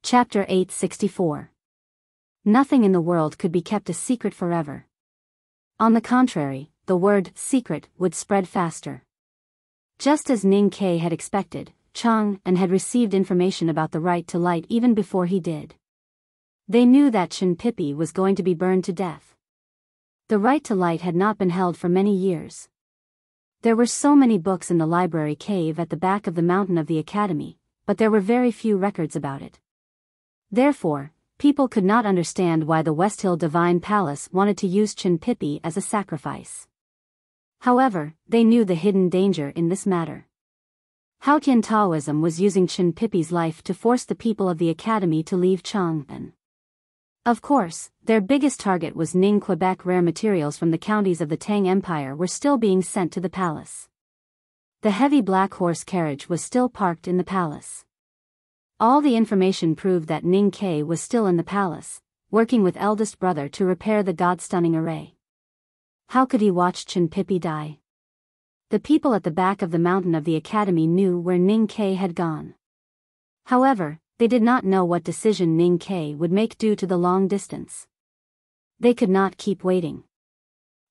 Chapter 864. Nothing in the world could be kept a secret forever. On the contrary, the word secret would spread faster. Just as Ning Ke had expected, Chang and had received information about the right to light even before he did. They knew that Chen Pipi was going to be burned to death. The right to light had not been held for many years. There were so many books in the library cave at the back of the mountain of the academy, but there were very few records about it. Therefore, people could not understand why the West Hill Divine Palace wanted to use Chen Pipi as a sacrifice. However, they knew the hidden danger in this matter. Haotian Taoism was using Chen Pipi's life to force the people of the academy to leave Chang'an. Of course, their biggest target was Ning Quebec. Rare materials from the counties of the Tang Empire were still being sent to the palace. The heavy black horse carriage was still parked in the palace. All the information proved that Ning Ke was still in the palace, working with eldest brother to repair the god-stunning array. How could he watch Chen Pipi die? The people at the back of the mountain of the academy knew where Ning Ke had gone. However, they did not know what decision Ning Ke would make due to the long distance. They could not keep waiting.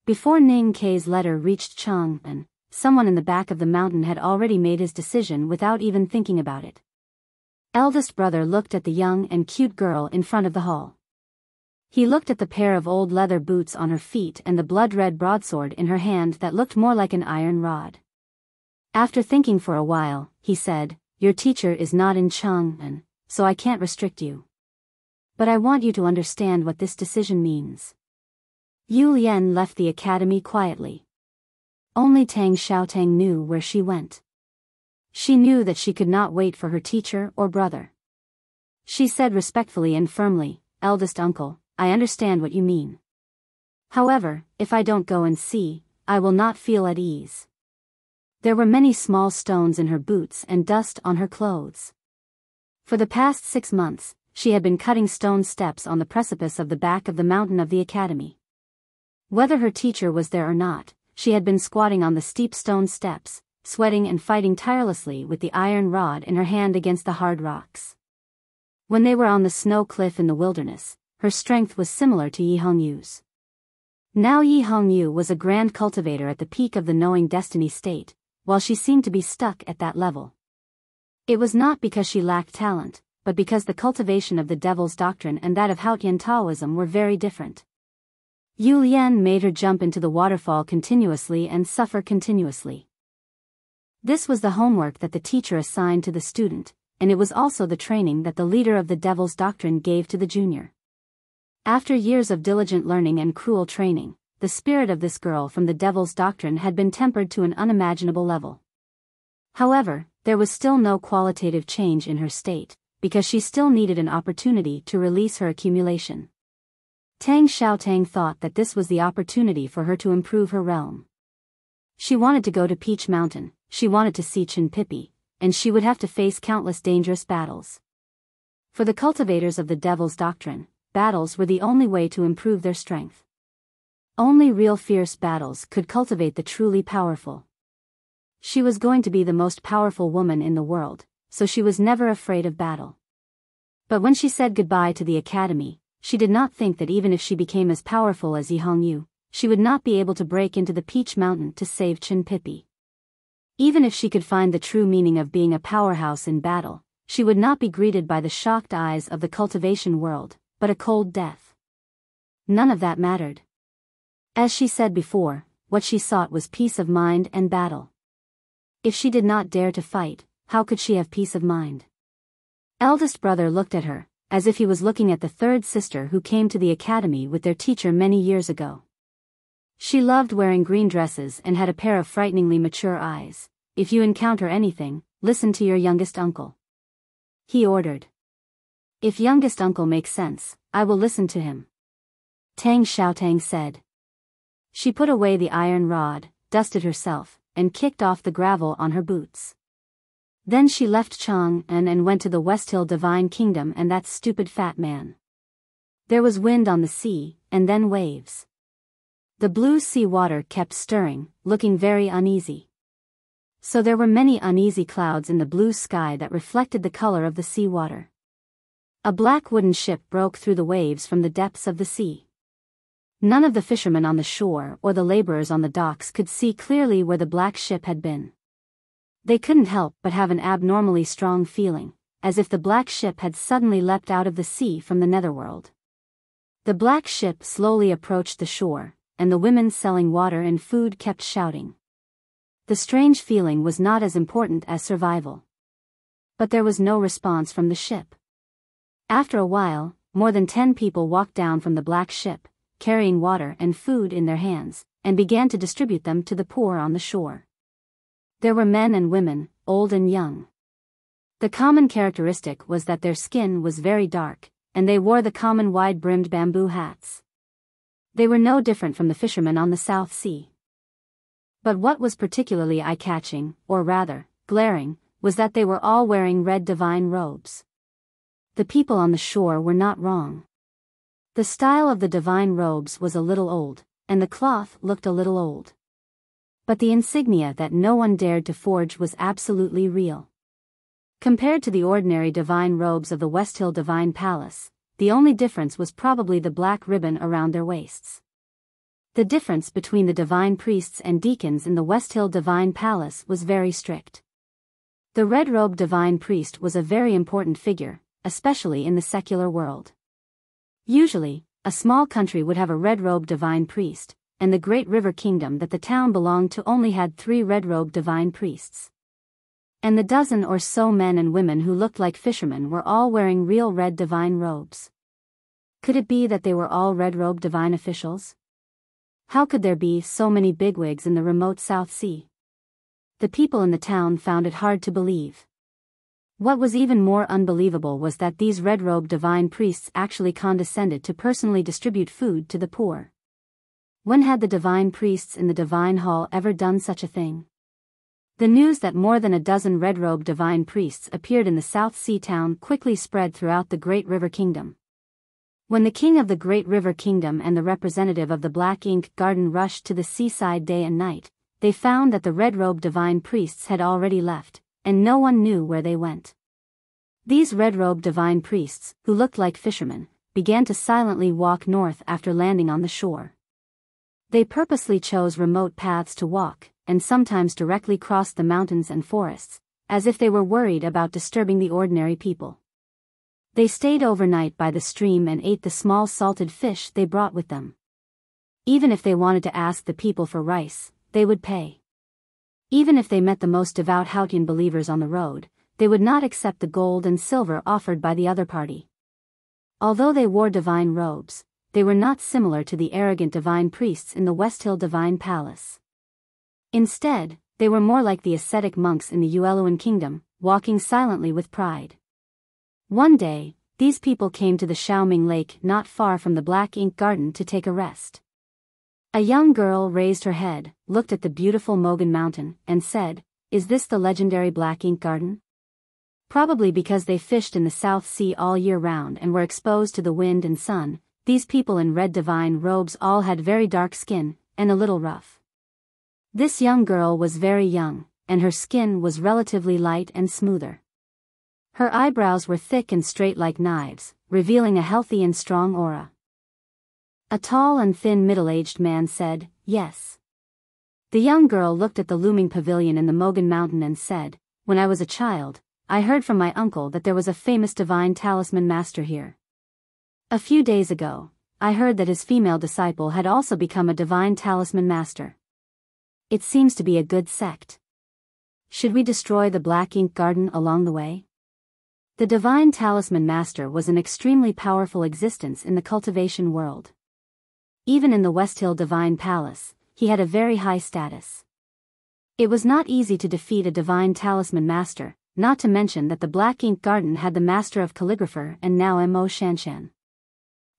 Before Ning Ke's letter reached Chang'an, someone in the back of the mountain had already made his decision without even thinking about it. Eldest brother looked at the young and cute girl in front of the hall. He looked at the pair of old leather boots on her feet and the blood-red broadsword in her hand that looked more like an iron rod. After thinking for a while, he said, "Your teacher is not in Chang'an, so I can't restrict you. But I want you to understand what this decision means." Yu Lian left the academy quietly. Only Tang Xiaotang knew where she went. She knew that she could not wait for her teacher or brother. She said respectfully and firmly, "Eldest uncle, I understand what you mean. However, if I don't go and see, I will not feel at ease." There were many small stones in her boots and dust on her clothes. For the past 6 months, she had been cutting stone steps on the precipice of the back of the mountain of the academy. Whether her teacher was there or not, she had been squatting on the steep stone steps, sweating and fighting tirelessly with the iron rod in her hand against the hard rocks. When they were on the snow cliff in the wilderness, her strength was similar to Yi Hongyu's. Now Yi Hongyu was a grand cultivator at the peak of the knowing destiny state, while she seemed to be stuck at that level. It was not because she lacked talent, but because the cultivation of the devil's doctrine and that of Haotian Taoism were very different. Yu Lian made her jump into the waterfall continuously and suffer continuously. This was the homework that the teacher assigned to the student, and it was also the training that the leader of the devil's doctrine gave to the junior. After years of diligent learning and cruel training, the spirit of this girl from the devil's doctrine had been tempered to an unimaginable level. However, there was still no qualitative change in her state, because she still needed an opportunity to release her accumulation. Tang Xiaotang thought that this was the opportunity for her to improve her realm. She wanted to go to Peach Mountain, she wanted to see Chen Pipi, and she would have to face countless dangerous battles. For the cultivators of the devil's doctrine, battles were the only way to improve their strength. Only real fierce battles could cultivate the truly powerful. She was going to be the most powerful woman in the world, so she was never afraid of battle. But when she said goodbye to the academy, she did not think that even if she became as powerful as Yi Hongyu, she would not be able to break into the Peach Mountain to save Chen Pipi. Even if she could find the true meaning of being a powerhouse in battle, she would not be greeted by the shocked eyes of the cultivation world, but a cold death. None of that mattered. As she said before, what she sought was peace of mind and battle. If she did not dare to fight, how could she have peace of mind? Eldest brother looked at her, as if he was looking at the third sister who came to the academy with their teacher many years ago. She loved wearing green dresses and had a pair of frighteningly mature eyes. "If you encounter anything, listen to your youngest uncle," he ordered. "If youngest uncle makes sense, I will listen to him," Tang Xiaotang said. She put away the iron rod, dusted herself, and kicked off the gravel on her boots. Then she left Chang'an and went to the West Hill Divine Kingdom and that stupid fat man. There was wind on the sea, and then waves. The blue sea water kept stirring, looking very uneasy. So there were many uneasy clouds in the blue sky that reflected the color of the sea water. A black wooden ship broke through the waves from the depths of the sea. None of the fishermen on the shore or the laborers on the docks could see clearly where the black ship had been. They couldn't help but have an abnormally strong feeling, as if the black ship had suddenly leapt out of the sea from the netherworld. The black ship slowly approached the shore, and the women selling water and food kept shouting. The strange feeling was not as important as survival. But there was no response from the ship. After a while, more than 10 people walked down from the black ship, carrying water and food in their hands, and began to distribute them to the poor on the shore. There were men and women, old and young. The common characteristic was that their skin was very dark, and they wore the common wide-brimmed bamboo hats. They were no different from the fishermen on the South Sea. But what was particularly eye-catching, or rather, glaring, was that they were all wearing red divine robes. The people on the shore were not wrong. The style of the divine robes was a little old, and the cloth looked a little old. But the insignia that no one dared to forge was absolutely real. Compared to the ordinary divine robes of the West Hill Divine Palace, the only difference was probably the black ribbon around their waists. The difference between the divine priests and deacons in the West Hill Divine Palace was very strict. The red-robed divine priest was a very important figure, especially in the secular world. Usually, a small country would have a red-robed divine priest, and the great river kingdom that the town belonged to only had 3 red-robed divine priests. And the dozen or so men and women who looked like fishermen were all wearing real red divine robes. Could it be that they were all red-robed divine officials? How could there be so many bigwigs in the remote South Sea? The people in the town found it hard to believe. What was even more unbelievable was that these red-robed divine priests actually condescended to personally distribute food to the poor. When had the divine priests in the divine hall ever done such a thing? The news that more than a dozen red-robed divine priests appeared in the South Sea town quickly spread throughout the Great River Kingdom. When the king of the Great River Kingdom and the representative of the Black Ink Garden rushed to the seaside day and night, they found that the red-robed divine priests had already left, and no one knew where they went. These red-robed divine priests, who looked like fishermen, began to silently walk north after landing on the shore. They purposely chose remote paths to walk, and sometimes directly crossed the mountains and forests, as if they were worried about disturbing the ordinary people. They stayed overnight by the stream and ate the small salted fish they brought with them. Even if they wanted to ask the people for rice, they would pay. Even if they met the most devout Hautian believers on the road, they would not accept the gold and silver offered by the other party. Although they wore divine robes, they were not similar to the arrogant divine priests in the West Hill Divine Palace. Instead, they were more like the ascetic monks in the Ueluan kingdom, walking silently with pride. One day, these people came to the Xiaoming Lake not far from the Black Ink Garden to take a rest. A young girl raised her head, looked at the beautiful Mogan Mountain, and said, "Is this the legendary Black Ink Garden?" Probably because they fished in the South Sea all year round and were exposed to the wind and sun, these people in red divine robes all had very dark skin, and a little rough. This young girl was very young, and her skin was relatively light and smoother. Her eyebrows were thick and straight like knives, revealing a healthy and strong aura. A tall and thin middle-aged man said, "Yes." The young girl looked at the looming pavilion in the Mogan Mountain and said, "When I was a child, I heard from my uncle that there was a famous divine talisman master here. A few days ago, I heard that his female disciple had also become a divine talisman master. It seems to be a good sect. Should we destroy the Black Ink Garden along the way?" The divine talisman master was an extremely powerful existence in the cultivation world. Even in the West Hill Divine Palace, he had a very high status. It was not easy to defeat a divine talisman master, not to mention that the Black Ink Garden had the master of calligrapher and now Mo Shanshan.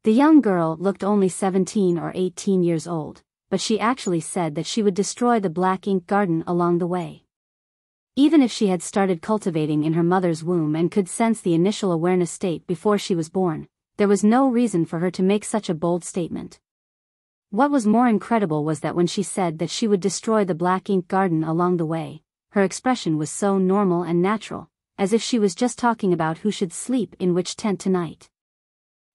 The young girl looked only 17 or 18 years old, but she actually said that she would destroy the Black Ink Garden along the way. Even if she had started cultivating in her mother's womb and could sense the initial awareness state before she was born, there was no reason for her to make such a bold statement. What was more incredible was that when she said that she would destroy the Black Ink Garden along the way, her expression was so normal and natural, as if she was just talking about who should sleep in which tent tonight.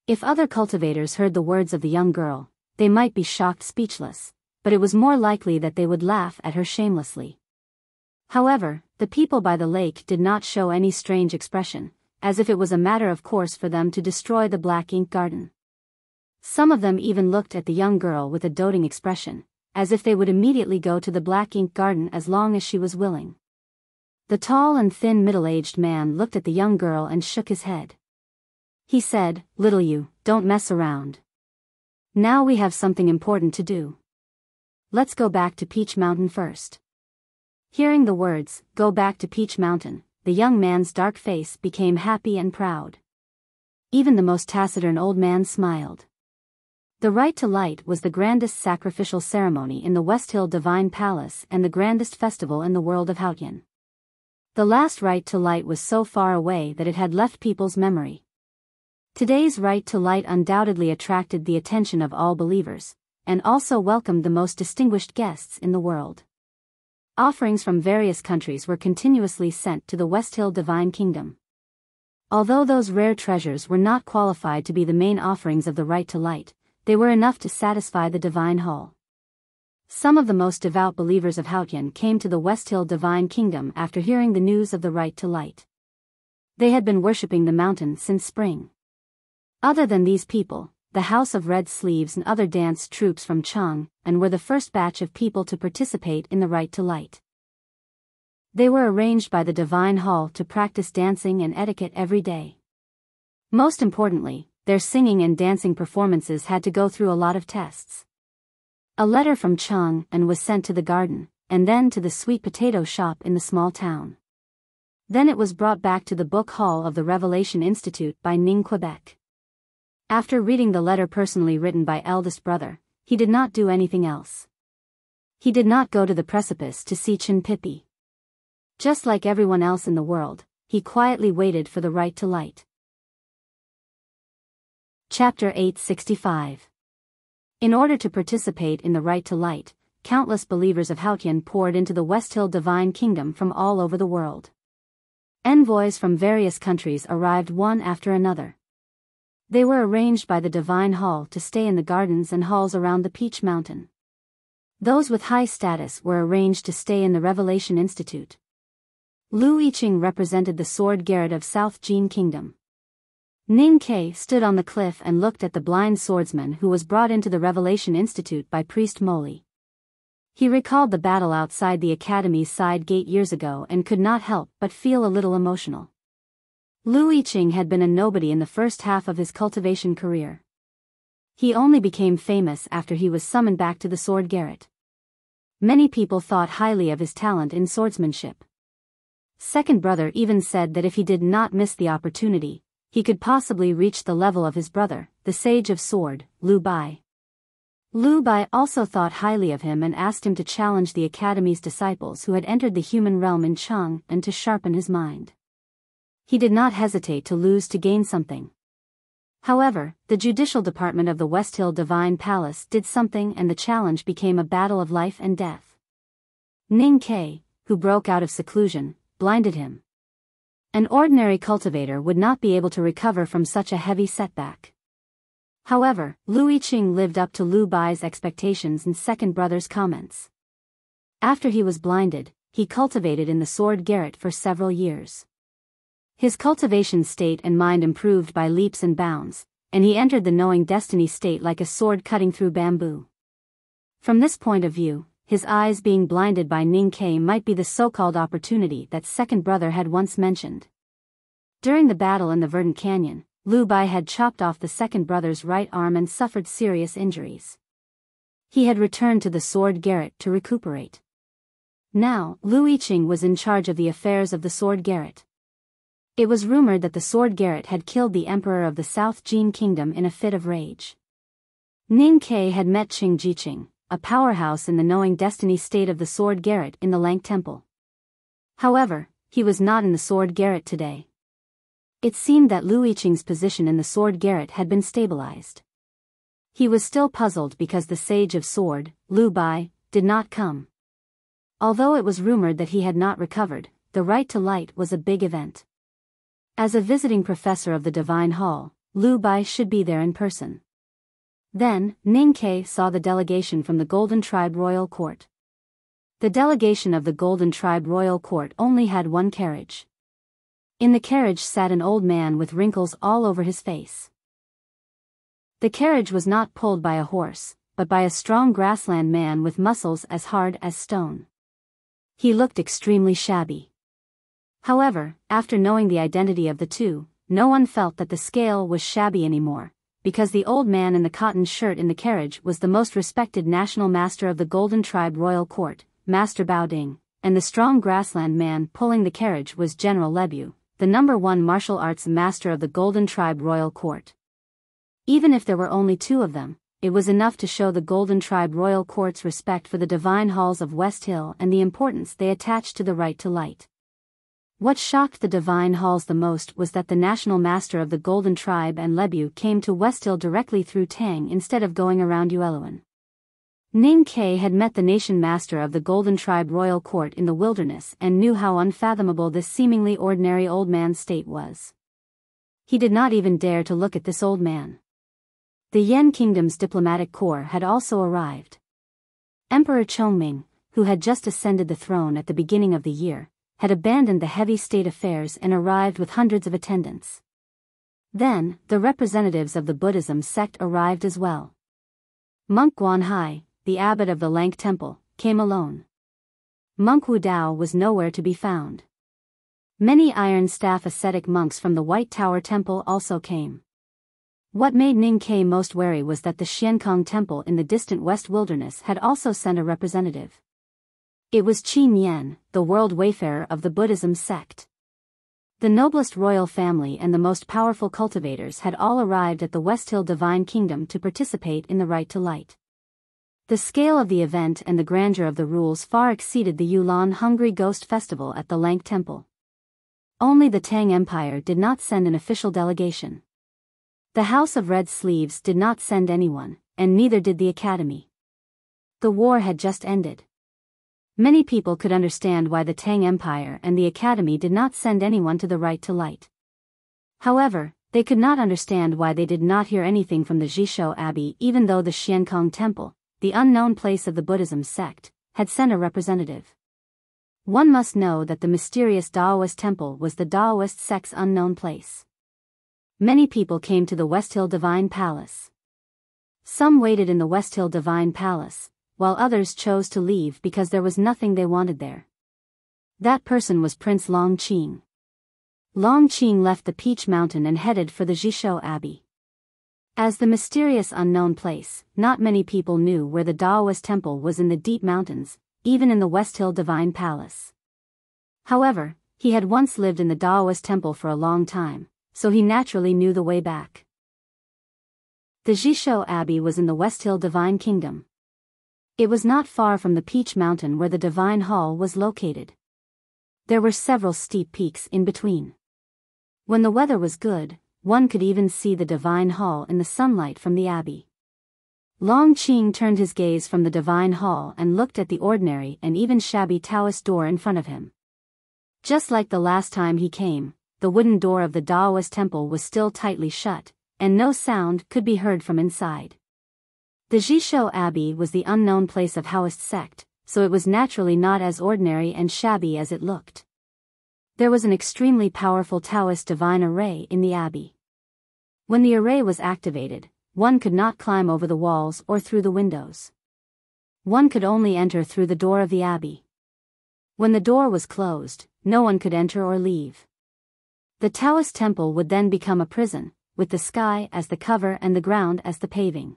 If other cultivators heard the words of the young girl, they might be shocked speechless, but it was more likely that they would laugh at her shamelessly. However, the people by the lake did not show any strange expression, as if it was a matter of course for them to destroy the black ink garden. Some of them even looked at the young girl with a doting expression, as if they would immediately go to the black ink garden as long as she was willing. The tall and thin middle-aged man looked at the young girl and shook his head. He said, "Little you, don't mess around. Now we have something important to do. Let's go back to Peach Mountain first." Hearing the words, "Go back to Peach Mountain," the young man's dark face became happy and proud. Even the most taciturn old man smiled. The Rite to Light was the grandest sacrificial ceremony in the West Hill Divine Palace and the grandest festival in the world of Hautian. The last Rite to Light was so far away that it had left people's memory. Today's Rite to Light undoubtedly attracted the attention of all believers, and also welcomed the most distinguished guests in the world. Offerings from various countries were continuously sent to the West Hill Divine Kingdom. Although those rare treasures were not qualified to be the main offerings of the Rite to Light, they were enough to satisfy the Divine Hall. Some of the most devout believers of Hautian came to the West Hill Divine Kingdom after hearing the news of the Rite to Light. They had been worshipping the mountain since spring. Other than these people, the House of Red Sleeves and other dance troupes from Chang, and were the first batch of people to participate in the Rite to Light. They were arranged by the Divine Hall to practice dancing and etiquette every day. Most importantly, their singing and dancing performances had to go through a lot of tests. A letter from Chang and was sent to the garden, and then to the sweet potato shop in the small town. Then it was brought back to the book hall of the Revelation Institute by Ning, Quebec. After reading the letter personally written by eldest brother, he did not do anything else. He did not go to the precipice to see Chin Pippi. Just like everyone else in the world, he quietly waited for the Rite to Light. Chapter 865. In order to participate in the Rite to Light, countless believers of Hautian poured into the West Hill Divine Kingdom from all over the world. Envoys from various countries arrived one after another. They were arranged by the Divine Hall to stay in the gardens and halls around the Peach Mountain. Those with high status were arranged to stay in the Revelation Institute. Lu Yiqing represented the Sword Garret of South Jin Kingdom. Ning Ke stood on the cliff and looked at the blind swordsman who was brought into the Revelation Institute by Priest Moli. He recalled the battle outside the academy's side gate years ago and could not help but feel a little emotional. Lu Yiqing had been a nobody in the first half of his cultivation career. He only became famous after he was summoned back to the Sword Garret. Many people thought highly of his talent in swordsmanship. Second brother even said that if he did not miss the opportunity, he could possibly reach the level of his brother, the Sage of Sword, Lu Bai. Lu Bai also thought highly of him and asked him to challenge the Academy's disciples who had entered the human realm in Chang and to sharpen his mind. He did not hesitate to lose to gain something. However, the judicial department of the West Hill Divine Palace did something and the challenge became a battle of life and death. Ning Ke, who broke out of seclusion, blinded him. An ordinary cultivator would not be able to recover from such a heavy setback. However, Lu Yiqing lived up to Lu Bai's expectations and second brother's comments. After he was blinded, he cultivated in the Sword Garret for several years. His cultivation state and mind improved by leaps and bounds, and he entered the knowing destiny state like a sword cutting through bamboo. From this point of view, his eyes being blinded by Ning Ke might be the so-called opportunity that second brother had once mentioned. During the battle in the Verdant Canyon, Lu Bai had chopped off the second brother's right arm and suffered serious injuries. He had returned to the Sword Garret to recuperate. Now, Lu Yiqing was in charge of the affairs of the Sword Garret. It was rumored that the Sword Garret had killed the emperor of the South Jin Kingdom in a fit of rage. Ning Ke had met Qing Jiqing, a powerhouse in the knowing destiny state of the Sword Garret in the Lank Temple. However, he was not in the Sword Garret today. It seemed that Lu Yiqing's position in the Sword Garret had been stabilized. He was still puzzled because the Sage of Sword, Lu Bai, did not come. Although it was rumored that he had not recovered, the Rite to Light was a big event. As a visiting professor of the Divine Hall, Liu Bai should be there in person. Then, Ning Ke saw the delegation from the Golden Tribe Royal Court. The delegation of the Golden Tribe Royal Court only had one carriage. In the carriage sat an old man with wrinkles all over his face. The carriage was not pulled by a horse, but by a strong grassland man with muscles as hard as stone. He looked extremely shabby. However, after knowing the identity of the two, no one felt that the scale was shabby anymore, because the old man in the cotton shirt in the carriage was the most respected national master of the Golden Tribe Royal Court, Master Bao Ding, and the strong grassland man pulling the carriage was General Lebu, the #1 martial arts master of the Golden Tribe Royal Court. Even if there were only two of them, it was enough to show the Golden Tribe Royal Court's respect for the divine halls of West Hill and the importance they attached to the right to light. What shocked the divine halls the most was that the national master of the Golden Tribe and Lebu came to West Hill directly through Tang instead of going around Yueluan. Ning Ke had met the nation master of the Golden Tribe Royal Court in the wilderness and knew how unfathomable this seemingly ordinary old man's state was. He did not even dare to look at this old man. The Yan Kingdom's diplomatic corps had also arrived. Emperor Chongming, who had just ascended the throne at the beginning of the year, had abandoned the heavy state affairs and arrived with hundreds of attendants. Then, the representatives of the Buddhism sect arrived as well. Monk Guanhai, the abbot of the Lank Temple, came alone. Monk Wu Dao was nowhere to be found. Many iron staff ascetic monks from the White Tower Temple also came. What made Ning Ke most wary was that the Xiankong Temple in the distant West Wilderness had also sent a representative. It was Qin Yan, the world wayfarer of the Buddhism sect. The noblest royal family and the most powerful cultivators had all arrived at the West Hill Divine Kingdom to participate in the Right to Light. The scale of the event and the grandeur of the rules far exceeded the Yulan Hungry Ghost Festival at the Lank Temple. Only the Tang Empire did not send an official delegation. The House of Red Sleeves did not send anyone, and neither did the Academy. The war had just ended. Many people could understand why the Tang Empire and the Academy did not send anyone to the Right to Light. However, they could not understand why they did not hear anything from the Jishou Abbey even though the Xiankong Temple, the unknown place of the Buddhism sect, had sent a representative. One must know that the mysterious Daoist temple was the Daoist sect's unknown place. Many people came to the West Hill Divine Palace. Some waited in the West Hill Divine Palace, while others chose to leave because there was nothing they wanted there. That person was Prince Long Qing. Long Qing left the Peach Mountain and headed for the Jishou Abbey. As the mysterious unknown place, not many people knew where the Daoist temple was in the deep mountains, even in the West Hill Divine Palace. However, he had once lived in the Daoist temple for a long time, so he naturally knew the way back. The Jishou Abbey was in the West Hill Divine Kingdom. It was not far from the Peach Mountain where the Divine Hall was located. There were several steep peaks in between. When the weather was good, one could even see the Divine Hall in the sunlight from the abbey. Long Qing turned his gaze from the Divine Hall and looked at the ordinary and even shabby Taoist door in front of him. Just like the last time he came, the wooden door of the Daoist temple was still tightly shut, and no sound could be heard from inside. The Jishou Abbey was the unknown place of Taoist sect, so it was naturally not as ordinary and shabby as it looked. There was an extremely powerful Taoist divine array in the abbey. When the array was activated, one could not climb over the walls or through the windows. One could only enter through the door of the abbey. When the door was closed, no one could enter or leave. The Taoist temple would then become a prison, with the sky as the cover and the ground as the paving.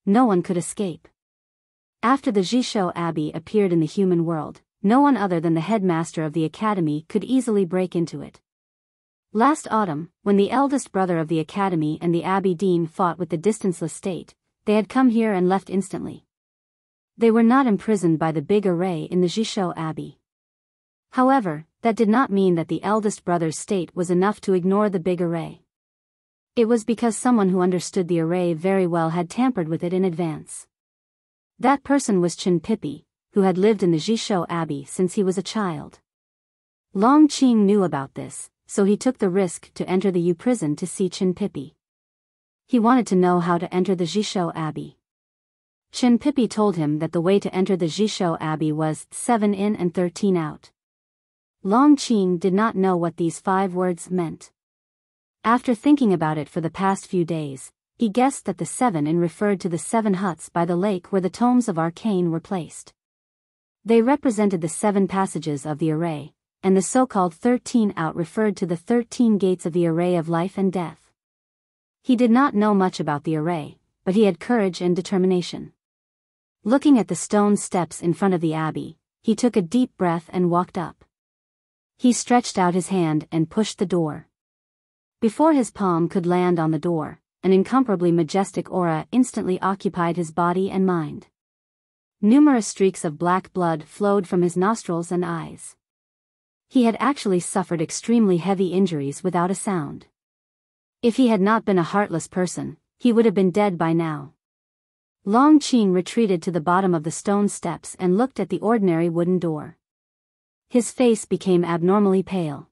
No one could escape. After the Jishou Abbey appeared in the human world, no one other than the headmaster of the academy could easily break into it. Last autumn, when the eldest brother of the academy and the abbey dean fought with the distanceless state, they had come here and left instantly. They were not imprisoned by the big array in the Jishou Abbey. However, that did not mean that the eldest brother's state was enough to ignore the big array. It was because someone who understood the array very well had tampered with it in advance. That person was Chen Pipi, who had lived in the Jishou Abbey since he was a child. Long Qing knew about this, so he took the risk to enter the U prison to see Chin Pippi. He wanted to know how to enter the Jishou Abbey. Chin Pippi told him that the way to enter the Jishou Abbey was 7 in and 13 out. Long Qing did not know what these 5 words meant. After thinking about it for the past few days, he guessed that the 7 in referred to the 7 huts by the lake where the tomes of arcane were placed. They represented the 7 passages of the array, and the so-called 13 out referred to the 13 gates of the array of life and death. He did not know much about the array, but he had courage and determination. Looking at the stone steps in front of the abbey, he took a deep breath and walked up. He stretched out his hand and pushed the door. Before his palm could land on the door, an incomparably majestic aura instantly occupied his body and mind. Numerous streaks of black blood flowed from his nostrils and eyes. He had actually suffered extremely heavy injuries without a sound. If he had not been a heartless person, he would have been dead by now. Long Qing retreated to the bottom of the stone steps and looked at the ordinary wooden door. His face became abnormally pale.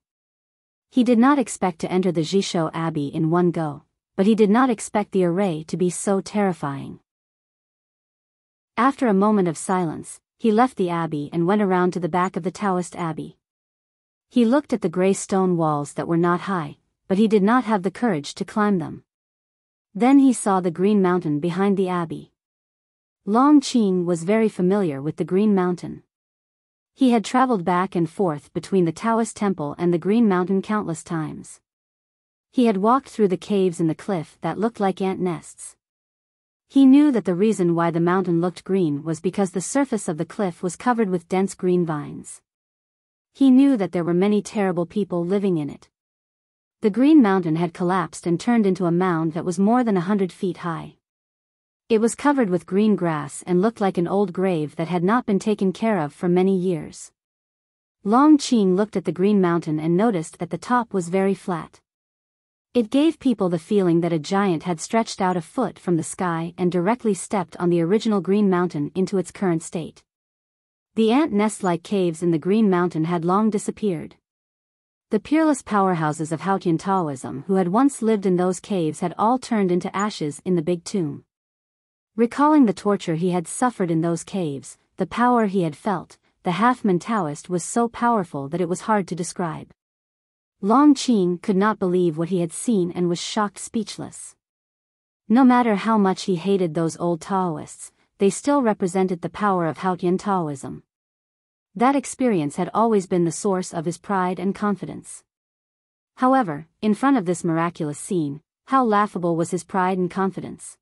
He did not expect to enter the Jishou Abbey in one go, but he did not expect the array to be so terrifying. After a moment of silence, he left the abbey and went around to the back of the Taoist abbey. He looked at the gray stone walls that were not high, but he did not have the courage to climb them. Then he saw the Green Mountain behind the abbey. Long Qing was very familiar with the Green Mountain. He had traveled back and forth between the Taoist temple and the Green Mountain countless times. He had walked through the caves in the cliff that looked like ant nests. He knew that the reason why the mountain looked green was because the surface of the cliff was covered with dense green vines. He knew that there were many terrible people living in it. The Green Mountain had collapsed and turned into a mound that was more than 100 feet high. It was covered with green grass and looked like an old grave that had not been taken care of for many years. Long Qing looked at the Green Mountain and noticed that the top was very flat. It gave people the feeling that a giant had stretched out a foot from the sky and directly stepped on the original Green Mountain into its current state. The ant nest-like caves in the Green Mountain had long disappeared. The peerless powerhouses of Haotian Taoism who had once lived in those caves had all turned into ashes in the big tomb. Recalling the torture he had suffered in those caves, the power he had felt, the half-man Taoist was so powerful that it was hard to describe. Long Qing could not believe what he had seen and was shocked speechless. No matter how much he hated those old Taoists, they still represented the power of Haotian Taoism. That experience had always been the source of his pride and confidence. However, in front of this miraculous scene, how laughable was his pride and confidence.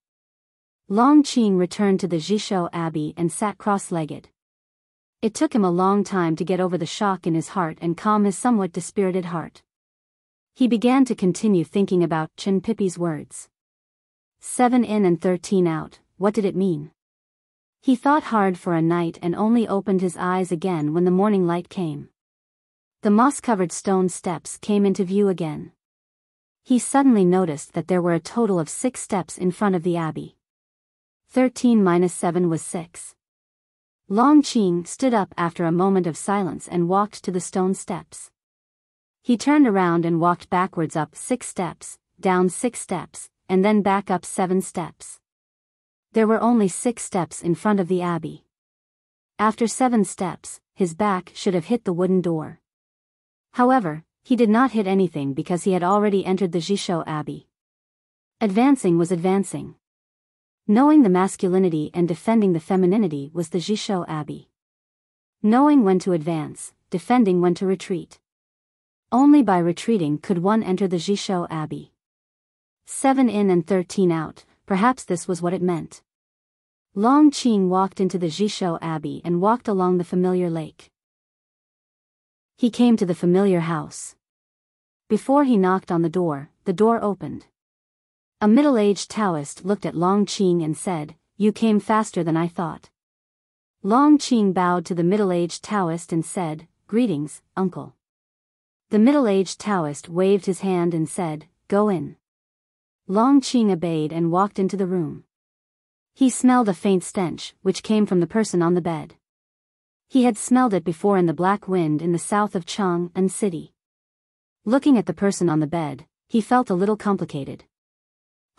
Long Qing returned to the Jishou Abbey and sat cross-legged. It took him a long time to get over the shock in his heart and calm his somewhat dispirited heart. He began to continue thinking about Chin Pippi's words. 7 in and 13 out, what did it mean? He thought hard for a night and only opened his eyes again when the morning light came. The moss-covered stone steps came into view again. He suddenly noticed that there were a total of 6 steps in front of the abbey. 13 minus 7 was 6. Long Qing stood up after a moment of silence and walked to the stone steps. He turned around and walked backwards up 6 steps, down 6 steps, and then back up 7 steps. There were only 6 steps in front of the abbey. After 7 steps, his back should have hit the wooden door. However, he did not hit anything because he had already entered the Jishou Abbey. Advancing was advancing. Knowing the masculinity and defending the femininity was the Jishou Abbey. Knowing when to advance, defending when to retreat. Only by retreating could one enter the Jishou Abbey. 7 in and 13 out, perhaps this was what it meant. Long Qing walked into the Jishou Abbey and walked along the familiar lake. He came to the familiar house. Before he knocked on the door opened. A middle-aged Taoist looked at Long Qing and said, "You came faster than I thought." Long Qing bowed to the middle-aged Taoist and said, "Greetings, uncle." The middle-aged Taoist waved his hand and said, "Go in." Long Qing obeyed and walked into the room. He smelled a faint stench, which came from the person on the bed. He had smelled it before in the black wind in the south of Chang'an City. Looking at the person on the bed, he felt a little complicated.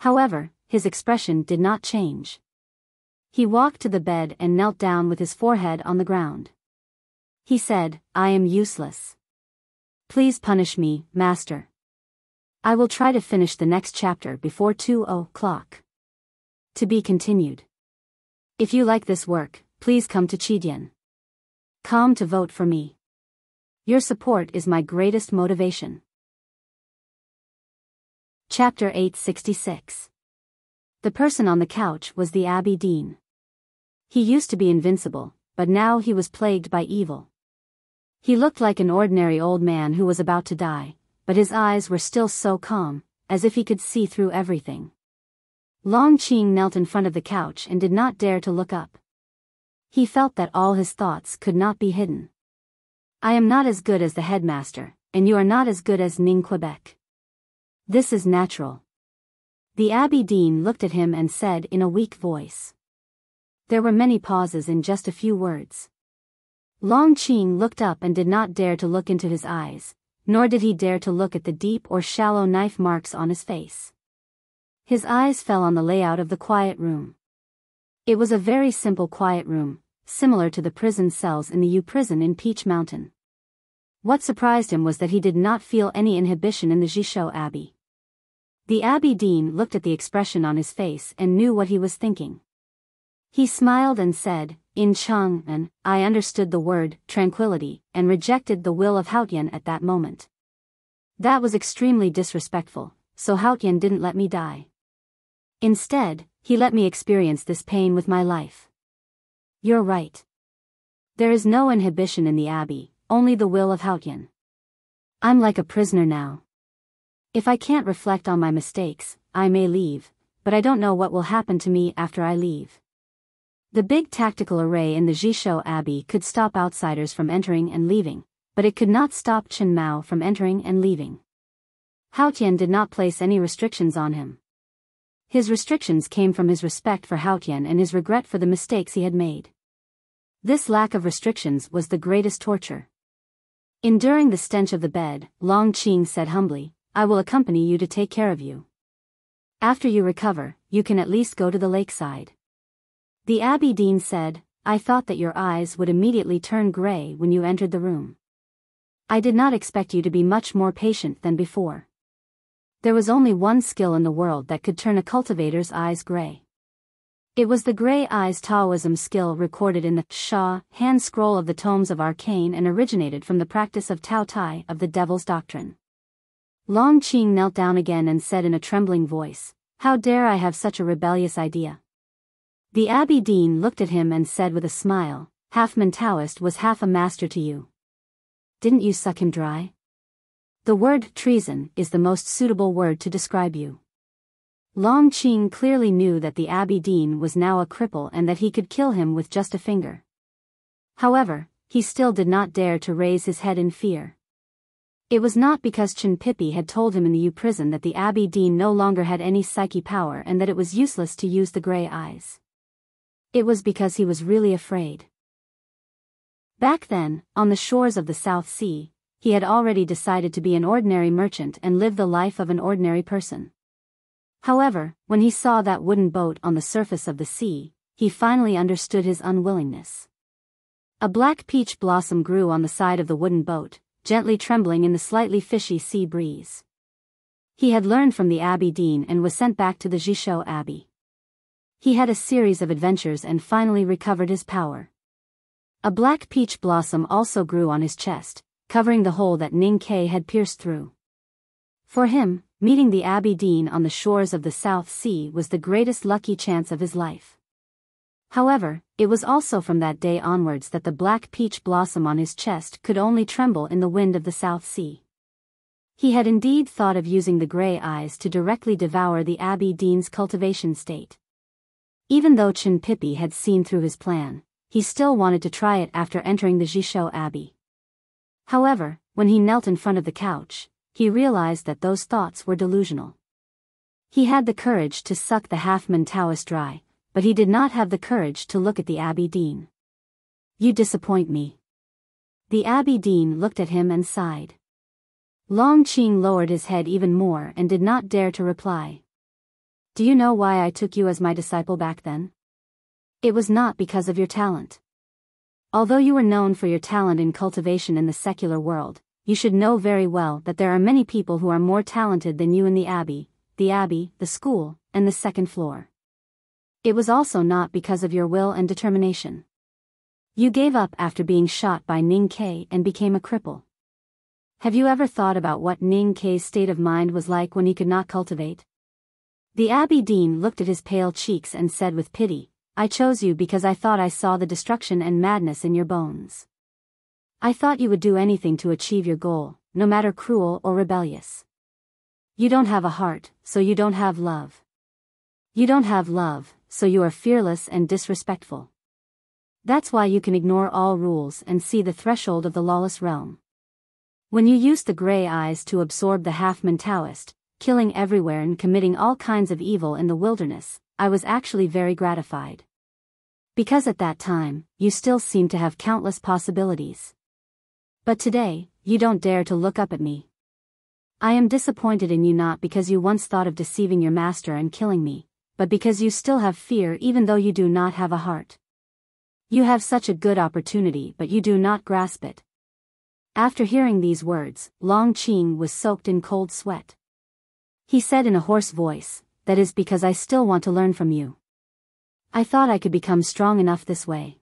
However, his expression did not change. He walked to the bed and knelt down with his forehead on the ground. He said, "I am useless. Please punish me, master. I will try to finish the next chapter before 2 o'clock. To be continued. If you like this work, please come to Chidien.com to vote for me. Your support is my greatest motivation." Chapter 866. The person on the couch was the Abbey Dean. He used to be invincible, but now he was plagued by evil. He looked like an ordinary old man who was about to die, but his eyes were still so calm, as if he could see through everything. Long Qing knelt in front of the couch and did not dare to look up. He felt that all his thoughts could not be hidden. "I am not as good as the headmaster, and you are not as good as Ning Quebec. This is natural." The Abbey Dean looked at him and said in a weak voice. There were many pauses in just a few words. Long Qing looked up and did not dare to look into his eyes, nor did he dare to look at the deep or shallow knife marks on his face. His eyes fell on the layout of the quiet room. It was a very simple quiet room, similar to the prison cells in the U prison in Peach Mountain. What surprised him was that he did not feel any inhibition in the Jishou Abbey. The Abbey Dean looked at the expression on his face and knew what he was thinking. He smiled and said, "In Chang'an, I understood the word tranquility and rejected the will of Haotian at that moment. That was extremely disrespectful, so Haotian didn't let me die. Instead, he let me experience this pain with my life." You're right. There is no inhibition in the Abbey, only the will of Haotian. I'm like a prisoner now. If I can't reflect on my mistakes, I may leave, but I don't know what will happen to me after I leave. The big tactical array in the Jishou Abbey could stop outsiders from entering and leaving, but it could not stop Chen Mao from entering and leaving. Haotian did not place any restrictions on him. His restrictions came from his respect for Haotian and his regret for the mistakes he had made. This lack of restrictions was the greatest torture. Enduring the stench of the bed, Long Qing said humbly, "I will accompany you to take care of you. After you recover, you can at least go to the lakeside." The Abbey Dean said, "I thought that your eyes would immediately turn gray when you entered the room. I did not expect you to be much more patient than before." There was only one skill in the world that could turn a cultivator's eyes gray. It was the gray eyes Taoism skill recorded in the Sha hand scroll of the tomes of arcane and originated from the practice of Tao Tai of the Devil's Doctrine. Long Qing knelt down again and said in a trembling voice, "How dare I have such a rebellious idea?" The Abbey Dean looked at him and said with a smile, "Half man Taoist was half a master to you. Didn't you suck him dry? The word treason is the most suitable word to describe you." Long Qing clearly knew that the Abbey Dean was now a cripple and that he could kill him with just a finger. However, he still did not dare to raise his head in fear. It was not because Chen Pippi had told him in the U prison that the Abbey Dean no longer had any psyche power and that it was useless to use the gray eyes. It was because he was really afraid. Back then, on the shores of the South Sea, he had already decided to be an ordinary merchant and live the life of an ordinary person. However, when he saw that wooden boat on the surface of the sea, he finally understood his unwillingness. A black peach blossom grew on the side of the wooden boat, gently trembling in the slightly fishy sea breeze. He had learned from the Abbey Dean and was sent back to the Jishou Abbey. He had a series of adventures and finally recovered his power. A black peach blossom also grew on his chest, covering the hole that Ning Ke had pierced through. For him, meeting the Abbey Dean on the shores of the South Sea was the greatest lucky chance of his life. However, it was also from that day onwards that the black peach blossom on his chest could only tremble in the wind of the South Sea. He had indeed thought of using the gray eyes to directly devour the Abbey Dean's cultivation state. Even though Chen Pippi had seen through his plan, he still wanted to try it after entering the Jishou Abbey. However, when he knelt in front of the couch, he realized that those thoughts were delusional. He had the courage to suck the half-man Taoist dry, but he did not have the courage to look at the Abbey Dean. "You disappoint me." The Abbey Dean looked at him and sighed. Long Qing lowered his head even more and did not dare to reply. Do you know why I took you as my disciple back then? It was not because of your talent. Although you were known for your talent in cultivation in the secular world, you should know very well that there are many people who are more talented than you in the abbey, the school, and the second floor. It was also not because of your will and determination. You gave up after being shot by Ning Ke and became a cripple. Have you ever thought about what Ning Ke's state of mind was like when he could not cultivate? The abbey dean looked at his pale cheeks and said with pity, I chose you because I thought I saw the destruction and madness in your bones. I thought you would do anything to achieve your goal, no matter cruel or rebellious. You don't have a heart, so you don't have love. You don't have love, so you are fearless and disrespectful. That's why you can ignore all rules and see the threshold of the lawless realm. When you used the gray eyes to absorb the half-man Taoist, killing everywhere and committing all kinds of evil in the wilderness, I was actually very gratified. Because at that time, you still seemed to have countless possibilities. But today, you don't dare to look up at me. I am disappointed in you not because you once thought of deceiving your master and killing me, but because you still have fear even though you do not have a heart. You have such a good opportunity but you do not grasp it. After hearing these words, Long Qing was soaked in cold sweat. He said in a hoarse voice, that is because I still want to learn from you. I thought I could become strong enough this way.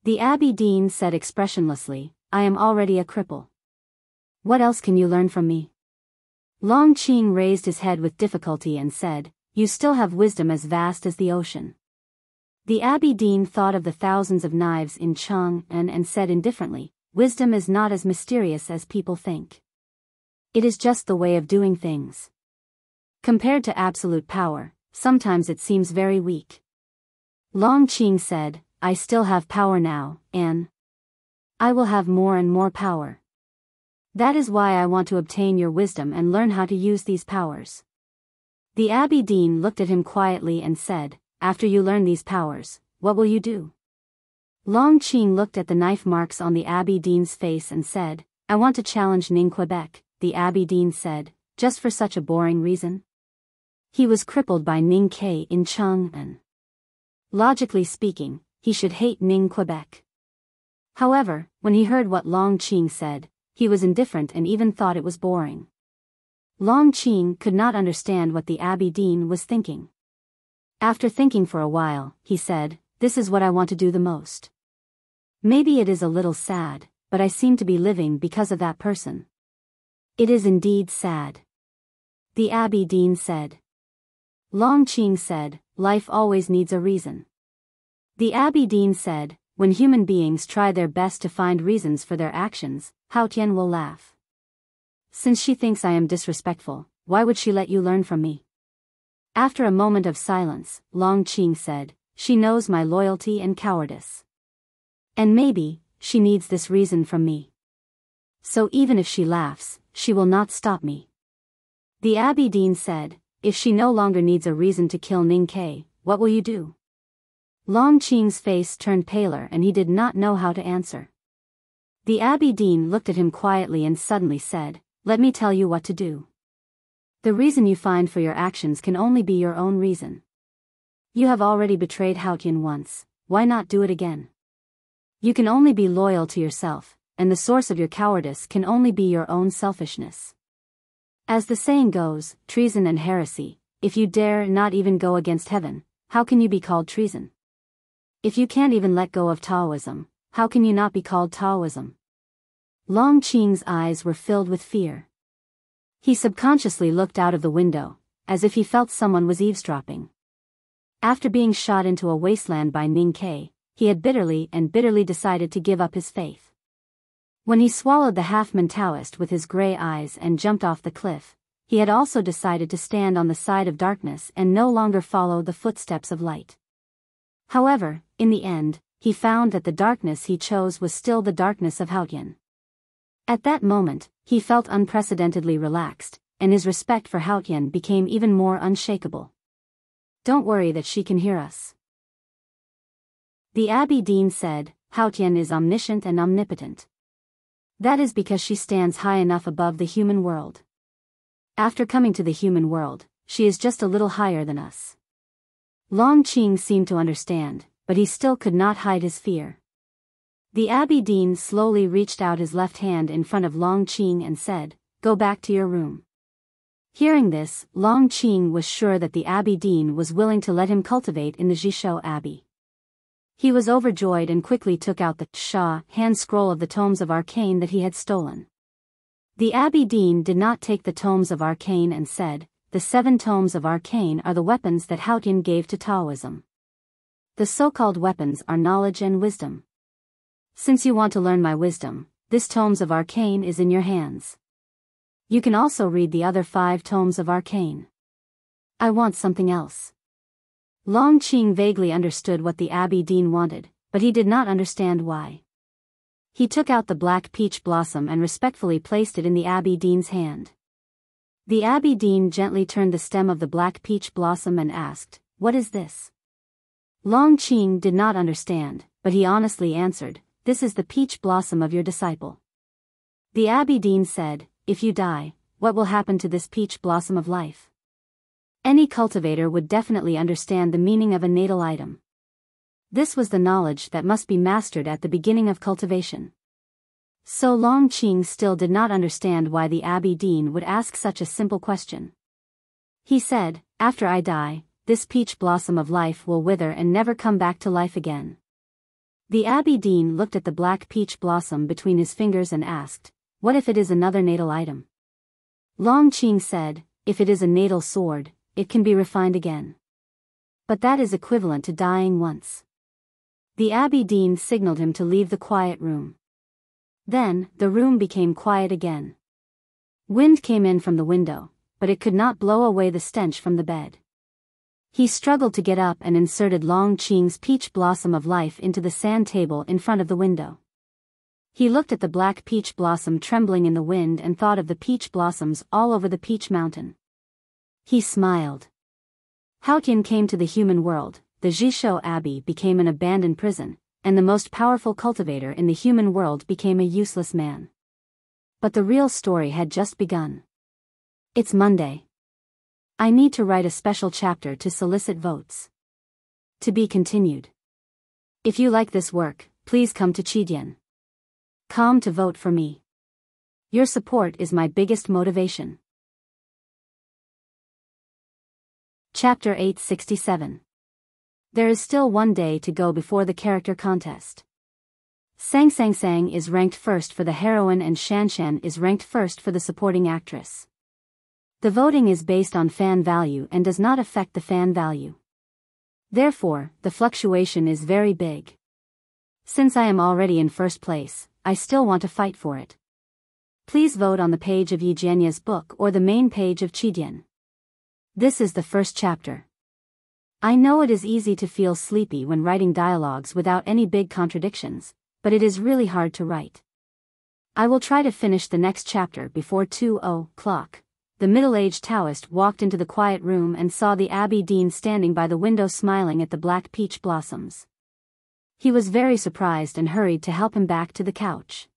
The abbey dean said expressionlessly, I am already a cripple. What else can you learn from me? Long Qing raised his head with difficulty and said, you still have wisdom as vast as the ocean. The abbey dean thought of the thousands of knives in Chang'an and said indifferently, wisdom is not as mysterious as people think. It is just the way of doing things. Compared to absolute power, sometimes it seems very weak. Long Qing said, I still have power now, and I will have more and more power. That is why I want to obtain your wisdom and learn how to use these powers. The abbey dean looked at him quietly and said, after you learn these powers, what will you do? Long Qing looked at the knife marks on the abbey dean's face and said, I want to challenge Ning Quebec. The abbey dean said, just for such a boring reason? He was crippled by Ning Ke in Chang'an. Logically speaking, he should hate Ning Quebec. However, when he heard what Long Qing said, he was indifferent and even thought it was boring. Long Qing could not understand what the abbey dean was thinking. After thinking for a while, he said, this is what I want to do the most. Maybe it is a little sad, but I seem to be living because of that person. It is indeed sad. The abbey dean said. Long Qing said, life always needs a reason. The abbey dean said, when human beings try their best to find reasons for their actions, Hao Tian will laugh. Since she thinks I am disrespectful, why would she let you learn from me? After a moment of silence, Long Qing said, she knows my loyalty and cowardice. And maybe, she needs this reason from me. So even if she laughs, she will not stop me. The abbey dean said, if she no longer needs a reason to kill Ning Ke, what will you do? Long Qing's face turned paler and he did not know how to answer. The abbey dean looked at him quietly and suddenly said, let me tell you what to do. The reason you find for your actions can only be your own reason. You have already betrayed Hao Tian once, why not do it again? You can only be loyal to yourself, and the source of your cowardice can only be your own selfishness. As the saying goes, treason and heresy, if you dare not even go against heaven, how can you be called treason? If you can't even let go of Taoism, how can you not be called Taoism? Long Qing's eyes were filled with fear. He subconsciously looked out of the window, as if he felt someone was eavesdropping. After being shot into a wasteland by Ning Ke, he had bitterly decided to give up his faith. When he swallowed the half-man Taoist with his gray eyes and jumped off the cliff, he had also decided to stand on the side of darkness and no longer follow the footsteps of light. However, in the end, he found that the darkness he chose was still the darkness of Hao Tian. At that moment, he felt unprecedentedly relaxed, and his respect for Hao Tian became even more unshakable. Don't worry that she can hear us. The abbey dean said, Hao Tian is omniscient and omnipotent. That is because she stands high enough above the human world. After coming to the human world, she is just a little higher than us. Long Qing seemed to understand, but he still could not hide his fear. The Abbey Dean slowly reached out his left hand in front of Long Qing and said, "Go back to your room." Hearing this, Long Qing was sure that the Abbey Dean was willing to let him cultivate in the Jishou Abbey. He was overjoyed and quickly took out the Sha hand scroll of the tomes of arcane that he had stolen. The Abbey Dean did not take the tomes of arcane and said, "The 7 tomes of arcane are the weapons that Haotian gave to Taoism. The so-called weapons are knowledge and wisdom. Since you want to learn my wisdom, this tomes of arcane is in your hands. You can also read the other 5 tomes of arcane. I want something else." Long Qing vaguely understood what the Abbey Dean wanted, but he did not understand why. He took out the black peach blossom and respectfully placed it in the Abbey Dean's hand. The Abbey Dean gently turned the stem of the black peach blossom and asked, "What is this?" Long Qing did not understand, but he honestly answered, "This is the peach blossom of your disciple." The Abbey Dean said, "If you die, what will happen to this peach blossom of life?" Any cultivator would definitely understand the meaning of a natal item. This was the knowledge that must be mastered at the beginning of cultivation. So Long Qing still did not understand why the Abbey Dean would ask such a simple question. He said, "After I die, this peach blossom of life will wither and never come back to life again." The Abbey Dean looked at the black peach blossom between his fingers and asked, "What if it is another natal item?" Long Qing said, "If it is a natal sword, it can be refined again. But that is equivalent to dying once." The Abbey Dean signaled him to leave the quiet room. Then, the room became quiet again. Wind came in from the window, but it could not blow away the stench from the bed. He struggled to get up and inserted Long Qing's peach blossom of life into the sand table in front of the window. He looked at the black peach blossom trembling in the wind and thought of the peach blossoms all over the peach mountain. He smiled. Haotian came to the human world, the Jishou Abbey became an abandoned prison, and the most powerful cultivator in the human world became a useless man. But the real story had just begun. It's Monday. I need to write a special chapter to solicit votes. To be continued. If you like this work, please come to Chidian.com to vote for me. Your support is my biggest motivation. Chapter 867. There is still one day to go before the character contest. Sang Sang Sang is ranked first for the heroine and Shan Shan is ranked first for the supporting actress. The voting is based on fan value and does not affect the fan value. Therefore, the fluctuation is very big. Since I am already in first place, I still want to fight for it. Please vote on the page of Yijianya's book or the main page of Chidian. This is the first chapter. I know it is easy to feel sleepy when writing dialogues without any big contradictions, but it is really hard to write. I will try to finish the next chapter before 2:00. The middle-aged Taoist walked into the quiet room and saw the Abbey Dean standing by the window smiling at the black peach blossoms. He was very surprised and hurried to help him back to the couch.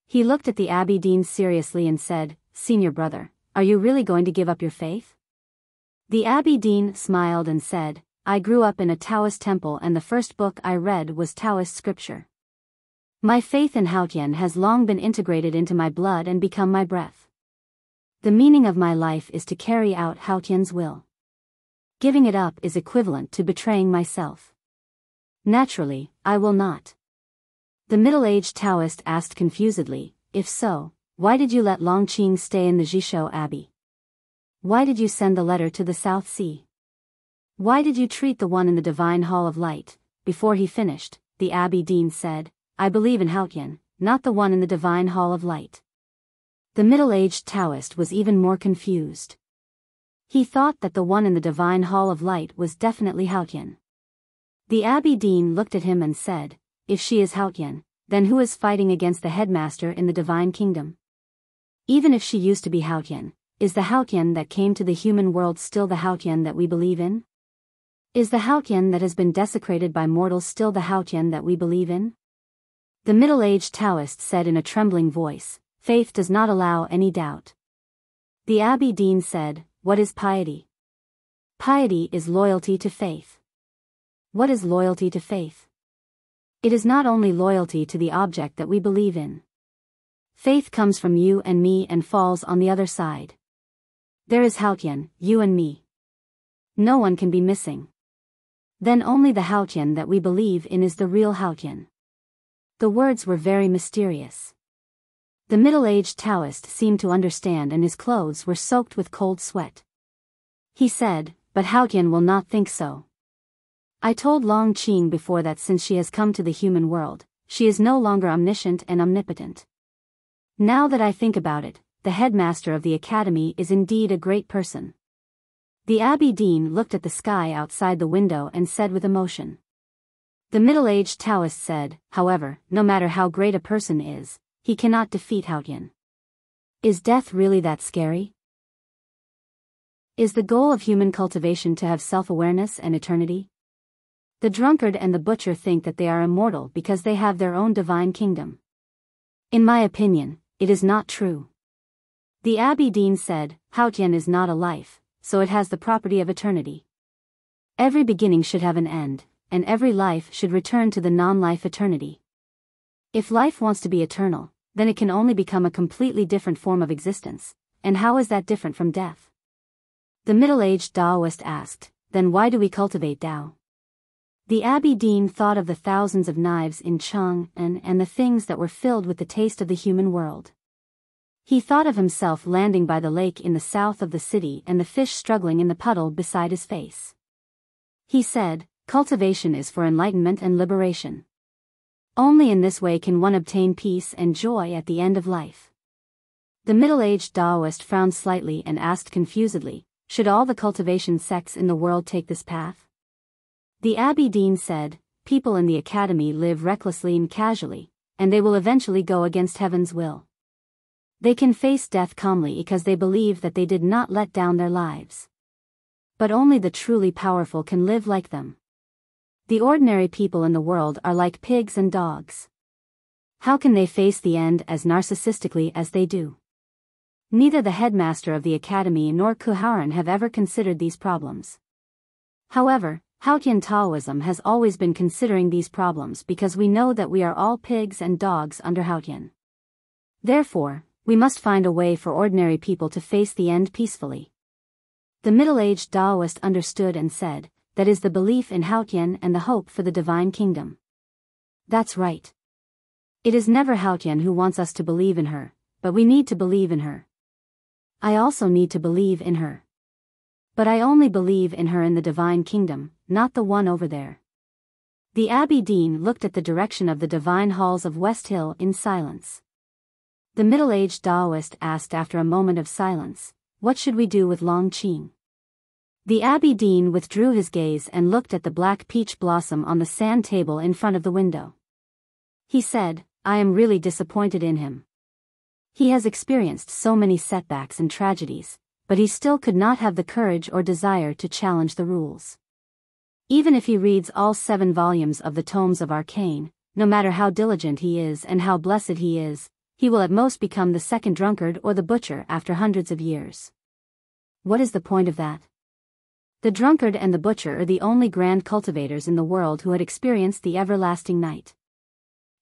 He looked at the Abbey Dean seriously and said, "Senior brother, are you really going to give up your faith?" The Abbey Dean smiled and said, "I grew up in a Taoist temple and the first book I read was Taoist scripture. My faith in Haotian has long been integrated into my blood and become my breath. The meaning of my life is to carry out Haotian's will. Giving it up is equivalent to betraying myself. Naturally, I will not." The middle-aged Taoist asked confusedly, "If so, why did you let Long Qing stay in the Jishou Abbey? Why did you send the letter to the South Sea? Why did you treat the one in the Divine Hall of Light?" Before he finished, the Abbey Dean said, "I believe in Haotian, not the one in the Divine Hall of Light." The middle-aged Taoist was even more confused. He thought that the one in the Divine Hall of Light was definitely Haotian. The Abbey Dean looked at him and said, "If she is Haotian, then who is fighting against the headmaster in the Divine Kingdom? Even if she used to be Haotian, is the Haotian that came to the human world still the Haotian that we believe in? Is the Haotian that has been desecrated by mortals still the Haotian that we believe in?" The middle-aged Taoist said in a trembling voice, "Faith does not allow any doubt." The Abbé Dean said, "What is piety?" Piety is loyalty to faith. What is loyalty to faith? It is not only loyalty to the object that we believe in. Faith comes from you and me and falls on the other side. There is Haotian, you and me. No one can be missing. Then only the Haotian that we believe in is the real Haotian. The words were very mysterious. The middle-aged Taoist seemed to understand, and his clothes were soaked with cold sweat. He said, "But Haotian will not think so. I told Long Qing before that since she has come to the human world, she is no longer omniscient and omnipotent. Now that I think about it, the headmaster of the academy is indeed a great person." The Abbé Dean looked at the sky outside the window and said with emotion. The middle-aged Taoist said, "However, no matter how great a person is, he cannot defeat Haotian. Is death really that scary? Is the goal of human cultivation to have self-awareness and eternity? The drunkard and the butcher think that they are immortal because they have their own divine kingdom. In my opinion, it is not true." The Abbé Dean said, "Haotian is not a life, so it has the property of eternity. Every beginning should have an end, and every life should return to the non-life eternity. If life wants to be eternal, then it can only become a completely different form of existence, and how is that different from death?" The middle-aged Taoist asked, "Then why do we cultivate Tao?" The Abbé Dean thought of the thousands of knives in Chang'an and the things that were filled with the taste of the human world. He thought of himself landing by the lake in the south of the city and the fish struggling in the puddle beside his face. He said, "Cultivation is for enlightenment and liberation. Only in this way can one obtain peace and joy at the end of life." The middle-aged Taoist frowned slightly and asked confusedly, "Should all the cultivation sects in the world take this path?" The Abbé Dean said, "People in the academy live recklessly and casually, and they will eventually go against heaven's will. They can face death calmly because they believe that they did not let down their lives. But only the truly powerful can live like them. The ordinary people in the world are like pigs and dogs. How can they face the end as narcissistically as they do?" Neither the headmaster of the academy nor Kuharan have ever considered these problems. However, Haotian Taoism has always been considering these problems because we know that we are all pigs and dogs under Haotian. Therefore, we must find a way for ordinary people to face the end peacefully. The middle-aged Taoist understood and said, "That is the belief in Haotian and the hope for the divine kingdom." That's right. It is never Haotian who wants us to believe in her, but we need to believe in her. I also need to believe in her. But I only believe in her in the divine kingdom, not the one over there. The Abbé Dean looked at the direction of the divine halls of West Hill in silence. The middle-aged Taoist asked after a moment of silence, "What should we do with Long Qing?" The Abbé Dean withdrew his gaze and looked at the black peach blossom on the sand table in front of the window. He said, "I am really disappointed in him. He has experienced so many setbacks and tragedies, but he still could not have the courage or desire to challenge the rules. Even if he reads all 7 volumes of the tomes of Arcane, no matter how diligent he is and how blessed he will at most become the second drunkard or the butcher after hundreds of years. What is the point of that? The drunkard and the butcher are the only grand cultivators in the world who had experienced the everlasting night.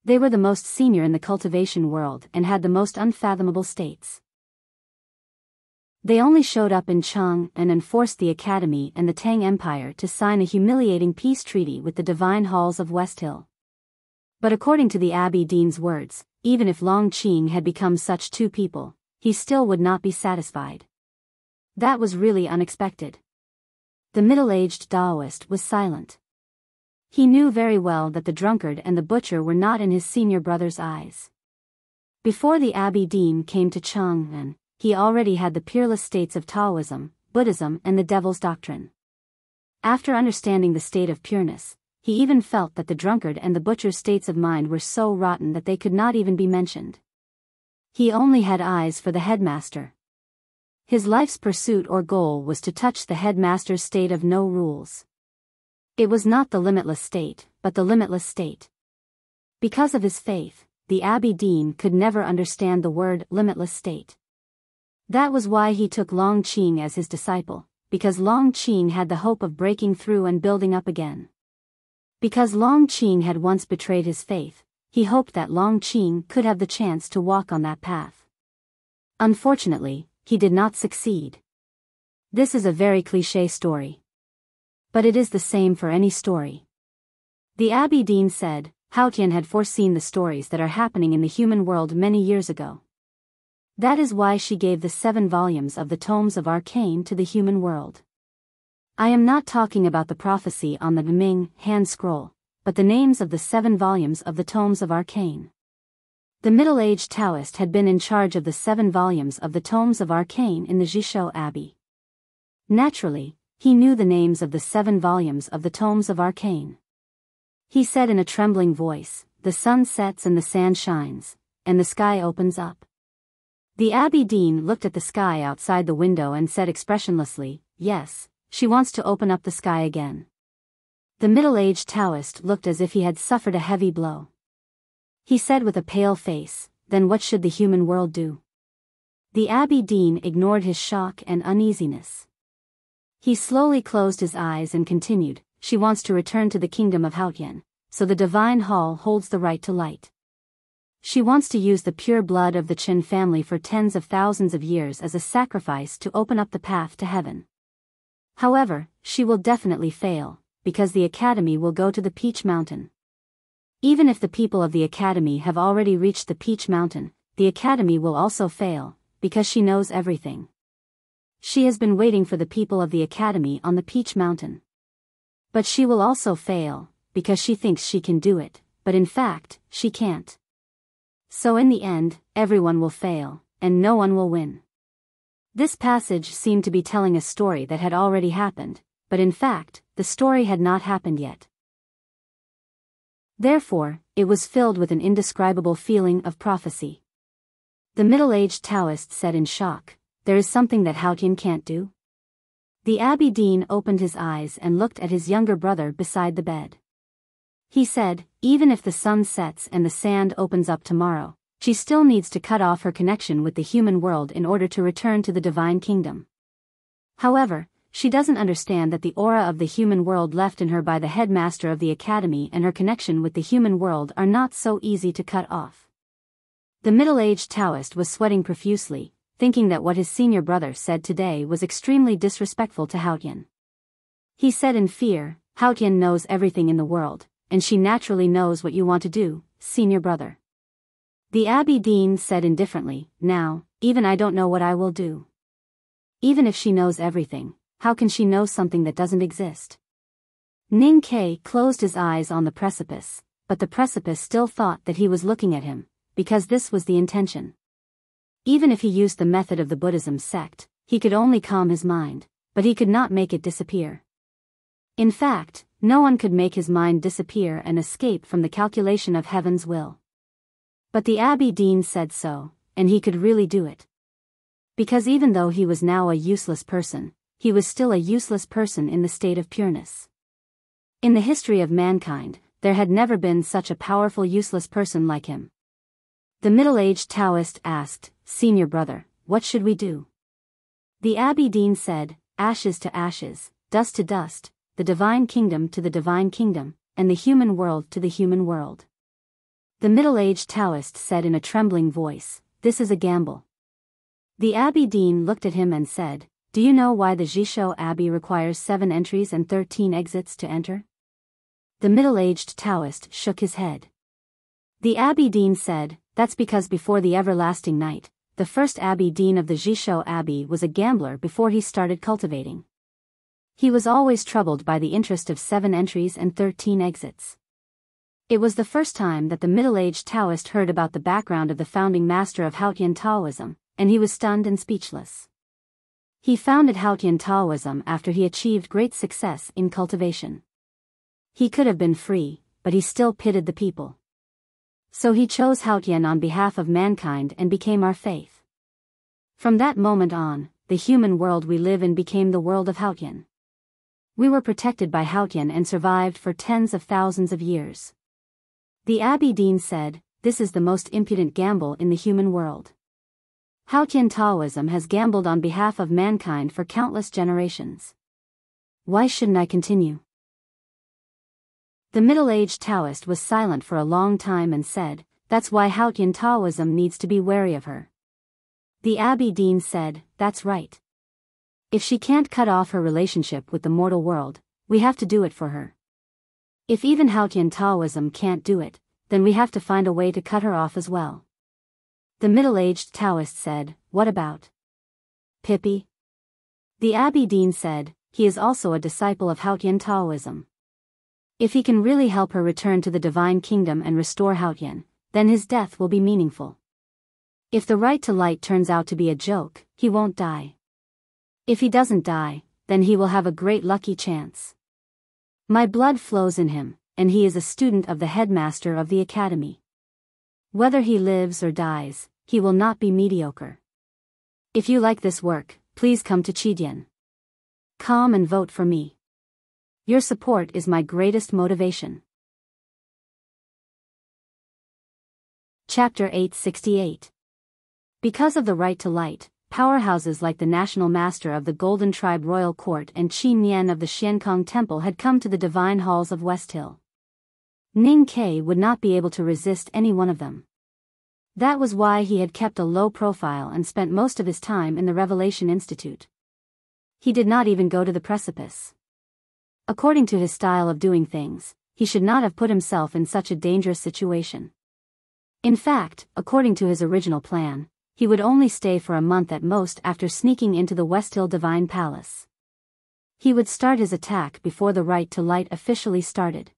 They were the most senior in the cultivation world and had the most unfathomable states. They only showed up in Chang'an and forced the Academy and the Tang Empire to sign a humiliating peace treaty with the divine halls of West Hill. But according to the Abbé Dean's words, even if Long Qing had become such 2 people, he still would not be satisfied. That was really unexpected. The middle-aged Taoist was silent. He knew very well that the drunkard and the butcher were not in his senior brother's eyes. Before the Abbé Dean came to Chang'an, he already had the peerless states of Taoism, Buddhism and the Devil's Doctrine. After understanding the state of pureness, he even felt that the drunkard and the butcher's states of mind were so rotten that they could not even be mentioned. He only had eyes for the headmaster. His life's pursuit or goal was to touch the headmaster's state of no rules. It was not the limitless state, but the limitless state. Because of his faith, the Abbey Dean could never understand the word limitless state. That was why he took Long Qing as his disciple, because Long Qing had the hope of breaking through and building up again. Because Long Qing had once betrayed his faith, he hoped that Long Qing could have the chance to walk on that path. Unfortunately, he did not succeed. This is a very cliché story. But it is the same for any story. The Abbey Dean said, Hao Tian had foreseen the stories that are happening in the human world many years ago. That is why she gave the 7 volumes of the Tomes of Arcane to the human world. I am not talking about the prophecy on the Ming hand scroll, but the names of the 7 volumes of the Tomes of Arcane. The middle-aged Taoist had been in charge of the 7 volumes of the Tomes of Arcane in the Jishou Abbey. Naturally, he knew the names of the 7 volumes of the Tomes of Arcane. He said in a trembling voice, "The sun sets and the sand shines, and the sky opens up." The Abbey Dean looked at the sky outside the window and said expressionlessly, "Yes, she wants to open up the sky again." The middle-aged Taoist looked as if he had suffered a heavy blow. He said with a pale face, "Then what should the human world do?" The Abbey Dean ignored his shock and uneasiness. He slowly closed his eyes and continued, "She wants to return to the kingdom of Hao Tian, so the divine hall holds the right to light. She wants to use the pure blood of the Qin family for tens of thousands of years as a sacrifice to open up the path to heaven. However, she will definitely fail, because the Academy will go to the Peach Mountain. Even if the people of the Academy have already reached the Peach Mountain, the Academy will also fail, because she knows everything. She has been waiting for the people of the Academy on the Peach Mountain. But she will also fail, because she thinks she can do it, but in fact, she can't. So in the end, everyone will fail, and no one will win." This passage seemed to be telling a story that had already happened, but in fact, the story had not happened yet. Therefore, it was filled with an indescribable feeling of prophecy. The middle-aged Taoist said in shock, "There is something that Hao Tian can't do?" The Abbey Dean opened his eyes and looked at his younger brother beside the bed. He said, "Even if the sun sets and the sand opens up tomorrow, she still needs to cut off her connection with the human world in order to return to the divine kingdom. However, she doesn't understand that the aura of the human world left in her by the headmaster of the Academy and her connection with the human world are not so easy to cut off." The middle-aged Taoist was sweating profusely, thinking that what his senior brother said today was extremely disrespectful to Hao Tian. He said in fear, "Hao Tian knows everything in the world, and she naturally knows what you want to do, senior brother." The Abbey Dean said indifferently, "Now, even I don't know what I will do." Even if she knows everything, how can she know something that doesn't exist? Ning Ke closed his eyes on the precipice, but the precipice still thought that he was looking at him, because this was the intention. Even if he used the method of the Buddhism sect, he could only calm his mind, but he could not make it disappear. In fact, no one could make his mind disappear and escape from the calculation of heaven's will. But the Abbey Dean said so, and he could really do it. Because even though he was now a useless person, he was still a useless person in the state of pureness. In the history of mankind, there had never been such a powerful useless person like him. The middle-aged Taoist asked, "Senior brother, what should we do?" The Abbey Dean said, "Ashes to ashes, dust to dust, the divine kingdom to the divine kingdom, and the human world to the human world." The middle-aged Taoist said in a trembling voice, "This is a gamble." The Abbey Dean looked at him and said, "Do you know why the Jishou Abbey requires 7 entries and 13 exits to enter?" The middle-aged Taoist shook his head. The Abbey Dean said, "That's because before the everlasting night, the first Abbey Dean of the Jishou Abbey was a gambler before he started cultivating. He was always troubled by the interest of 7 entries and 13 exits." It was the first time that the middle-aged Taoist heard about the background of the founding master of Haotian Taoism, and he was stunned and speechless. He founded Haotian Taoism after he achieved great success in cultivation. He could have been free, but he still pitted the people. So he chose Haotian on behalf of mankind and became our faith. From that moment on, the human world we live in became the world of Haotian. We were protected by Haotian and survived for tens of thousands of years. The Abbey Dean said, "This is the most impudent gamble in the human world. Haotian Taoism has gambled on behalf of mankind for countless generations. Why shouldn't I continue?" The middle-aged Taoist was silent for a long time and said, "That's why Haotian Taoism needs to be wary of her." The Abbey Dean said, "That's right. If she can't cut off her relationship with the mortal world, we have to do it for her. If even Haotian Taoism can't do it, then we have to find a way to cut her off as well." The middle-aged Taoist said, "What about Pippi?" The Abbey Dean said, "He is also a disciple of Haotian Taoism. If he can really help her return to the divine kingdom and restore Haotian, then his death will be meaningful. If the right to light turns out to be a joke, he won't die. If he doesn't die, then he will have a great lucky chance. My blood flows in him, and he is a student of the headmaster of the academy. Whether he lives or dies, he will not be mediocre. If you like this work, please come to Chidian. Come and vote for me. Your support is my greatest motivation." Chapter 868. Because of the right to light, powerhouses like the National Master of the Golden Tribe Royal Court and Qin Nian of the Xiankong Temple had come to the divine halls of West Hill. Ning Ke would not be able to resist any one of them. That was why he had kept a low profile and spent most of his time in the Revelation Institute. He did not even go to the precipice. According to his style of doing things, he should not have put himself in such a dangerous situation. In fact, according to his original plan, he would only stay for a month at most after sneaking into the West Hill Divine Palace. He would start his attack before the right to light officially started.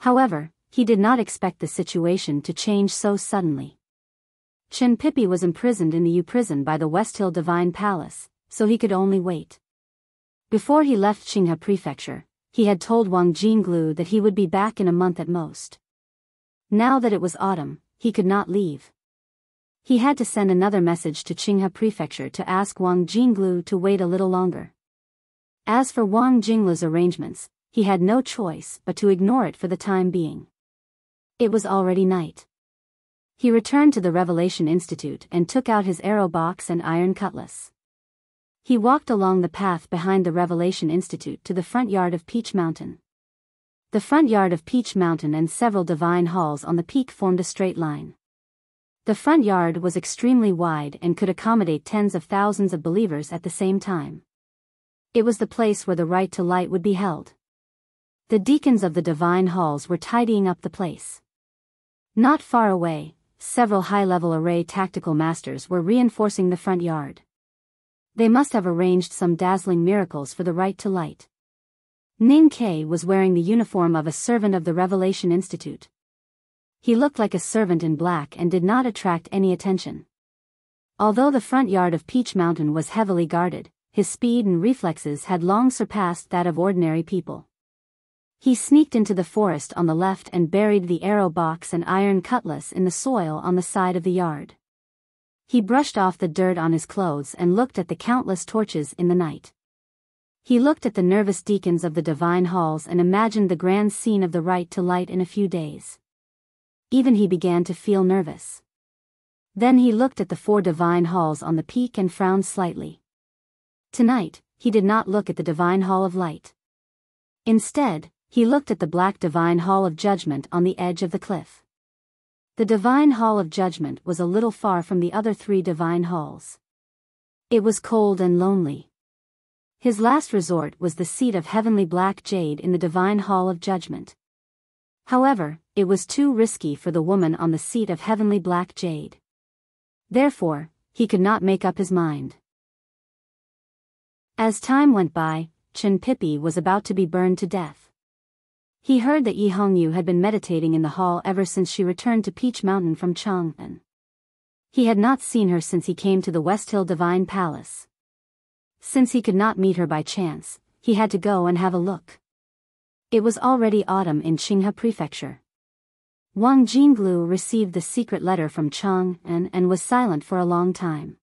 However, he did not expect the situation to change so suddenly. Chen Pippi was imprisoned in the U prison by the West Hill Divine Palace, so he could only wait. Before he left Qinghe Prefecture, he had told Wang Jinglu that he would be back in a month at most. Now that it was autumn, he could not leave. He had to send another message to Qinghe Prefecture to ask Wang Jinglu to wait a little longer. As for Wang Jinglu's arrangements, he had no choice but to ignore it for the time being. It was already night. He returned to the Revelation Institute and took out his arrow box and iron cutlass. He walked along the path behind the Revelation Institute to the front yard of Peach Mountain. The front yard of Peach Mountain and several divine halls on the peak formed a straight line. The front yard was extremely wide and could accommodate tens of thousands of believers at the same time. It was the place where the right to light would be held. The deacons of the divine halls were tidying up the place. Not far away, several high-level array tactical masters were reinforcing the front yard. They must have arranged some dazzling miracles for the right to light. Ning Ke was wearing the uniform of a servant of the Revelation Institute. He looked like a servant in black and did not attract any attention. Although the front yard of Peach Mountain was heavily guarded, his speed and reflexes had long surpassed that of ordinary people. He sneaked into the forest on the left and buried the arrow box and iron cutlass in the soil on the side of the yard. He brushed off the dirt on his clothes and looked at the countless torches in the night. He looked at the nervous deacons of the divine halls and imagined the grand scene of the right to light in a few days. Even he began to feel nervous. Then he looked at the 4 divine halls on the peak and frowned slightly. Tonight, he did not look at the divine hall of light. Instead, he looked at the black divine hall of judgment on the edge of the cliff. The divine hall of judgment was a little far from the other 3 divine halls. It was cold and lonely. His last resort was the seat of heavenly black jade in the divine hall of judgment. However, it was too risky for the woman on the seat of heavenly black jade. Therefore, he could not make up his mind. As time went by, Chen Pippi was about to be burned to death. He heard that Yi Hongyu had been meditating in the hall ever since she returned to Peach Mountain from Chang'an. He had not seen her since he came to the West Hill Divine Palace. Since he could not meet her by chance, he had to go and have a look. It was already autumn in Qinghe Prefecture. Wang Jinglu received the secret letter from Chang'an and was silent for a long time.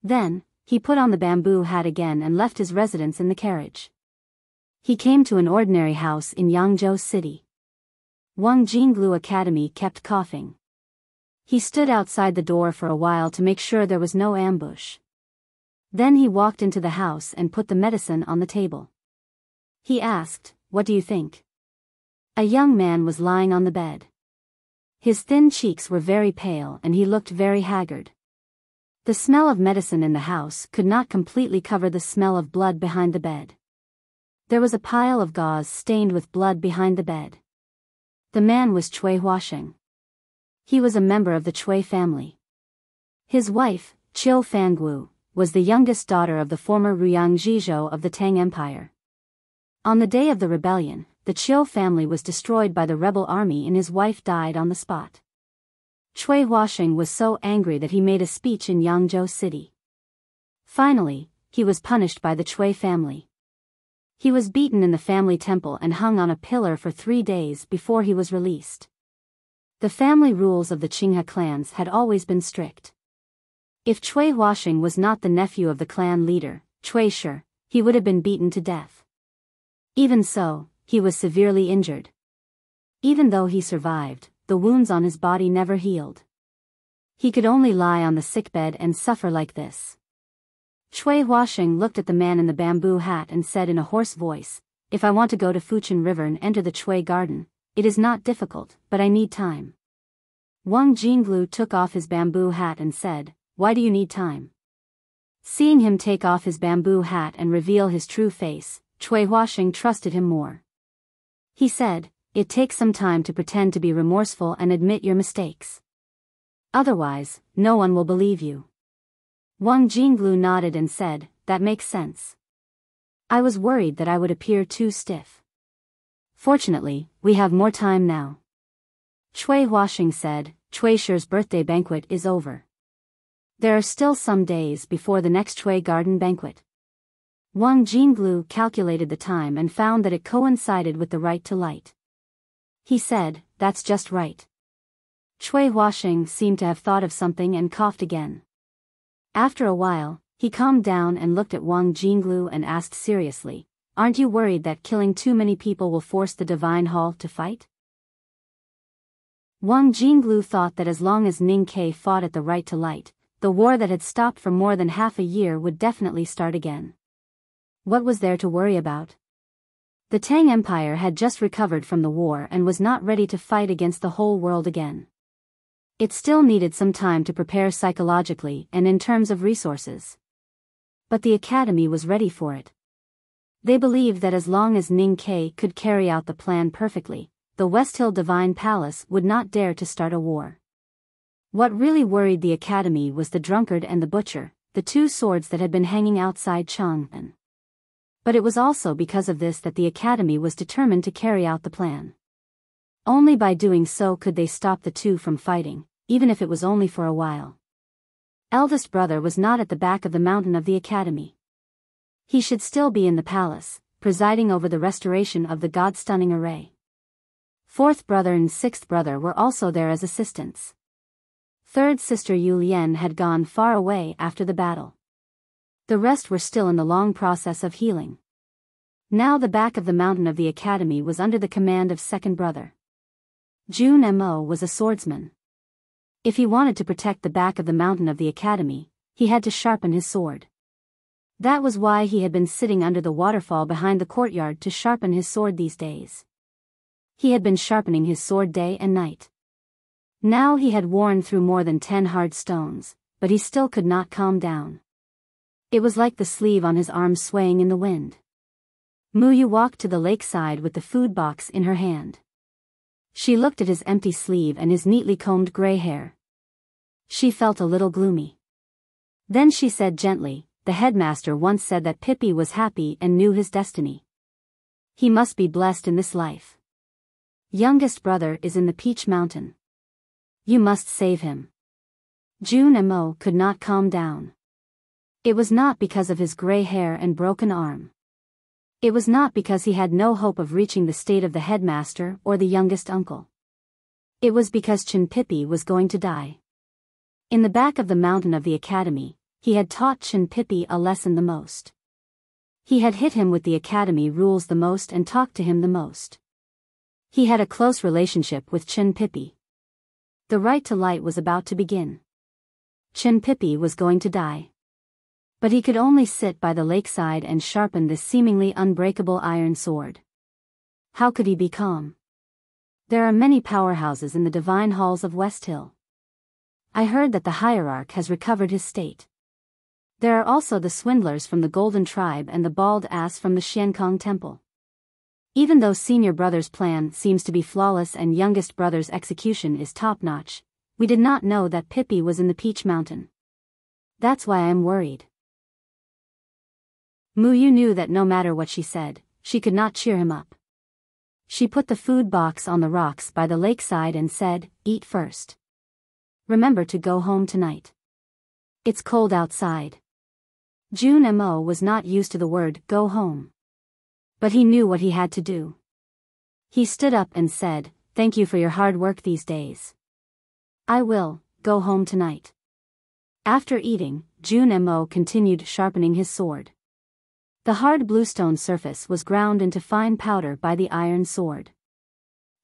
Then, he put on the bamboo hat again and left his residence in the carriage. He came to an ordinary house in Yangzhou City. Wang Jinglu Academy kept coughing. He stood outside the door for a while to make sure there was no ambush. Then he walked into the house and put the medicine on the table. He asked, "What do you think?" A young man was lying on the bed. His thin cheeks were very pale and he looked very haggard. The smell of medicine in the house could not completely cover the smell of blood behind the bed. There was a pile of gauze stained with blood behind the bed. The man was Cui Huasheng. He was a member of the Cui family. His wife, Qiu Fangu, was the youngest daughter of the former Ruyang Zhizhou of the Tang Empire. On the day of the rebellion, the Qiu family was destroyed by the rebel army and his wife died on the spot. Cui Huasheng was so angry that he made a speech in Yangzhou City. Finally, he was punished by the Cui family. He was beaten in the family temple and hung on a pillar for 3 days before he was released. The family rules of the Qinghe clans had always been strict. If Cui Huasheng was not the nephew of the clan leader, Cui Shi, he would have been beaten to death. Even so, he was severely injured. Even though he survived, the wounds on his body never healed. He could only lie on the sickbed and suffer like this. Cui Huasheng looked at the man in the bamboo hat and said in a hoarse voice, "If I want to go to Fuchin River and enter the Cui garden, it is not difficult, but I need time." Wang Jinglu took off his bamboo hat and said, "Why do you need time?" Seeing him take off his bamboo hat and reveal his true face, Cui Huasheng trusted him more. He said, "It takes some time to pretend to be remorseful and admit your mistakes. Otherwise, no one will believe you." Wang Jinglu nodded and said, "That makes sense. I was worried that I would appear too stiff. Fortunately, we have more time now." Cui Huasheng said, "Cui Shi's birthday banquet is over. There are still some days before the next Cui garden banquet." Wang Jinglu calculated the time and found that it coincided with the right to light. He said, "That's just right." Cui Huasheng seemed to have thought of something and coughed again. After a while, he calmed down and looked at Wang Jinglu and asked seriously, "Aren't you worried that killing too many people will force the Divine Hall to fight?" Wang Jinglu thought that as long as Ning Ke fought at the right to light, the war that had stopped for more than half a year would definitely start again. What was there to worry about? The Tang Empire had just recovered from the war and was not ready to fight against the whole world again. It still needed some time to prepare psychologically and in terms of resources. But the academy was ready for it. They believed that as long as Ning Ke could carry out the plan perfectly, the West Hill Divine Palace would not dare to start a war. What really worried the academy was the drunkard and the butcher, the 2 swords that had been hanging outside Chang'an. But it was also because of this that the academy was determined to carry out the plan. Only by doing so could they stop the 2 from fighting, even if it was only for a while. Eldest brother was not at the back of the mountain of the academy. He should still be in the palace, presiding over the restoration of the God-stunning array. 4th brother and 6th brother were also there as assistants. 3rd sister Yu Lian had gone far away after the battle. The rest were still in the long process of healing. Now the back of the mountain of the academy was under the command of 2nd brother. Jun Mo was a swordsman. If he wanted to protect the back of the mountain of the academy, he had to sharpen his sword. That was why he had been sitting under the waterfall behind the courtyard to sharpen his sword these days. He had been sharpening his sword day and night. Now he had worn through more than 10 hard stones, but he still could not calm down. It was like the sleeve on his arm swaying in the wind. Muyu walked to the lakeside with the food box in her hand. She looked at his empty sleeve and his neatly combed gray hair. She felt a little gloomy. Then she said gently, "The headmaster once said that Pippi was happy and knew his destiny. He must be blessed in this life. Youngest brother is in the Peach Mountain. You must save him." Jun Mo could not calm down. It was not because of his gray hair and broken arm. It was not because he had no hope of reaching the state of the headmaster or the youngest uncle. It was because Chin Pippi was going to die. In the back of the mountain of the academy, he had taught Chin Pippi a lesson the most. He had hit him with the academy rules the most and talked to him the most. He had a close relationship with Chin Pippi. The right to light was about to begin. Chin Pippi was going to die. But he could only sit by the lakeside and sharpen this seemingly unbreakable iron sword. How could he be calm? There are many powerhouses in the divine halls of West Hill. I heard that the hierarch has recovered his state. There are also the swindlers from the Golden Tribe and the bald ass from the Xiankong Temple. Even though senior brother's plan seems to be flawless and youngest brother's execution is top-notch, we did not know that Pippi was in the Peach Mountain. That's why I am worried. Muyu knew that no matter what she said, she could not cheer him up. She put the food box on the rocks by the lakeside and said, "Eat first. Remember to go home tonight. It's cold outside." Jun Mo was not used to the word "go home." But he knew what he had to do. He stood up and said, "Thank you for your hard work these days. I will go home tonight." After eating, Jun Mo continued sharpening his sword. The hard bluestone surface was ground into fine powder by the iron sword.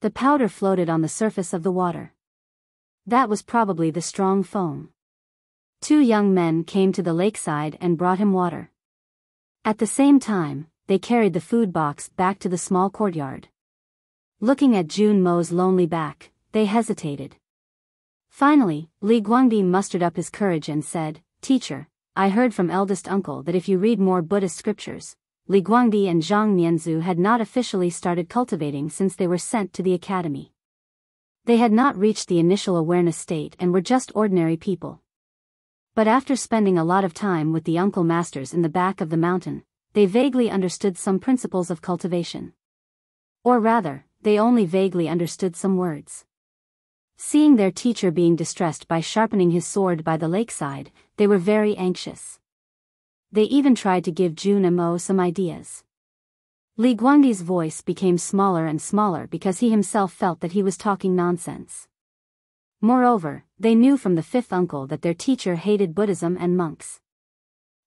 The powder floated on the surface of the water. That was probably the strong foam. Two young men came to the lakeside and brought him water. At the same time, they carried the food box back to the small courtyard. Looking at Jun Mo's lonely back, they hesitated. Finally, Li Guangdi mustered up his courage and said, "Teacher, I heard from eldest uncle that if you read more Buddhist scriptures." Li Guangdi and Zhang Nianzu had not officially started cultivating since they were sent to the academy. They had not reached the initial awareness state and were just ordinary people. But after spending a lot of time with the uncle masters in the back of the mountain, they vaguely understood some principles of cultivation. Or rather, they only vaguely understood some words. Seeing their teacher being distressed by sharpening his sword by the lakeside, they were very anxious. They even tried to give Jun Mo some ideas. Li Guangdi's voice became smaller and smaller because he himself felt that he was talking nonsense. Moreover, they knew from the fifth uncle that their teacher hated Buddhism and monks.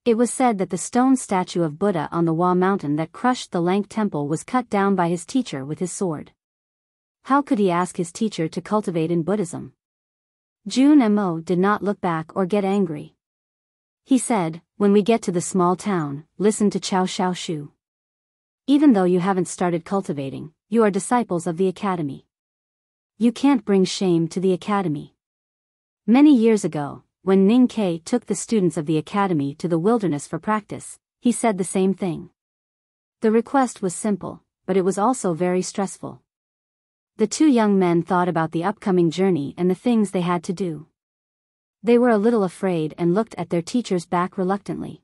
It was said that the stone statue of Buddha on the Hua mountain that crushed the Lank temple was cut down by his teacher with his sword. How could he ask his teacher to cultivate in Buddhism? Jun Mo did not look back or get angry. He said, "When we get to the small town, listen to Chao Xiao Shu. Even though you haven't started cultivating, you are disciples of the academy. You can't bring shame to the academy." Many years ago, when Ning Ke took the students of the academy to the wilderness for practice, he said the same thing. The request was simple, but it was also very stressful. The two young men thought about the upcoming journey and the things they had to do. They were a little afraid and looked at their teacher's back reluctantly.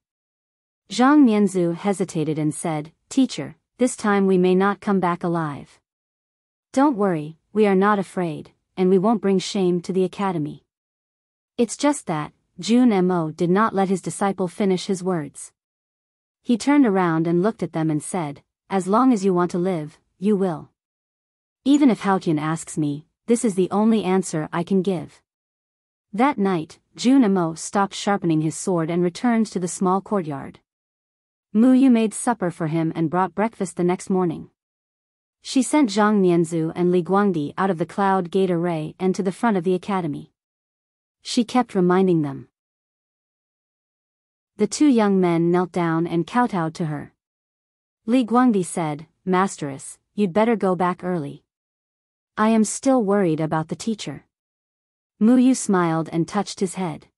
Zhang Nianzu hesitated and said, "Teacher, this time we may not come back alive." "Don't worry, we are not afraid, and we won't bring shame to the academy." It's just that, Jun Mo did not let his disciple finish his words. He turned around and looked at them and said, "As long as you want to live, you will. Even if Haotian asks me, this is the only answer I can give." That night, Jun Mo stopped sharpening his sword and returned to the small courtyard. Muyu made supper for him and brought breakfast the next morning. She sent Zhang Nianzu and Li Guangdi out of the cloud gate array and to the front of the academy. She kept reminding them. The two young men knelt down and kowtowed to her. Li Guangdi said, "Masteress, you'd better go back early. I am still worried about the teacher." Muyu smiled and touched his head.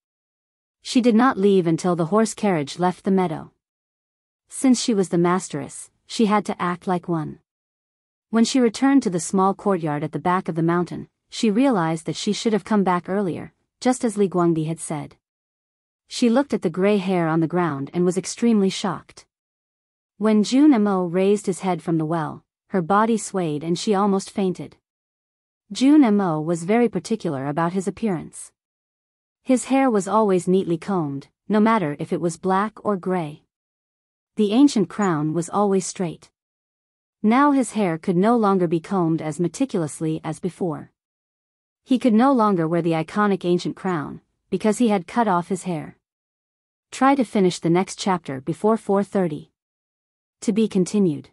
She did not leave until the horse carriage left the meadow. Since she was the masteress, she had to act like one. When she returned to the small courtyard at the back of the mountain, she realized that she should have come back earlier, just as Li Guangdi had said. She looked at the gray hair on the ground and was extremely shocked. When Jun Mo raised his head from the well, her body swayed and she almost fainted. Jun Mo was very particular about his appearance. His hair was always neatly combed, no matter if it was black or gray. The ancient crown was always straight. Now his hair could no longer be combed as meticulously as before. He could no longer wear the iconic ancient crown, because he had cut off his hair. Try to finish the next chapter before 4:30. To be continued.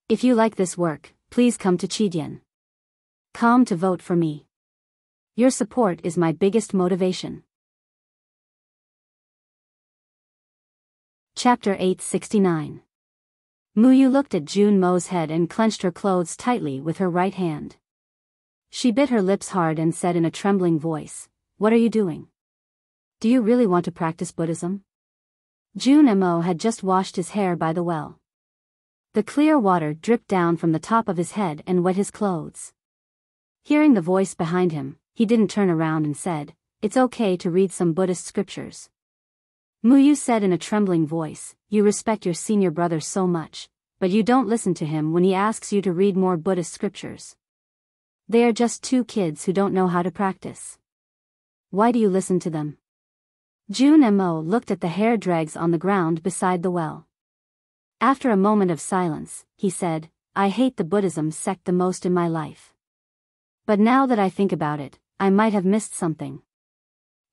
If you like this work, please come to Chidian. Come to vote for me. Your support is my biggest motivation. Chapter 869. Muyu looked at Jun Mo's head and clenched her clothes tightly with her right hand. She bit her lips hard and said in a trembling voice, "What are you doing? Do you really want to practice Buddhism?" Jun Mo had just washed his hair by the well. The clear water dripped down from the top of his head and wet his clothes. Hearing the voice behind him, he didn't turn around and said, "It's okay to read some Buddhist scriptures." Muyu said in a trembling voice, "You respect your senior brother so much, but you don't listen to him when he asks you to read more Buddhist scriptures. They are just two kids who don't know how to practice. Why do you listen to them?" Jun Mo looked at the hair dregs on the ground beside the well. After a moment of silence, he said, "I hate the Buddhism sect the most in my life. But now that I think about it, I might have missed something."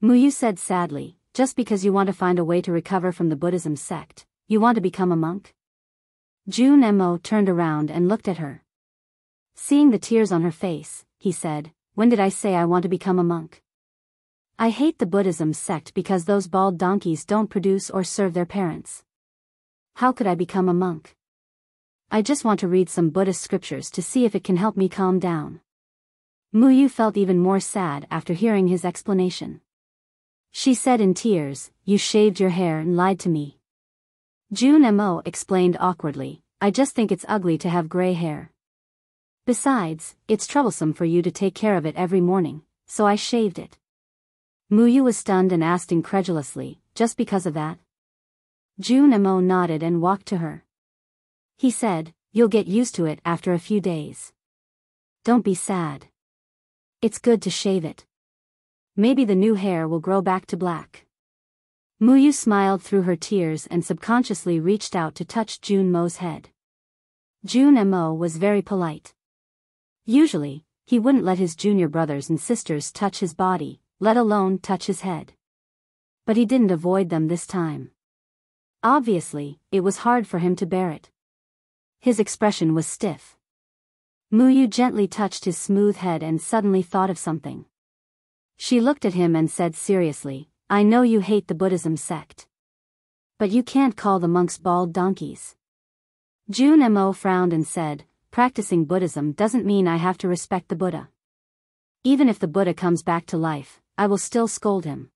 Muyu said sadly, "Just because you want to find a way to recover from the Buddhism sect, you want to become a monk?" Jun Mo turned around and looked at her. Seeing the tears on her face, he said, "When did I say I want to become a monk? I hate the Buddhism sect because those bald donkeys don't produce or serve their parents. How could I become a monk? I just want to read some Buddhist scriptures to see if it can help me calm down." Muyu felt even more sad after hearing his explanation. She said in tears, "You shaved your hair and lied to me." Jun Mo explained awkwardly, "I just think it's ugly to have gray hair. Besides, it's troublesome for you to take care of it every morning, so I shaved it." Muyu was stunned and asked incredulously, "Just because of that?" Jun Mo nodded and walked to her. He said, "You'll get used to it after a few days. Don't be sad. It's good to shave it. Maybe the new hair will grow back to black." Muyu smiled through her tears and subconsciously reached out to touch Jun Mo's head. Jun Mo was very polite. Usually, he wouldn't let his junior brothers and sisters touch his body, let alone touch his head. But he didn't avoid them this time. Obviously, it was hard for him to bear it. His expression was stiff. Muyu gently touched his smooth head and suddenly thought of something. She looked at him and said seriously, "I know you hate the Buddhism sect. But you can't call the monks bald donkeys." Jun Mo frowned and said, "Practicing Buddhism doesn't mean I have to respect the Buddha. Even if the Buddha comes back to life, I will still scold him."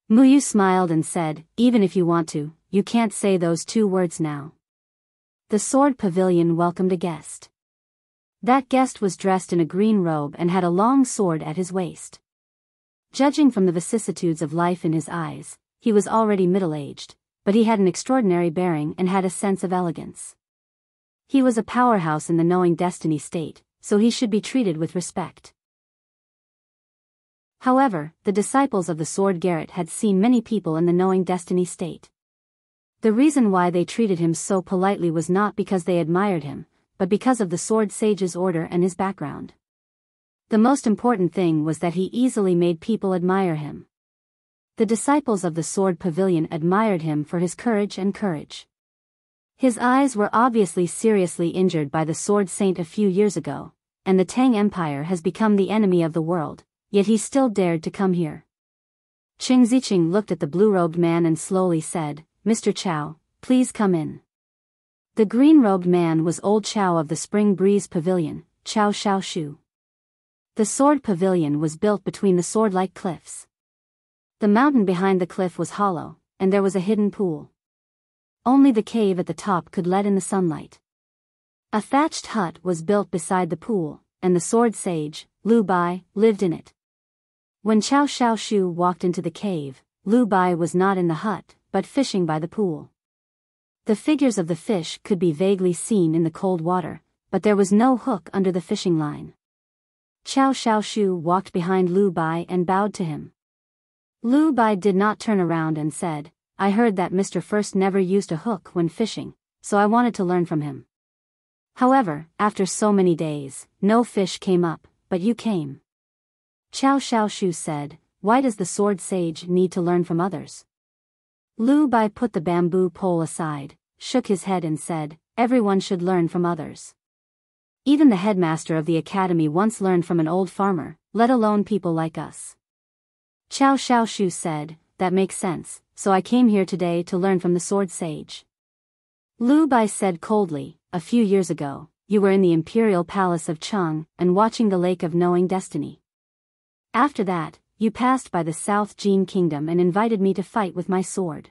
Muyu smiled and said, "Even if you want to, you can't say those two words now." The sword pavilion welcomed a guest. That guest was dressed in a green robe and had a long sword at his waist. Judging from the vicissitudes of life in his eyes, he was already middle-aged, but he had an extraordinary bearing and had a sense of elegance. He was a powerhouse in the knowing destiny state, so he should be treated with respect. However, the disciples of the Sword Garret had seen many people in the knowing destiny state. The reason why they treated him so politely was not because they admired him, but because of the Sword Sage's order and his background. The most important thing was that he easily made people admire him. The disciples of the Sword Pavilion admired him for his courage and courage. His eyes were obviously seriously injured by the Sword Saint a few years ago, and the Tang Empire has become the enemy of the world, yet he still dared to come here. Qing Ziqing looked at the blue-robed man and slowly said, "Mr. Chow, please come in." The green-robed man was old Chow of the Spring Breeze Pavilion, Chow Xiaoshu. The sword pavilion was built between the sword-like cliffs. The mountain behind the cliff was hollow, and there was a hidden pool. Only the cave at the top could let in the sunlight. A thatched hut was built beside the pool, and the sword sage, Lu Bai, lived in it. When Chow Xiaoshu walked into the cave, Lu Bai was not in the hut, but fishing by the pool. The figures of the fish could be vaguely seen in the cold water, but there was no hook under the fishing line. Chow Xiaoshu walked behind Lu Bai and bowed to him. Lu Bai did not turn around and said, "I heard that Mr. First never used a hook when fishing, so I wanted to learn from him. However, after so many days, no fish came up, but you came." Chow Xiaoshu said, "Why does the sword sage need to learn from others?" Lu Bai put the bamboo pole aside, shook his head and said, "Everyone should learn from others. Even the headmaster of the academy once learned from an old farmer, let alone people like us. Qiao Xiaoshu said, that makes sense, so I came here today to learn from the sword sage. Lu Bai said coldly, a few years ago, you were in the imperial palace of Cheng and watching the lake of knowing destiny. After that, you passed by the South Jin kingdom and invited me to fight with my sword.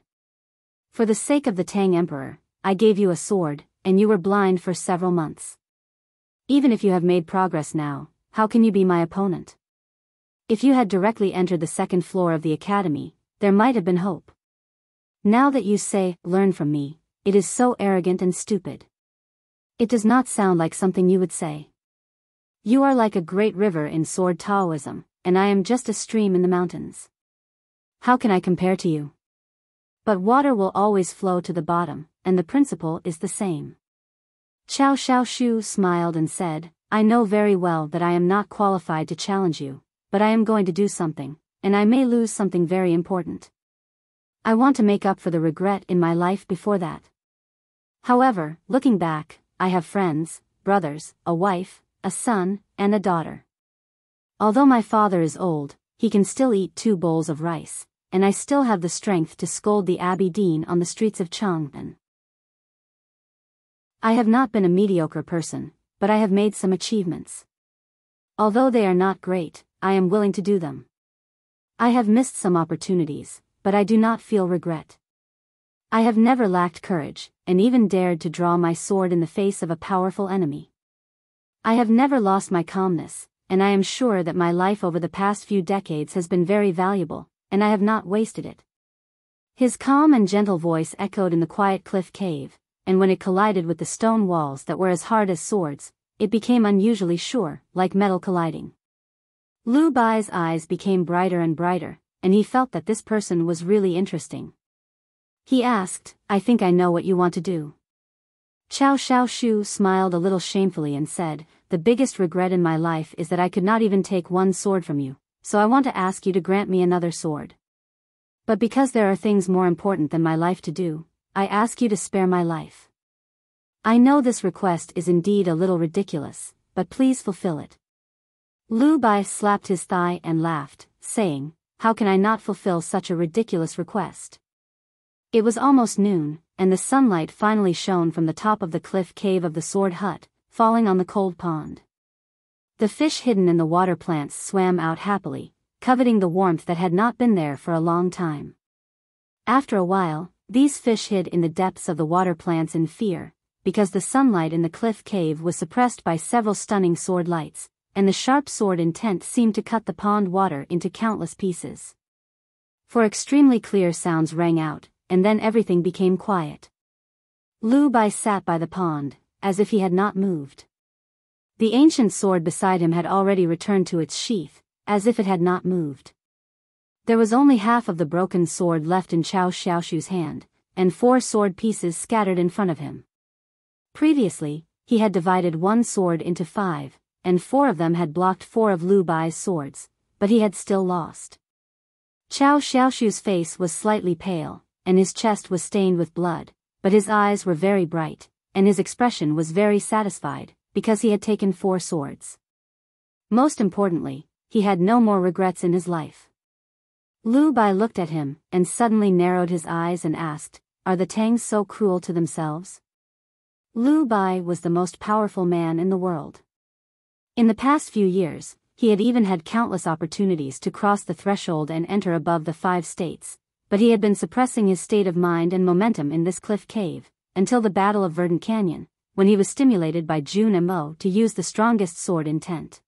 For the sake of the Tang emperor, I gave you a sword, and you were blind for several months. Even if you have made progress now, how can you be my opponent? If you had directly entered the second floor of the academy, there might have been hope. Now that you say, learn from me, it is so arrogant and stupid. It does not sound like something you would say. You are like a great river in sword Taoism, and I am just a stream in the mountains. How can I compare to you? But water will always flow to the bottom, and the principle is the same. Qiao Xiaoshu smiled and said, I know very well that I am not qualified to challenge you, but I am going to do something, and I may lose something very important. I want to make up for the regret in my life before that. However, looking back, I have friends, brothers, a wife, a son, and a daughter. Although my father is old, he can still eat 2 bowls of rice, and I still have the strength to scold the Abbey Dean on the streets of Chang'an. I have not been a mediocre person, but I have made some achievements. Although they are not great, I am willing to do them. I have missed some opportunities, but I do not feel regret. I have never lacked courage, and even dared to draw my sword in the face of a powerful enemy. I have never lost my calmness, and I am sure that my life over the past few decades has been very valuable, and I have not wasted it. His calm and gentle voice echoed in the quiet cliff cave, and when it collided with the stone walls that were as hard as swords, it became unusually sure, like metal colliding. Lu Bai's eyes became brighter and brighter, and he felt that this person was really interesting. He asked, I think I know what you want to do. Qiao Xiaoshu smiled a little shamefully and said, the biggest regret in my life is that I could not even take one sword from you, so I want to ask you to grant me another sword. But because there are things more important than my life to do, I ask you to spare my life. I know this request is indeed a little ridiculous, but please fulfill it. Lu Bai slapped his thigh and laughed, saying, how can I not fulfill such a ridiculous request? It was almost noon, and the sunlight finally shone from the top of the cliff cave of the sword hut, falling on the cold pond. The fish hidden in the water plants swam out happily, coveting the warmth that had not been there for a long time. After a while, these fish hid in the depths of the water plants in fear, because the sunlight in the cliff cave was suppressed by several stunning sword lights, and the sharp sword intent seemed to cut the pond water into countless pieces. For extremely clear sounds rang out, and then everything became quiet. Lu Bai sat by the pond, as if he had not moved. The ancient sword beside him had already returned to its sheath, as if it had not moved. There was only half of the broken sword left in Qiao Xiaoshu's hand, and 4 sword pieces scattered in front of him. Previously, he had divided one sword into 5, and 4 of them had blocked 4 of Lu Bai's swords, but he had still lost. Qiao Xiaoshu's face was slightly pale, and his chest was stained with blood, but his eyes were very bright, and his expression was very satisfied, because he had taken 4 swords. Most importantly, he had no more regrets in his life. Lu Bai looked at him, and suddenly narrowed his eyes and asked, are the Tangs so cruel to themselves? Lu Bai was the most powerful man in the world. In the past few years, he had even had countless opportunities to cross the threshold and enter above the 5 states, but he had been suppressing his state of mind and momentum in this cliff cave, until the Battle of Verdant Canyon, when he was stimulated by Jun Mo to use the strongest sword intent.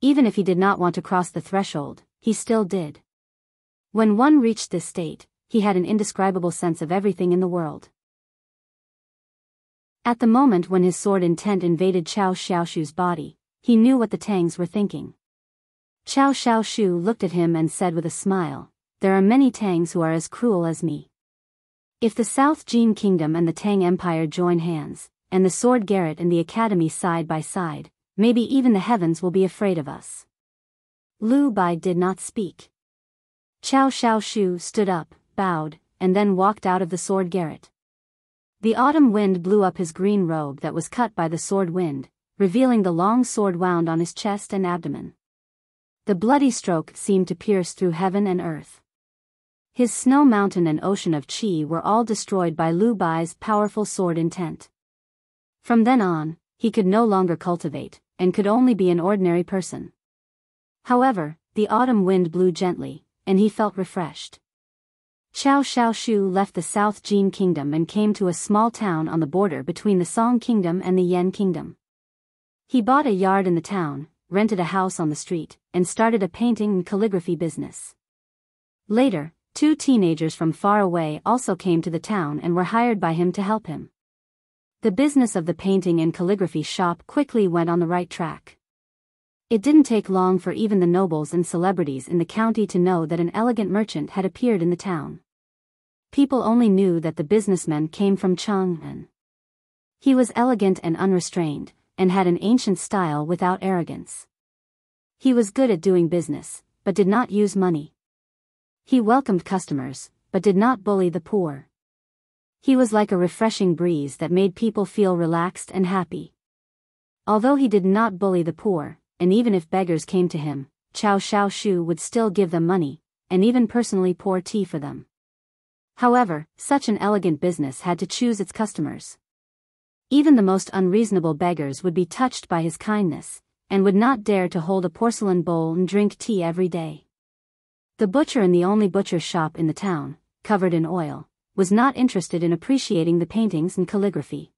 Even if he did not want to cross the threshold, he still did. When one reached this state, he had an indescribable sense of everything in the world. At the moment when his sword intent invaded Qiao Xiaoshu's body, he knew what the Tangs were thinking. Qiao Xiaoshu looked at him and said with a smile, there are many Tangs who are as cruel as me. If the South Jin Kingdom and the Tang Empire join hands, and the Sword Garret and the Academy side by side, maybe even the heavens will be afraid of us. Lu Bai did not speak. Qiao Xiaoshu stood up, bowed, and then walked out of the Sword Garret. The autumn wind blew up his green robe that was cut by the sword wind, revealing the long sword wound on his chest and abdomen. The bloody stroke seemed to pierce through heaven and earth. His snow mountain and ocean of chi were all destroyed by Lu Bai's powerful sword intent. From then on, he could no longer cultivate, and could only be an ordinary person. However, the autumn wind blew gently, and he felt refreshed. Xiao Xiaoshu left the South Jin Kingdom and came to a small town on the border between the Song Kingdom and the Yan Kingdom. He bought a yard in the town, rented a house on the street, and started a painting and calligraphy business. Later, 2 teenagers from far away also came to the town and were hired by him to help him. The business of the painting and calligraphy shop quickly went on the right track. It didn't take long for even the nobles and celebrities in the county to know that an elegant merchant had appeared in the town. People only knew that the businessman came from Chang'an. He was elegant and unrestrained, and had an ancient style without arrogance. He was good at doing business, but did not use money. He welcomed customers, but did not bully the poor. He was like a refreshing breeze that made people feel relaxed and happy. Although he did not bully the poor, and even if beggars came to him, Xiao Xiaoshu would still give them money, and even personally pour tea for them. However, such an elegant business had to choose its customers. Even the most unreasonable beggars would be touched by his kindness, and would not dare to hold a porcelain bowl and drink tea every day. The butcher in the only butcher shop in the town, covered in oil, was not interested in appreciating the paintings and calligraphy.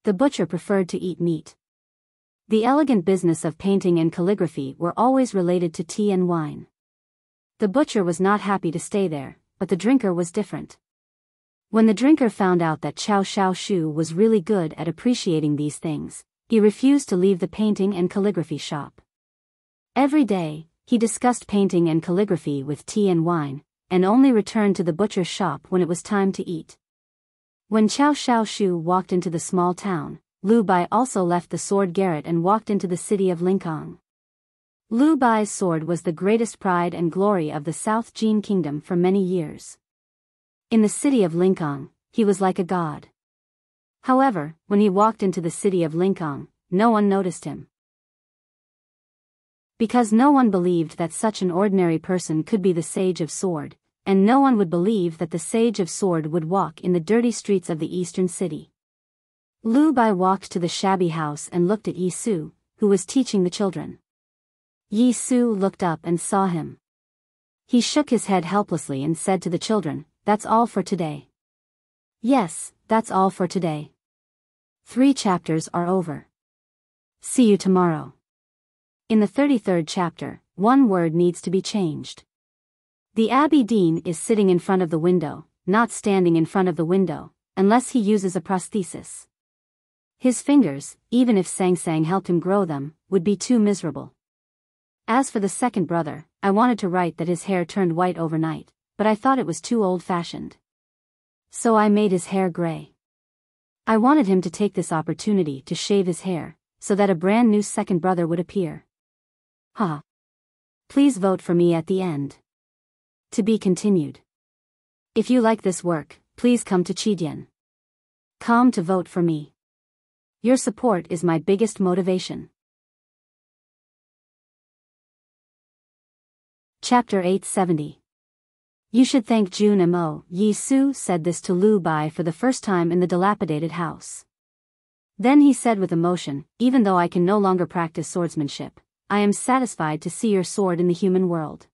The butcher preferred to eat meat. The elegant business of painting and calligraphy were always related to tea and wine. The butcher was not happy to stay there, but the drinker was different. When the drinker found out that Xiao Xiaoshu was really good at appreciating these things, he refused to leave the painting and calligraphy shop. Every day, he discussed painting and calligraphy with tea and wine, and only returned to the butcher's shop when it was time to eat. When Xiao Xiaoshu walked into the small town, Lu Bai also left the sword garret and walked into the city of Linkong. Lu Bai's sword was the greatest pride and glory of the South Jin Kingdom for many years. In the city of Linkong, he was like a god. However, when he walked into the city of Linkong, no one noticed him. Because no one believed that such an ordinary person could be the Sage of Sword, and no one would believe that the Sage of Sword would walk in the dirty streets of the eastern city. Lu Bai walked to the shabby house and looked at Yi Su, who was teaching the children. Yi Su looked up and saw him. He shook his head helplessly and said to the children, "That's all for today." "Yes, that's all for today. 3 chapters are over. See you tomorrow." In the 33rd chapter, one word needs to be changed. The Abbey Dean is sitting in front of the window, not standing in front of the window, unless he uses a prosthesis. His fingers, even if Sang Sang helped him grow them, would be too miserable. As for the second brother, I wanted to write that his hair turned white overnight, but I thought it was too old-fashioned. So I made his hair gray. I wanted him to take this opportunity to shave his hair, so that a brand new second brother would appear. Ha! Please vote for me at the end. To be continued. If you like this work, please come to Chidian. Come to vote for me. Your support is my biggest motivation. Chapter 870. You should thank Jun Mo. Yi Su said this to Lu Bai for the first time in the dilapidated house. Then he said with emotion, "Even though I can no longer practice swordsmanship, I am satisfied to see your sword in the human world."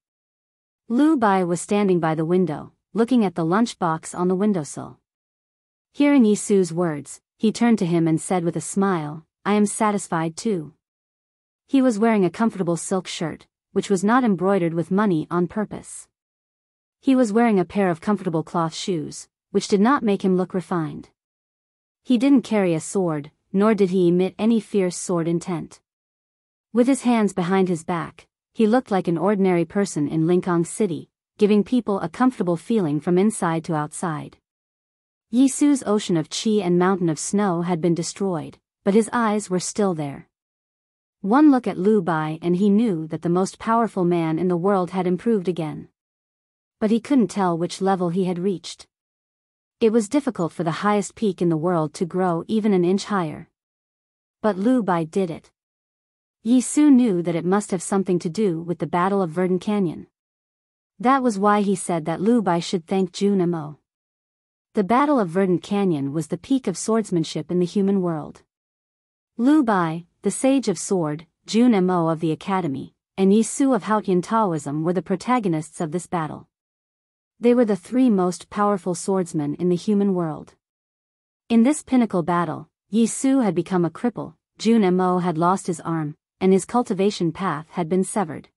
Lu Bai was standing by the window, looking at the lunch box on the windowsill. Hearing Yi Su's words, he turned to him and said with a smile, "I am satisfied too." He was wearing a comfortable silk shirt, which was not embroidered with money on purpose. He was wearing a pair of comfortable cloth shoes, which did not make him look refined. He didn't carry a sword, nor did he emit any fierce sword intent. With his hands behind his back, he looked like an ordinary person in Linkong City, giving people a comfortable feeling from inside to outside. Yi Su's ocean of chi and mountain of snow had been destroyed, but his eyes were still there. One look at Lu Bai and he knew that the most powerful man in the world had improved again. But he couldn't tell which level he had reached. It was difficult for the highest peak in the world to grow even an inch higher. But Lu Bai did it. Yi Su knew that it must have something to do with the Battle of Verdant Canyon. That was why he said that Lu Bai should thank Jun Mo. The Battle of Verdant Canyon was the peak of swordsmanship in the human world. Lu Bai, the Sage of Sword, Jun Mo of the Academy, and Yi Su of Haotian Taoism were the protagonists of this battle. They were the three most powerful swordsmen in the human world. In this pinnacle battle, Yi Su had become a cripple, Jun Mo had lost his arm, and his cultivation path had been severed.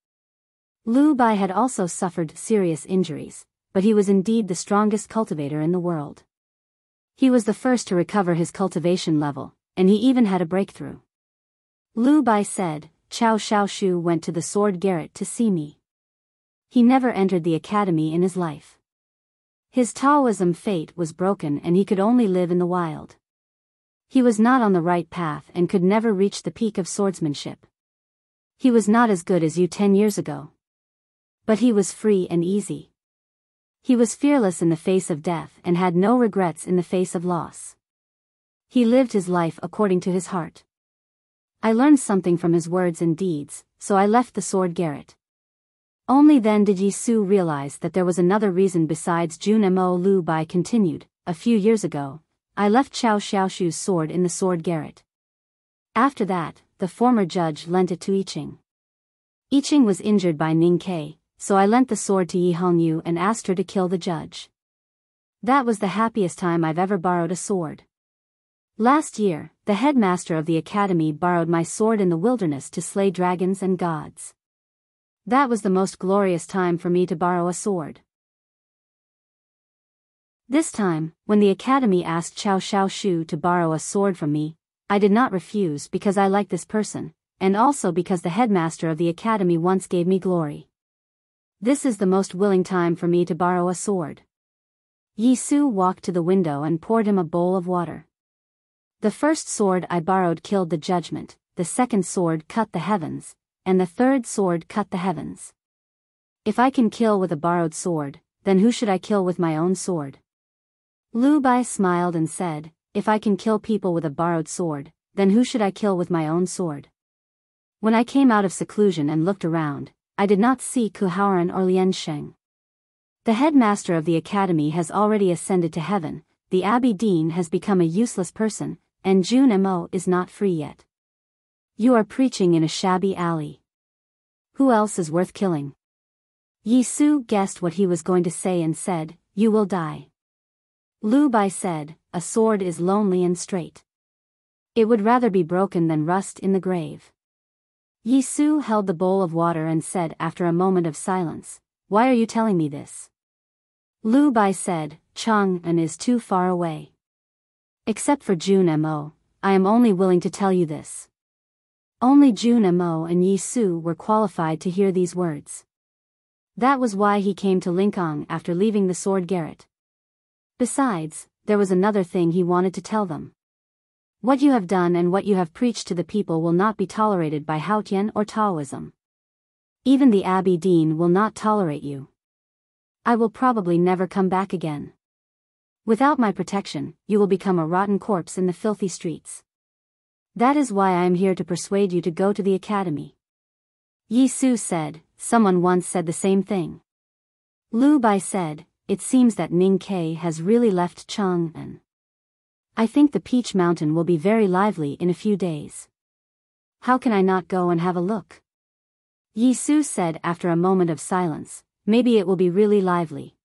Lu Bai had also suffered serious injuries, but he was indeed the strongest cultivator in the world. He was the first to recover his cultivation level, and he even had a breakthrough. Lu Bai said, Chao Shaoshu went to the sword garret to see me. He never entered the academy in his life. His Taoism fate was broken and he could only live in the wild. He was not on the right path and could never reach the peak of swordsmanship. He was not as good as you 10 years ago. But he was free and easy. He was fearless in the face of death and had no regrets in the face of loss. He lived his life according to his heart. I learned something from his words and deeds, so I left the sword garret. Only then did Yi Su realize that there was another reason besides Jun Mo. Lu Bai continued, a few years ago, I left Chao Shaoshu's sword in the sword garret. After that, the former judge lent it to Yiqing. Yiqing was injured by Ning Ke, so I lent the sword to Yi Hongyu and asked her to kill the judge. That was the happiest time I've ever borrowed a sword. Last year, the headmaster of the academy borrowed my sword in the wilderness to slay dragons and gods. That was the most glorious time for me to borrow a sword. This time, when the academy asked Chao Shaoshu to borrow a sword from me, I did not refuse because I like this person, and also because the headmaster of the academy once gave me glory. This is the most willing time for me to borrow a sword. Yi Su walked to the window and poured him a bowl of water. The first sword I borrowed killed the judgment, the second sword cut the heavens, and the third sword cut the heavens. If I can kill with a borrowed sword, then who should I kill with my own sword? Lu Bai smiled and said, if I can kill people with a borrowed sword, then who should I kill with my own sword? When I came out of seclusion and looked around, I did not see Ku Haoran or Lian Sheng. The headmaster of the academy has already ascended to heaven, the abbey dean has become a useless person, and Jun Mo is not free yet. You are preaching in a shabby alley. Who else is worth killing? Yi Su guessed what he was going to say and said, you will die. Lu Bai said, a sword is lonely and straight. It would rather be broken than rust in the grave. Yi Su held the bowl of water and said after a moment of silence, why are you telling me this? Lu Bai said, Chang'an is too far away. Except for Jun Mo, I am only willing to tell you this. Only Jun Mo and Yi Su were qualified to hear these words. That was why he came to Lingang after leaving the sword garret. Besides, there was another thing he wanted to tell them. What you have done and what you have preached to the people will not be tolerated by Haotian or Taoism. Even the abbey dean will not tolerate you. I will probably never come back again. Without my protection, you will become a rotten corpse in the filthy streets. That is why I am here to persuade you to go to the academy. Yi Su said, someone once said the same thing. Lu Bai said, it seems that Ning Ke has really left Chang'an. I think the Peach Mountain will be very lively in a few days. How can I not go and have a look? Yi Su said after a moment of silence, maybe it will be really lively.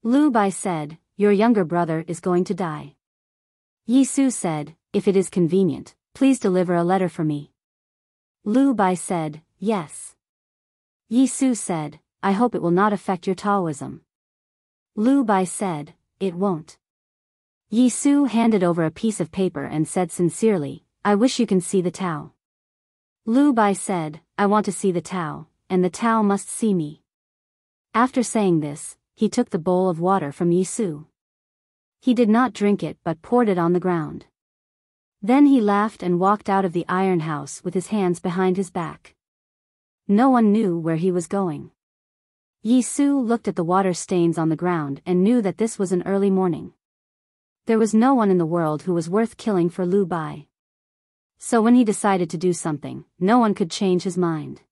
Lu Bai said, your younger brother is going to die. Yi Su said, if it is convenient, please deliver a letter for me. Lu Bai said, yes. Yi Su said, I hope it will not affect your Taoism. Lu Bai said, it won't. Yi Su handed over a piece of paper and said sincerely, I wish you can see the Tao. Lu Bai said, I want to see the Tao, and the Tao must see me. After saying this, he took the bowl of water from Yi Su. He did not drink it but poured it on the ground. Then he laughed and walked out of the iron house with his hands behind his back. No one knew where he was going. Yi Su looked at the water stains on the ground and knew that this was an early morning. There was no one in the world who was worth killing for Lu Bai. So when he decided to do something, no one could change his mind.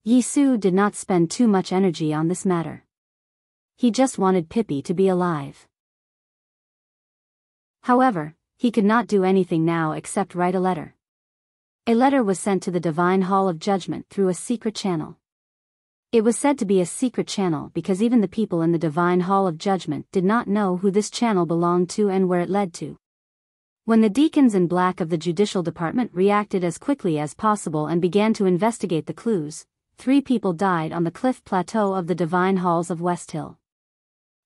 Yisu did not spend too much energy on this matter. He just wanted Pippi to be alive. However, he could not do anything now except write a letter. A letter was sent to the Divine Hall of Judgment through a secret channel. It was said to be a secret channel because even the people in the Divine Hall of Judgment did not know who this channel belonged to and where it led to. When the deacons in black of the Judicial Department reacted as quickly as possible and began to investigate the clues, 3 people died on the cliff plateau of the Divine Halls of West Hill.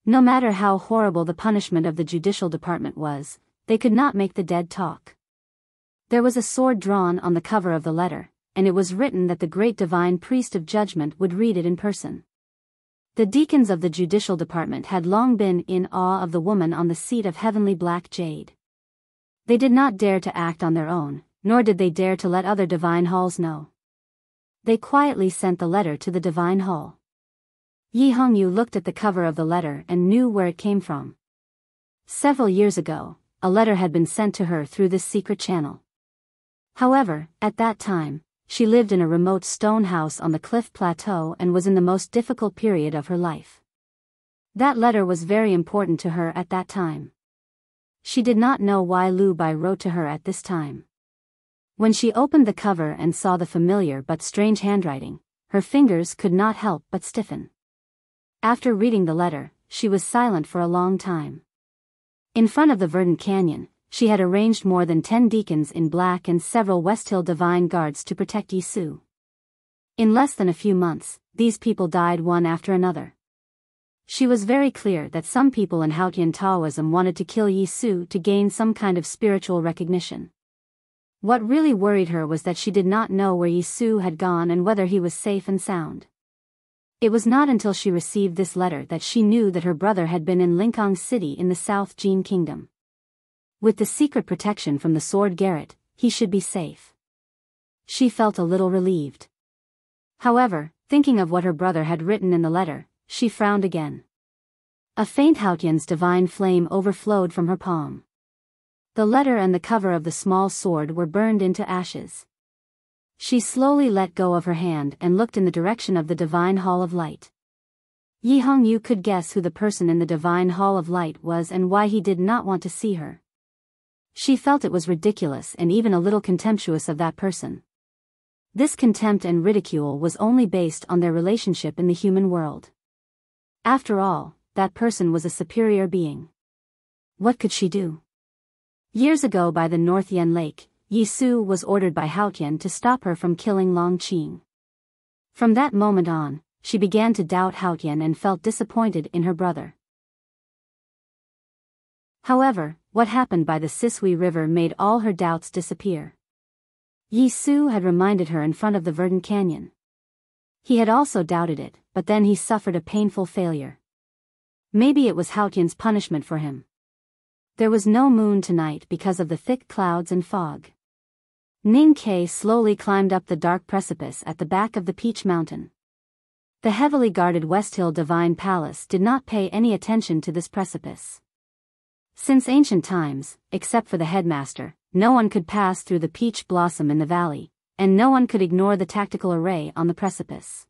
No matter how horrible the punishment of the Judicial Department was, they could not make the dead talk. There was a sword drawn on the cover of the letter, and it was written that the great divine priest of judgment would read it in person. The deacons of the Judicial Department had long been in awe of the woman on the seat of heavenly black jade. They did not dare to act on their own, nor did they dare to let other divine halls know. They quietly sent the letter to the divine hall. Yi Hongyu looked at the cover of the letter and knew where it came from. Several years ago, a letter had been sent to her through this secret channel. However, at that time, she lived in a remote stone house on the cliff plateau and was in the most difficult period of her life. That letter was very important to her at that time. She did not know why Lu Bai wrote to her at this time. When she opened the cover and saw the familiar but strange handwriting, her fingers could not help but stiffen. After reading the letter, she was silent for a long time. In front of the verdant canyon, she had arranged more than 10 deacons in black and several West Hill divine guards to protect Yisu. In less than a few months, these people died one after another. She was very clear that some people in Haotian Taoism wanted to kill Yisu to gain some kind of spiritual recognition. What really worried her was that she did not know where Yisu had gone and whether he was safe and sound. It was not until she received this letter that she knew that her brother had been in Linkong City in the South Jin Kingdom. With the secret protection from the sword Garrett, he should be safe. She felt a little relieved. However, thinking of what her brother had written in the letter, she frowned again. A faint Haotian's divine flame overflowed from her palm. The letter and the cover of the small sword were burned into ashes. She slowly let go of her hand and looked in the direction of the Divine Hall of Light. Yi Hongyu could guess who the person in the Divine Hall of Light was and why he did not want to see her. She felt it was ridiculous and even a little contemptuous of that person. This contempt and ridicule was only based on their relationship in the human world. After all, that person was a superior being. What could she do? Years ago by the North Yen Lake, Yisu was ordered by Haotian to stop her from killing Long Qing. From that moment on, she began to doubt Haotian and felt disappointed in her brother. However, what happened by the Sisui River made all her doubts disappear. Yisu had reminded her in front of the verdant canyon. He had also doubted it, but then he suffered a painful failure. Maybe it was Haotian's punishment for him. There was no moon tonight because of the thick clouds and fog. Ning Ke slowly climbed up the dark precipice at the back of the Peach Mountain. The heavily guarded West Hill Divine Palace did not pay any attention to this precipice. Since ancient times, except for the headmaster, no one could pass through the peach blossom in the valley, and no one could ignore the tactical array on the precipice.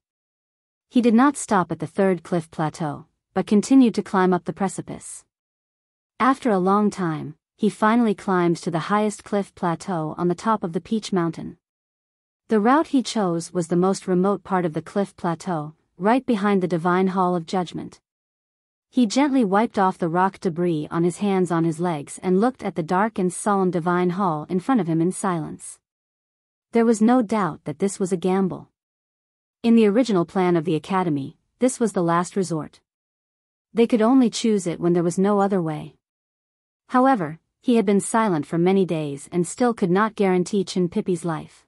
He did not stop at the third cliff plateau, but continued to climb up the precipice. After a long time, he finally climbed to the highest cliff plateau on the top of the Peach Mountain. The route he chose was the most remote part of the cliff plateau, right behind the Divine Hall of Judgment. He gently wiped off the rock debris on his hands on his legs and looked at the dark and solemn Divine Hall in front of him in silence. There was no doubt that this was a gamble. In the original plan of the academy, this was the last resort. They could only choose it when there was no other way. However, he had been silent for many days and still could not guarantee Chin Pippi's life.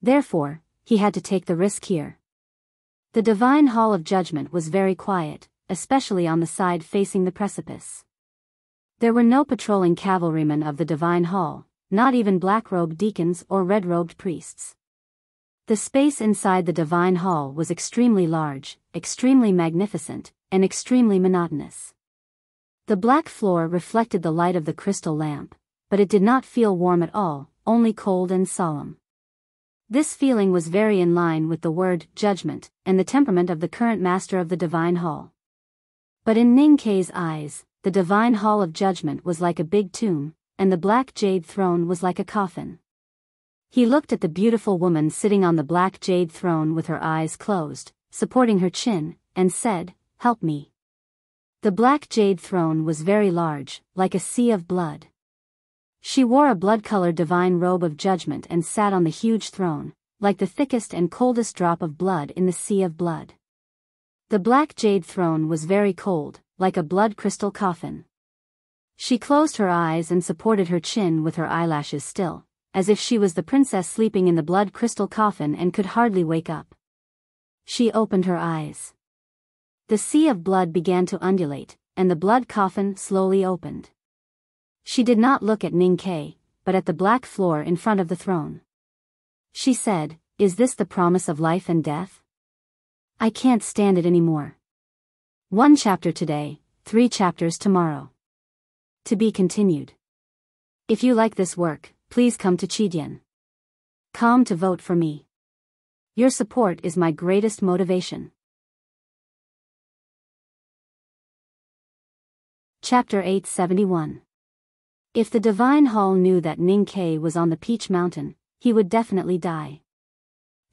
Therefore, he had to take the risk here. The Divine Hall of Judgment was very quiet, especially on the side facing the precipice. There were no patrolling cavalrymen of the Divine Hall, not even black-robed deacons or red-robed priests. The space inside the Divine Hall was extremely large, extremely magnificent, and extremely monotonous. The black floor reflected the light of the crystal lamp, but it did not feel warm at all, only cold and solemn. This feeling was very in line with the word judgment and the temperament of the current master of the divine hall. But in Ning Kei's eyes, the divine hall of judgment was like a big tomb, and the black jade throne was like a coffin. He looked at the beautiful woman sitting on the black jade throne with her eyes closed, supporting her chin, and said, "Help me." The black jade throne was very large, like a sea of blood. She wore a blood-colored divine robe of judgment and sat on the huge throne, like the thickest and coldest drop of blood in the sea of blood. The black jade throne was very cold, like a blood crystal coffin. She closed her eyes and supported her chin with her eyelashes still, as if she was the princess sleeping in the blood crystal coffin and could hardly wake up. She opened her eyes. The sea of blood began to undulate, and the blood coffin slowly opened. She did not look at Ning Kei, but at the black floor in front of the throne. She said, "Is this the promise of life and death? I can't stand it anymore. 1 chapter today, 3 chapters tomorrow. To be continued." If you like this work, please come to Chidian.com to vote for me. Your support is my greatest motivation. Chapter 871. If the Divine Hall knew that Ning Kei was on the Peach Mountain, he would definitely die.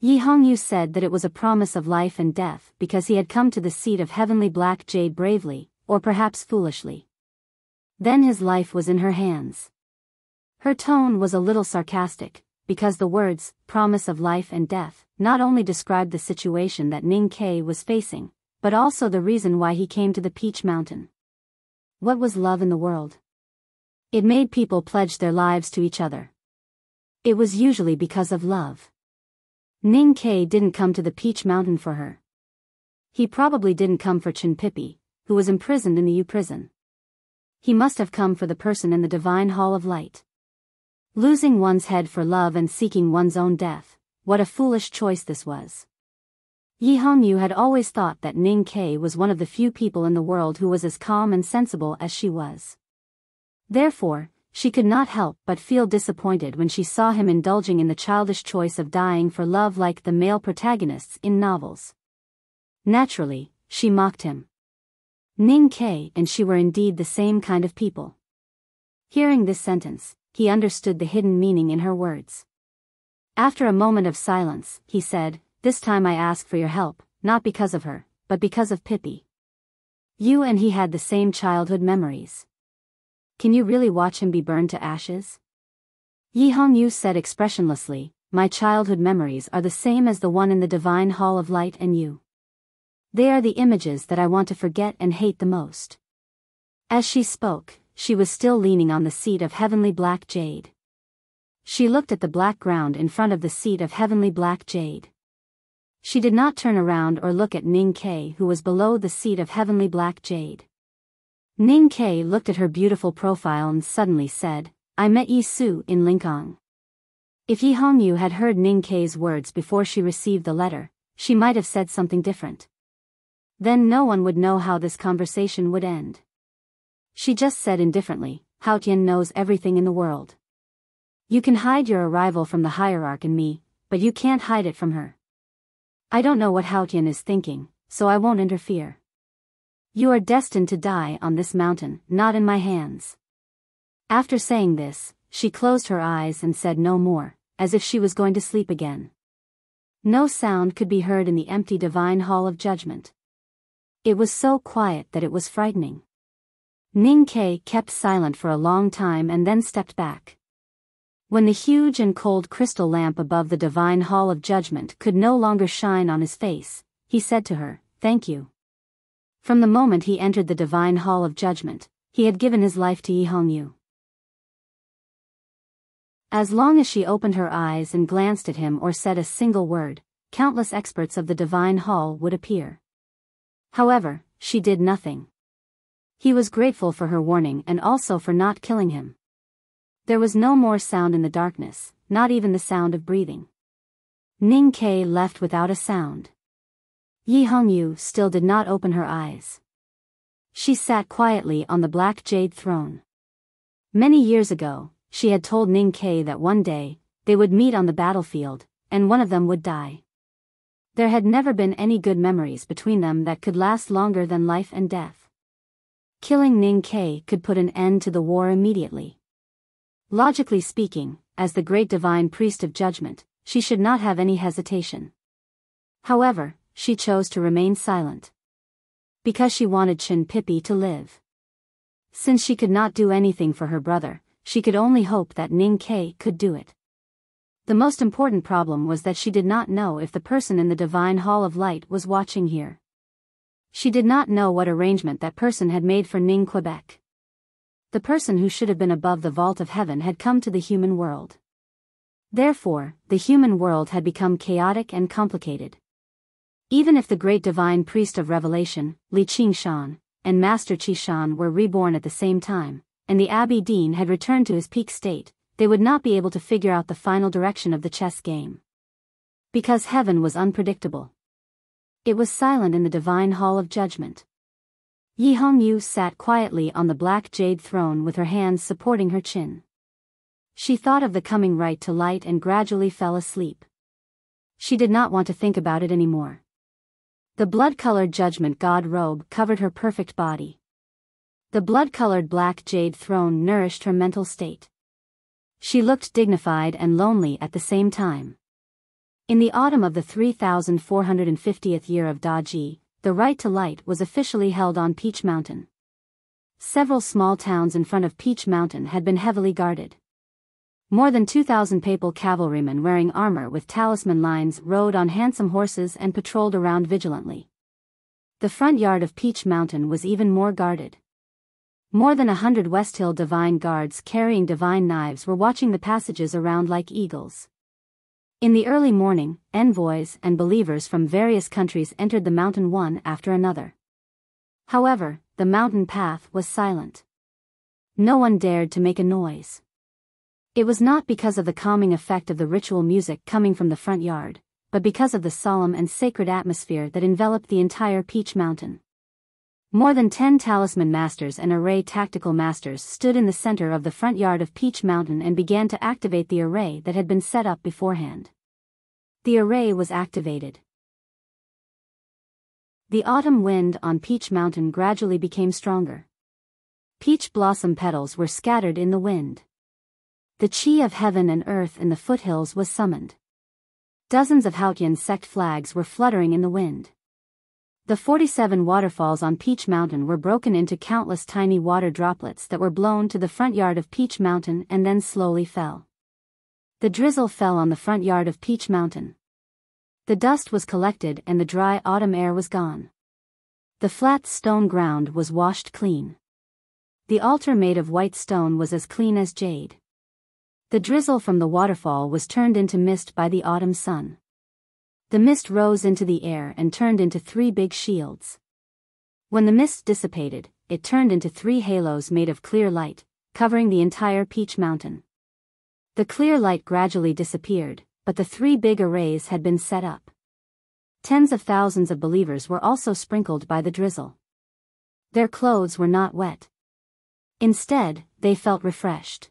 Yi Hongyu said that it was a promise of life and death because he had come to the seat of heavenly black jade bravely, or perhaps foolishly. Then his life was in her hands. Her tone was a little sarcastic, because the words, promise of life and death, not only described the situation that Ning Kei was facing, but also the reason why he came to the Peach Mountain. What was love in the world? It made people pledge their lives to each other. It was usually because of love. Ning Kei didn't come to the Peach Mountain for her. He probably didn't come for Chen Pipi, who was imprisoned in the U prison. He must have come for the person in the Divine Hall of Light. Losing one's head for love and seeking one's own death, what a foolish choice this was. Yi Hongyu had always thought that Ning Kei was one of the few people in the world who was as calm and sensible as she was. Therefore, she could not help but feel disappointed when she saw him indulging in the childish choice of dying for love like the male protagonists in novels. Naturally, she mocked him. Ning Kei and she were indeed the same kind of people. Hearing this sentence, he understood the hidden meaning in her words. After a moment of silence, he said, "This time I ask for your help, not because of her, but because of Pippi. You and he had the same childhood memories. Can you really watch him be burned to ashes?" Yi Hongyu said expressionlessly, "My childhood memories are the same as the one in the Divine Hall of Light and you. They are the images that I want to forget and hate the most." As she spoke, she was still leaning on the seat of heavenly black jade. She looked at the black ground in front of the seat of heavenly black jade. She did not turn around or look at Ning Kei, who was below the seat of heavenly black jade. Ning Kei looked at her beautiful profile and suddenly said, "I met Yi Su in Lingang." If Yi Hongyu had heard Ning Kei's words before she received the letter, she might have said something different. Then no one would know how this conversation would end. She just said indifferently, "Haotian knows everything in the world. You can hide your arrival from the hierarch and me, but you can't hide it from her. I don't know what Haotian is thinking, so I won't interfere. You are destined to die on this mountain, not in my hands." After saying this, she closed her eyes and said no more, as if she was going to sleep again. No sound could be heard in the empty Divine Hall of Judgment. It was so quiet that it was frightening. Ning Kei kept silent for a long time and then stepped back. When the huge and cold crystal lamp above the Divine Hall of Judgment could no longer shine on his face, he said to her, "Thank you." From the moment he entered the Divine Hall of Judgment, he had given his life to Yi Hongyu. As long as she opened her eyes and glanced at him or said a single word, countless experts of the Divine Hall would appear. However, she did nothing. He was grateful for her warning and also for not killing him. There was no more sound in the darkness, not even the sound of breathing. Ning Kei left without a sound. Yi Hongyu still did not open her eyes. She sat quietly on the black jade throne. Many years ago, she had told Ning Ke that one day, they would meet on the battlefield, and one of them would die. There had never been any good memories between them that could last longer than life and death. Killing Ning Ke could put an end to the war immediately. Logically speaking, as the great divine priest of judgment, she should not have any hesitation. However, she chose to remain silent. Because she wanted Chin Pippi to live. Since she could not do anything for her brother, she could only hope that Ning Ke could do it. The most important problem was that she did not know if the person in the Divine Hall of Light was watching here. She did not know what arrangement that person had made for Ning Quebec. The person who should have been above the vault of heaven had come to the human world. Therefore, the human world had become chaotic and complicated. Even if the great divine priest of revelation, Li Qingshan, and Master Qishan were reborn at the same time, and the Abbey Dean had returned to his peak state, they would not be able to figure out the final direction of the chess game. Because heaven was unpredictable. It was silent in the divine hall of judgment. Yi Hongyu sat quietly on the black jade throne with her hands supporting her chin. She thought of the coming right to light and gradually fell asleep. She did not want to think about it anymore. The blood-colored judgment god robe covered her perfect body. The blood-colored black jade throne nourished her mental state. She looked dignified and lonely at the same time. In the autumn of the 3450th year of Daji, the right to light was officially held on Peach Mountain. Several small towns in front of Peach Mountain had been heavily guarded. More than 2,000 papal cavalrymen wearing armor with talisman lines rode on handsome horses and patrolled around vigilantly. The front yard of Peach Mountain was even more guarded. More than 100 West Hill divine guards carrying divine knives were watching the passages around like eagles. In the early morning, envoys and believers from various countries entered the mountain one after another. However, the mountain path was silent. No one dared to make a noise. It was not because of the calming effect of the ritual music coming from the front yard, but because of the solemn and sacred atmosphere that enveloped the entire Peach Mountain. More than 10 talisman masters and array tactical masters stood in the center of the front yard of Peach Mountain and began to activate the array that had been set up beforehand. The array was activated. The autumn wind on Peach Mountain gradually became stronger. Peach blossom petals were scattered in the wind. The chi of heaven and earth in the foothills was summoned. Dozens of Haotian sect flags were fluttering in the wind. The 47 waterfalls on Peach Mountain were broken into countless tiny water droplets that were blown to the front yard of Peach Mountain and then slowly fell. The drizzle fell on the front yard of Peach Mountain. The dust was collected and the dry autumn air was gone. The flat stone ground was washed clean. The altar made of white stone was as clean as jade. The drizzle from the waterfall was turned into mist by the autumn sun. The mist rose into the air and turned into 3 big shields. When the mist dissipated, it turned into 3 halos made of clear light, covering the entire Peach Mountain. The clear light gradually disappeared, but the 3 big arrays had been set up. Tens of thousands of believers were also sprinkled by the drizzle. Their clothes were not wet. Instead, they felt refreshed.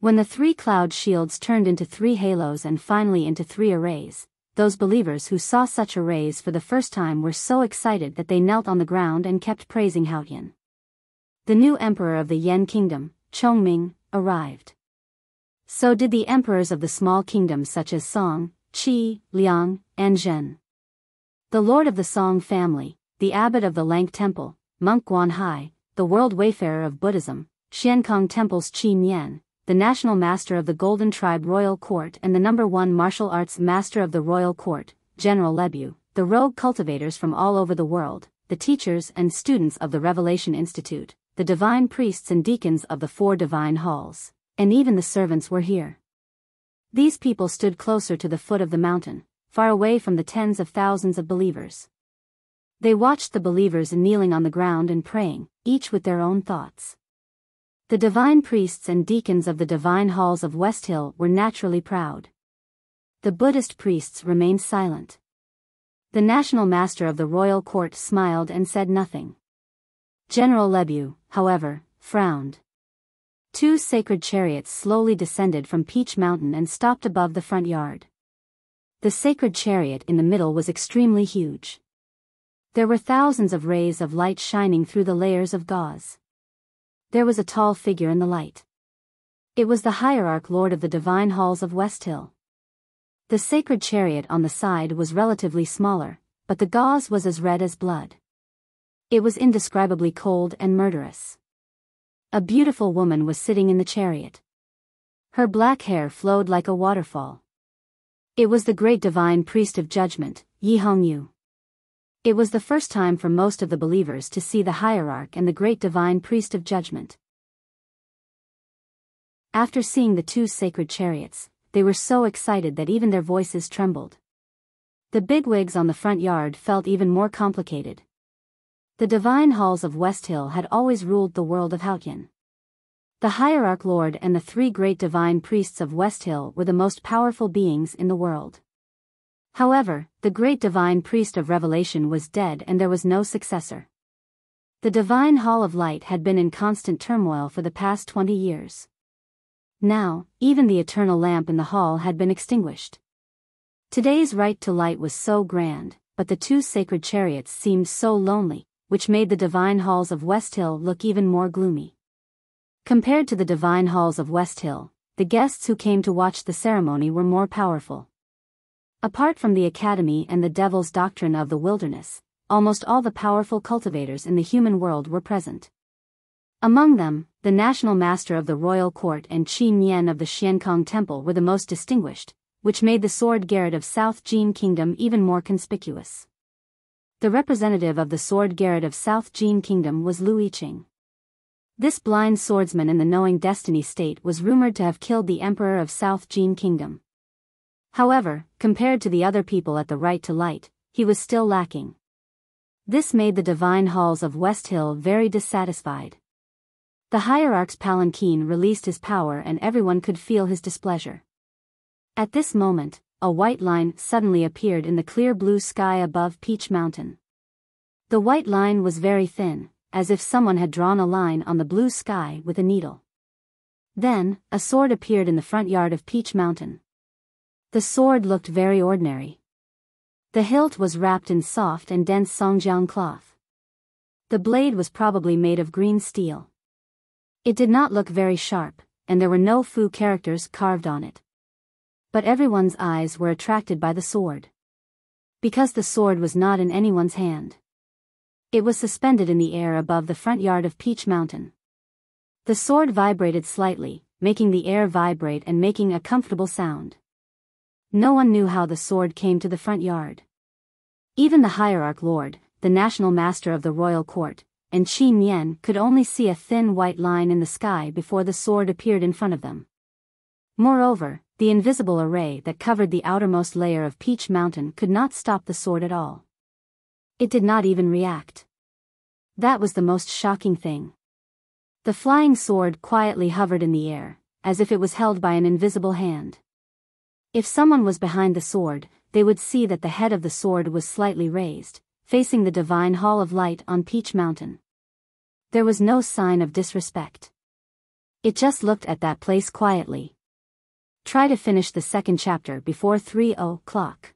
When the 3 cloud shields turned into 3 halos and finally into 3 arrays, those believers who saw such arrays for the first time were so excited that they knelt on the ground and kept praising Haotian. The new emperor of the Yan Kingdom, Chongming, arrived. So did the emperors of the small kingdoms such as Song, Qi, Liang, and Zhen. The lord of the Song family, the abbot of the Lank Temple, Monk Guanhai, the world wayfarer of Buddhism, Xiankong Temple's Qi Nian, the national master of the Golden Tribe Royal Court and the #1 martial arts master of the Royal Court, General Lebu, the rogue cultivators from all over the world, the teachers and students of the Revelation Institute, the divine priests and deacons of the 4 divine halls, and even the servants were here. These people stood closer to the foot of the mountain, far away from the tens of thousands of believers. They watched the believers kneeling on the ground and praying, each with their own thoughts. The divine priests and deacons of the divine halls of West Hill were naturally proud. The Buddhist priests remained silent. The national master of the royal court smiled and said nothing. General Lebu, however, frowned. Two sacred chariots slowly descended from Peach Mountain and stopped above the front yard. The sacred chariot in the middle was extremely huge. There were thousands of rays of light shining through the layers of gauze. There was a tall figure in the light. It was the hierarch lord of the divine halls of West Hill. The sacred chariot on the side was relatively smaller, but the gauze was as red as blood. It was indescribably cold and murderous. A beautiful woman was sitting in the chariot. Her black hair flowed like a waterfall. It was the great divine priest of judgment, Yi Hongyu. It was the first time for most of the believers to see the hierarch and the great divine priest of judgment. After seeing the two sacred chariots, they were so excited that even their voices trembled. The bigwigs on the front yard felt even more complicated. The divine halls of West Hill had always ruled the world of Haotian. The hierarch lord and the three great divine priests of West Hill were the most powerful beings in the world. However, the great divine priest of revelation was dead and there was no successor. The divine hall of light had been in constant turmoil for the past 20 years. Now, even the eternal lamp in the hall had been extinguished. Today's right to light was so grand, but the two sacred chariots seemed so lonely, which made the divine halls of West Hill look even more gloomy. Compared to the divine halls of West Hill, the guests who came to watch the ceremony were more powerful. Apart from the academy and the devil's doctrine of the wilderness, almost all the powerful cultivators in the human world were present. Among them, the national master of the royal court and Qi Nian of the Xiankong temple were the most distinguished, which made the sword garret of South Jin Kingdom even more conspicuous. The representative of the sword garret of South Jin Kingdom was Lu Yiqing. This blind swordsman in the knowing destiny state was rumored to have killed the emperor of South Jin Kingdom. However, compared to the other people at the right to light, he was still lacking. This made the divine halls of West Hill very dissatisfied. The hierarch's palanquin released his power and everyone could feel his displeasure. At this moment, a white line suddenly appeared in the clear blue sky above Peach Mountain. The white line was very thin, as if someone had drawn a line on the blue sky with a needle. Then, a sword appeared in the front yard of Peach Mountain. The sword looked very ordinary. The hilt was wrapped in soft and dense Songjiang cloth. The blade was probably made of green steel. It did not look very sharp, and there were no Fu characters carved on it. But everyone's eyes were attracted by the sword. Because the sword was not in anyone's hand. It was suspended in the air above the front yard of Peach Mountain. The sword vibrated slightly, making the air vibrate and making a comfortable sound. No one knew how the sword came to the front yard. Even the hierarch lord, the national master of the royal court, and Qi Nian could only see a thin white line in the sky before the sword appeared in front of them. Moreover, the invisible array that covered the outermost layer of Peach Mountain could not stop the sword at all. It did not even react. That was the most shocking thing. The flying sword quietly hovered in the air, as if it was held by an invisible hand. If someone was behind the sword, they would see that the head of the sword was slightly raised, facing the divine hall of light on Peach Mountain. There was no sign of disrespect. It just looked at that place quietly. Try to finish the second chapter before 3:00.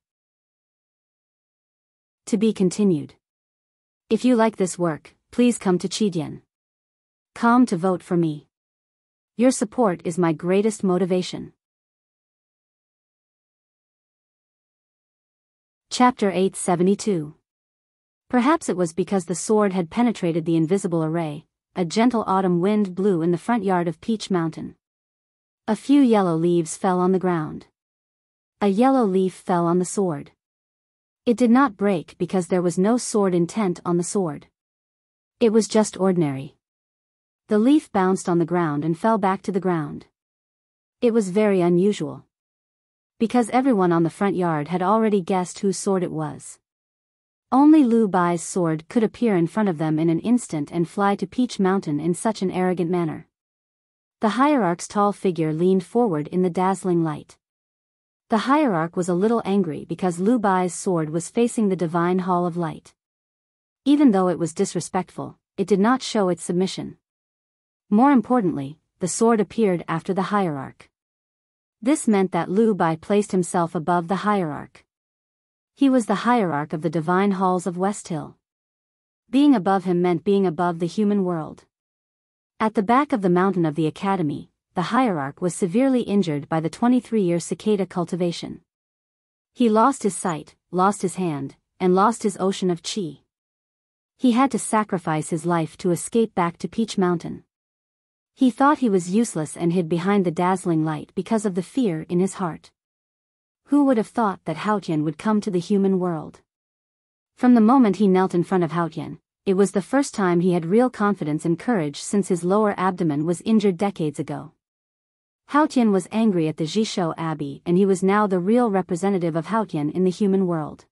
To be continued. If you like this work, please come to Chidian.com to vote for me. Your support is my greatest motivation. Chapter 872. Perhaps it was because the sword had penetrated the invisible array, a gentle autumn wind blew in the front yard of Peach Mountain. A few yellow leaves fell on the ground. A yellow leaf fell on the sword. It did not break because there was no sword intent on the sword. It was just ordinary. The leaf bounced on the ground and fell back to the ground. It was very unusual. Because everyone on the front yard had already guessed whose sword it was. Only Lu Bai's sword could appear in front of them in an instant and fly to Peach Mountain in such an arrogant manner. The hierarch's tall figure leaned forward in the dazzling light. The hierarch was a little angry because Lu Bai's sword was facing the divine hall of light. Even though it was disrespectful, it did not show its submission. More importantly, the sword appeared after the hierarch. This meant that Lu Bai placed himself above the hierarch. He was the hierarch of the divine halls of West Hill. Being above him meant being above the human world. At the back of the mountain of the academy, the hierarch was severely injured by the 23-year cicada cultivation. He lost his sight, lost his hand, and lost his ocean of qi. He had to sacrifice his life to escape back to Peach Mountain. He thought he was useless and hid behind the dazzling light because of the fear in his heart. Who would have thought that Haotian would come to the human world? From the moment he knelt in front of Haotian, it was the first time he had real confidence and courage since his lower abdomen was injured decades ago. Haotian was angry at the Jishou Abbey, and he was now the real representative of Haotian in the human world.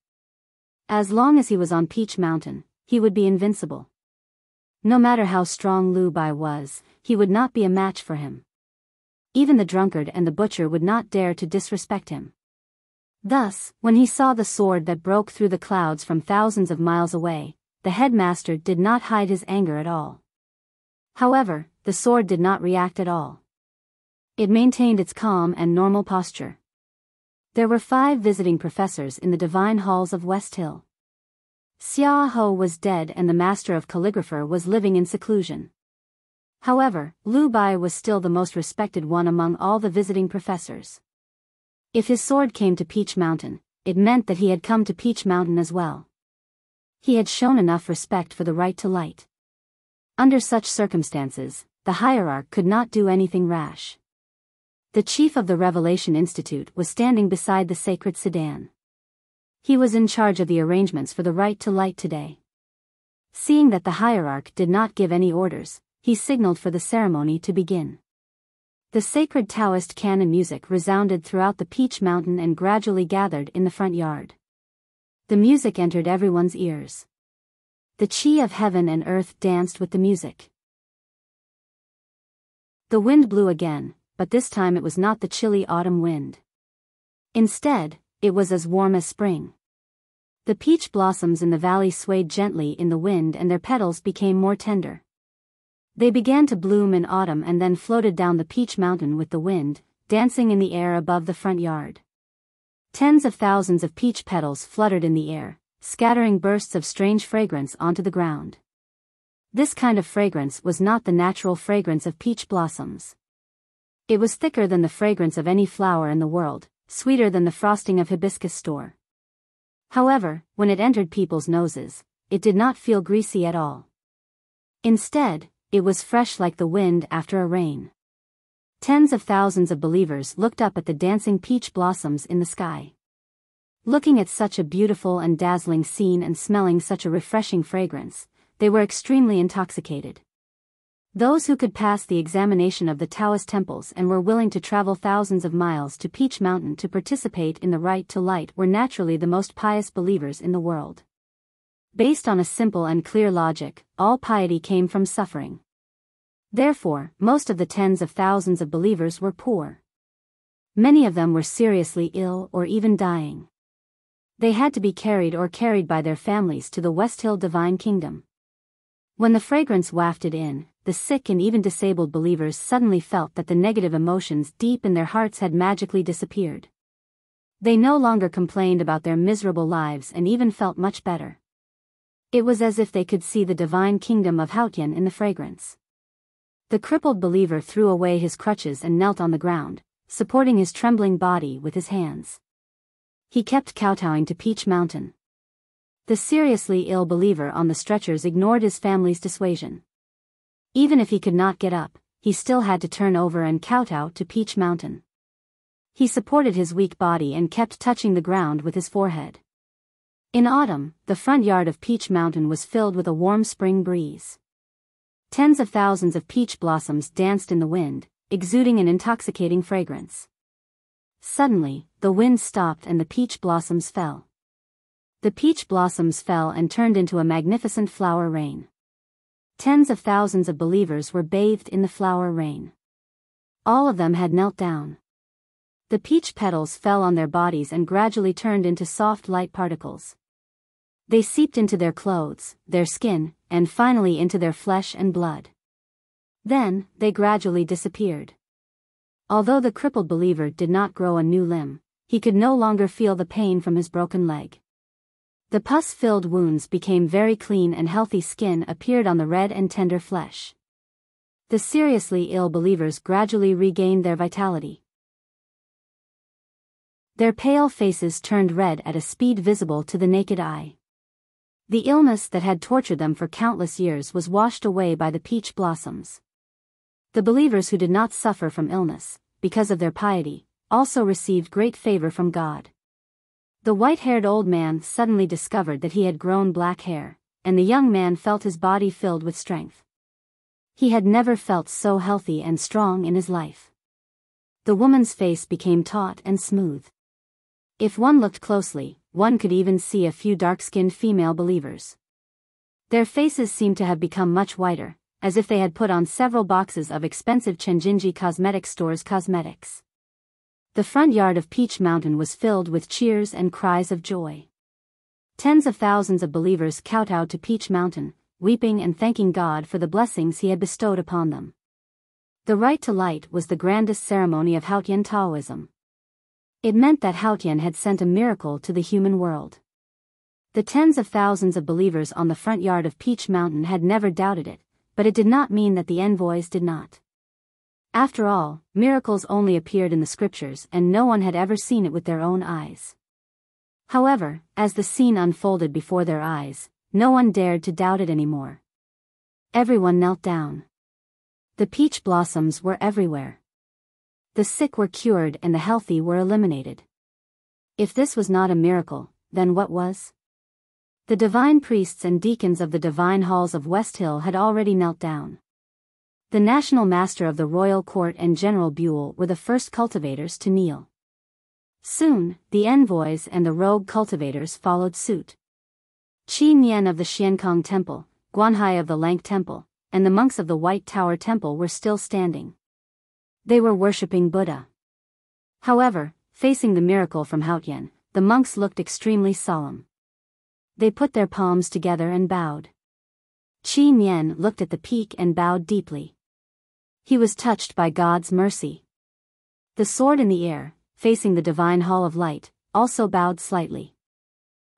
As long as he was on Peach Mountain, he would be invincible. No matter how strong Lu Bai was, he would not be a match for him. Even the drunkard and the butcher would not dare to disrespect him. Thus, when he saw the sword that broke through the clouds from thousands of miles away, the headmaster did not hide his anger at all. However, the sword did not react at all. It maintained its calm and normal posture. There were 5 visiting professors in the divine halls of West Hill. Xia Ho was dead and the master of calligrapher was living in seclusion. However, Lu Bai was still the most respected one among all the visiting professors. If his sword came to Peach Mountain, it meant that he had come to Peach Mountain as well. He had shown enough respect for the right to light. Under such circumstances, the hierarch could not do anything rash. The chief of the Revelation Institute was standing beside the sacred sedan. He was in charge of the arrangements for the right to light today. Seeing that the hierarch did not give any orders, he signaled for the ceremony to begin. The sacred Taoist canon music resounded throughout the Peach Mountain and gradually gathered in the front yard. The music entered everyone's ears. The qi of heaven and earth danced with the music. The wind blew again, but this time it was not the chilly autumn wind. Instead, it was as warm as spring. The peach blossoms in the valley swayed gently in the wind and their petals became more tender. They began to bloom in autumn and then floated down the Peach Mountain with the wind, dancing in the air above the front yard. Tens of thousands of peach petals fluttered in the air, scattering bursts of strange fragrance onto the ground. This kind of fragrance was not the natural fragrance of peach blossoms. It was thicker than the fragrance of any flower in the world, sweeter than the frosting of hibiscus store. However, when it entered people's noses, it did not feel greasy at all. Instead, it was fresh like the wind after a rain. Tens of thousands of believers looked up at the dancing peach blossoms in the sky. Looking at such a beautiful and dazzling scene and smelling such a refreshing fragrance, they were extremely intoxicated. Those who could pass the examination of the Taoist temples and were willing to travel thousands of miles to Peach Mountain to participate in the right to light were naturally the most pious believers in the world. Based on a simple and clear logic, all piety came from suffering. Therefore, most of the tens of thousands of believers were poor. Many of them were seriously ill or even dying. They had to be carried by their families to the West Hill Divine Kingdom. When the fragrance wafted in, the sick and even disabled believers suddenly felt that the negative emotions deep in their hearts had magically disappeared. They no longer complained about their miserable lives and even felt much better. It was as if they could see the divine kingdom of Haotian in the fragrance. The crippled believer threw away his crutches and knelt on the ground, supporting his trembling body with his hands. He kept kowtowing to Peach Mountain. The seriously ill believer on the stretchers ignored his family's dissuasion. Even if he could not get up, he still had to turn over and kowtow to Peach Mountain. He supported his weak body and kept touching the ground with his forehead. In autumn, the front yard of Peach Mountain was filled with a warm spring breeze. Tens of thousands of peach blossoms danced in the wind, exuding an intoxicating fragrance. Suddenly, the wind stopped and the peach blossoms fell. The peach blossoms fell and turned into a magnificent flower rain. Tens of thousands of believers were bathed in the flower rain. All of them had knelt down. The peach petals fell on their bodies and gradually turned into soft light particles. They seeped into their clothes, their skin, and finally into their flesh and blood. Then, they gradually disappeared. Although the crippled believer did not grow a new limb, he could no longer feel the pain from his broken leg. The pus-filled wounds became very clean and healthy skin appeared on the red and tender flesh. The seriously ill believers gradually regained their vitality. Their pale faces turned red at a speed visible to the naked eye. The illness that had tortured them for countless years was washed away by the peach blossoms. The believers who did not suffer from illness, because of their piety, also received great favor from God. The white-haired old man suddenly discovered that he had grown black hair, and the young man felt his body filled with strength. He had never felt so healthy and strong in his life. The woman's face became taut and smooth. If one looked closely, one could even see a few dark-skinned female believers. Their faces seemed to have become much whiter, as if they had put on several boxes of expensive Chenjinji cosmetic stores cosmetics. The front yard of Peach Mountain was filled with cheers and cries of joy. Tens of thousands of believers kowtowed to Peach Mountain, weeping and thanking God for the blessings he had bestowed upon them. The Right to Light was the grandest ceremony of Haotian Taoism. It meant that Haotian had sent a miracle to the human world. The tens of thousands of believers on the front yard of Peach Mountain had never doubted it, but it did not mean that the envoys did not. After all, miracles only appeared in the scriptures and no one had ever seen it with their own eyes. However, as the scene unfolded before their eyes, no one dared to doubt it anymore. Everyone knelt down. The peach blossoms were everywhere. The sick were cured and the healthy were eliminated. If this was not a miracle, then what was? The divine priests and deacons of the divine halls of West Hill had already knelt down. The national master of the royal court and General Buell were the first cultivators to kneel. Soon, the envoys and the rogue cultivators followed suit. Qi Nian of the Xiankong Temple, Guanhai of the Lank Temple, and the monks of the White Tower Temple were still standing. They were worshipping Buddha. However, facing the miracle from Haotian, the monks looked extremely solemn. They put their palms together and bowed. Qi Nian looked at the peak and bowed deeply. He was touched by God's mercy. The sword in the air, facing the divine hall of light, also bowed slightly.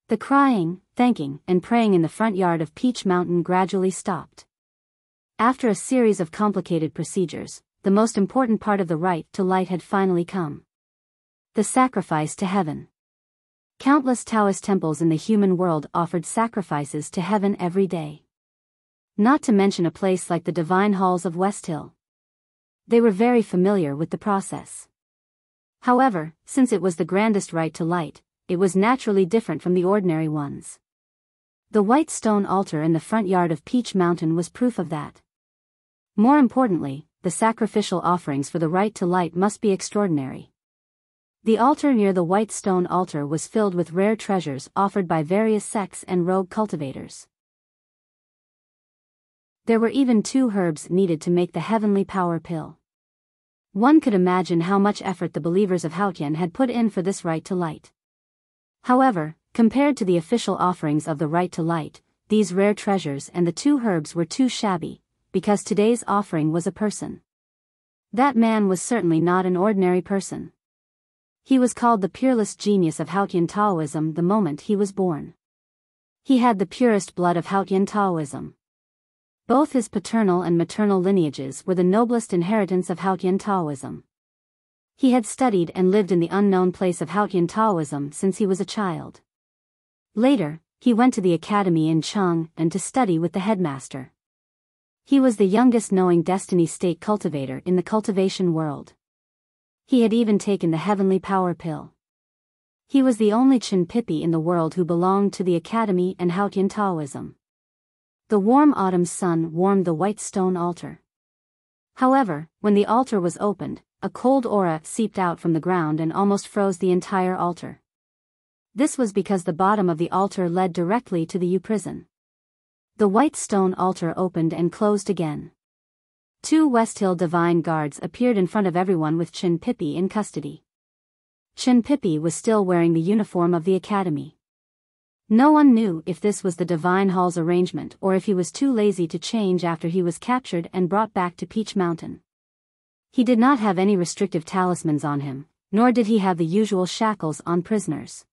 The crying, thanking, and praying in the front yard of Peach Mountain gradually stopped. After a series of complicated procedures, the most important part of the right to light had finally come. The sacrifice to heaven. Countless Taoist temples in the human world offered sacrifices to heaven every day. Not to mention a place like the divine halls of West Hill. They were very familiar with the process. However, since it was the grandest right to light, it was naturally different from the ordinary ones. The white stone altar in the front yard of Peach Mountain was proof of that. More importantly, the sacrificial offerings for the right to light must be extraordinary. The altar near the white stone altar was filled with rare treasures offered by various sects and rogue cultivators. There were even 2 herbs needed to make the heavenly power pill. One could imagine how much effort the believers of Haotian had put in for this right to light. However, compared to the official offerings of the right to light, these rare treasures and the 2 herbs were too shabby, because today's offering was a person. That man was certainly not an ordinary person. He was called the peerless genius of Haotian Taoism the moment he was born. He had the purest blood of Haotian Taoism. Both his paternal and maternal lineages were the noblest inheritance of Haotian Taoism. He had studied and lived in the unknown place of Haotian Taoism since he was a child. Later, he went to the academy in Chang and to study with the headmaster. He was the youngest knowing destiny state cultivator in the cultivation world. He had even taken the heavenly power pill. He was the only Chinpipi in the world who belonged to the academy and Haotian Taoism. The warm autumn sun warmed the white stone altar. However, when the altar was opened, a cold aura seeped out from the ground and almost froze the entire altar. This was because the bottom of the altar led directly to the U-prison. The white stone altar opened and closed again. 2 West Hill divine guards appeared in front of everyone with Chinpipi in custody. Chinpipi was still wearing the uniform of the academy. No one knew if this was the Divine Hall's arrangement or if he was too lazy to change after he was captured and brought back to Peach Mountain. He did not have any restrictive talismans on him, nor did he have the usual shackles on prisoners.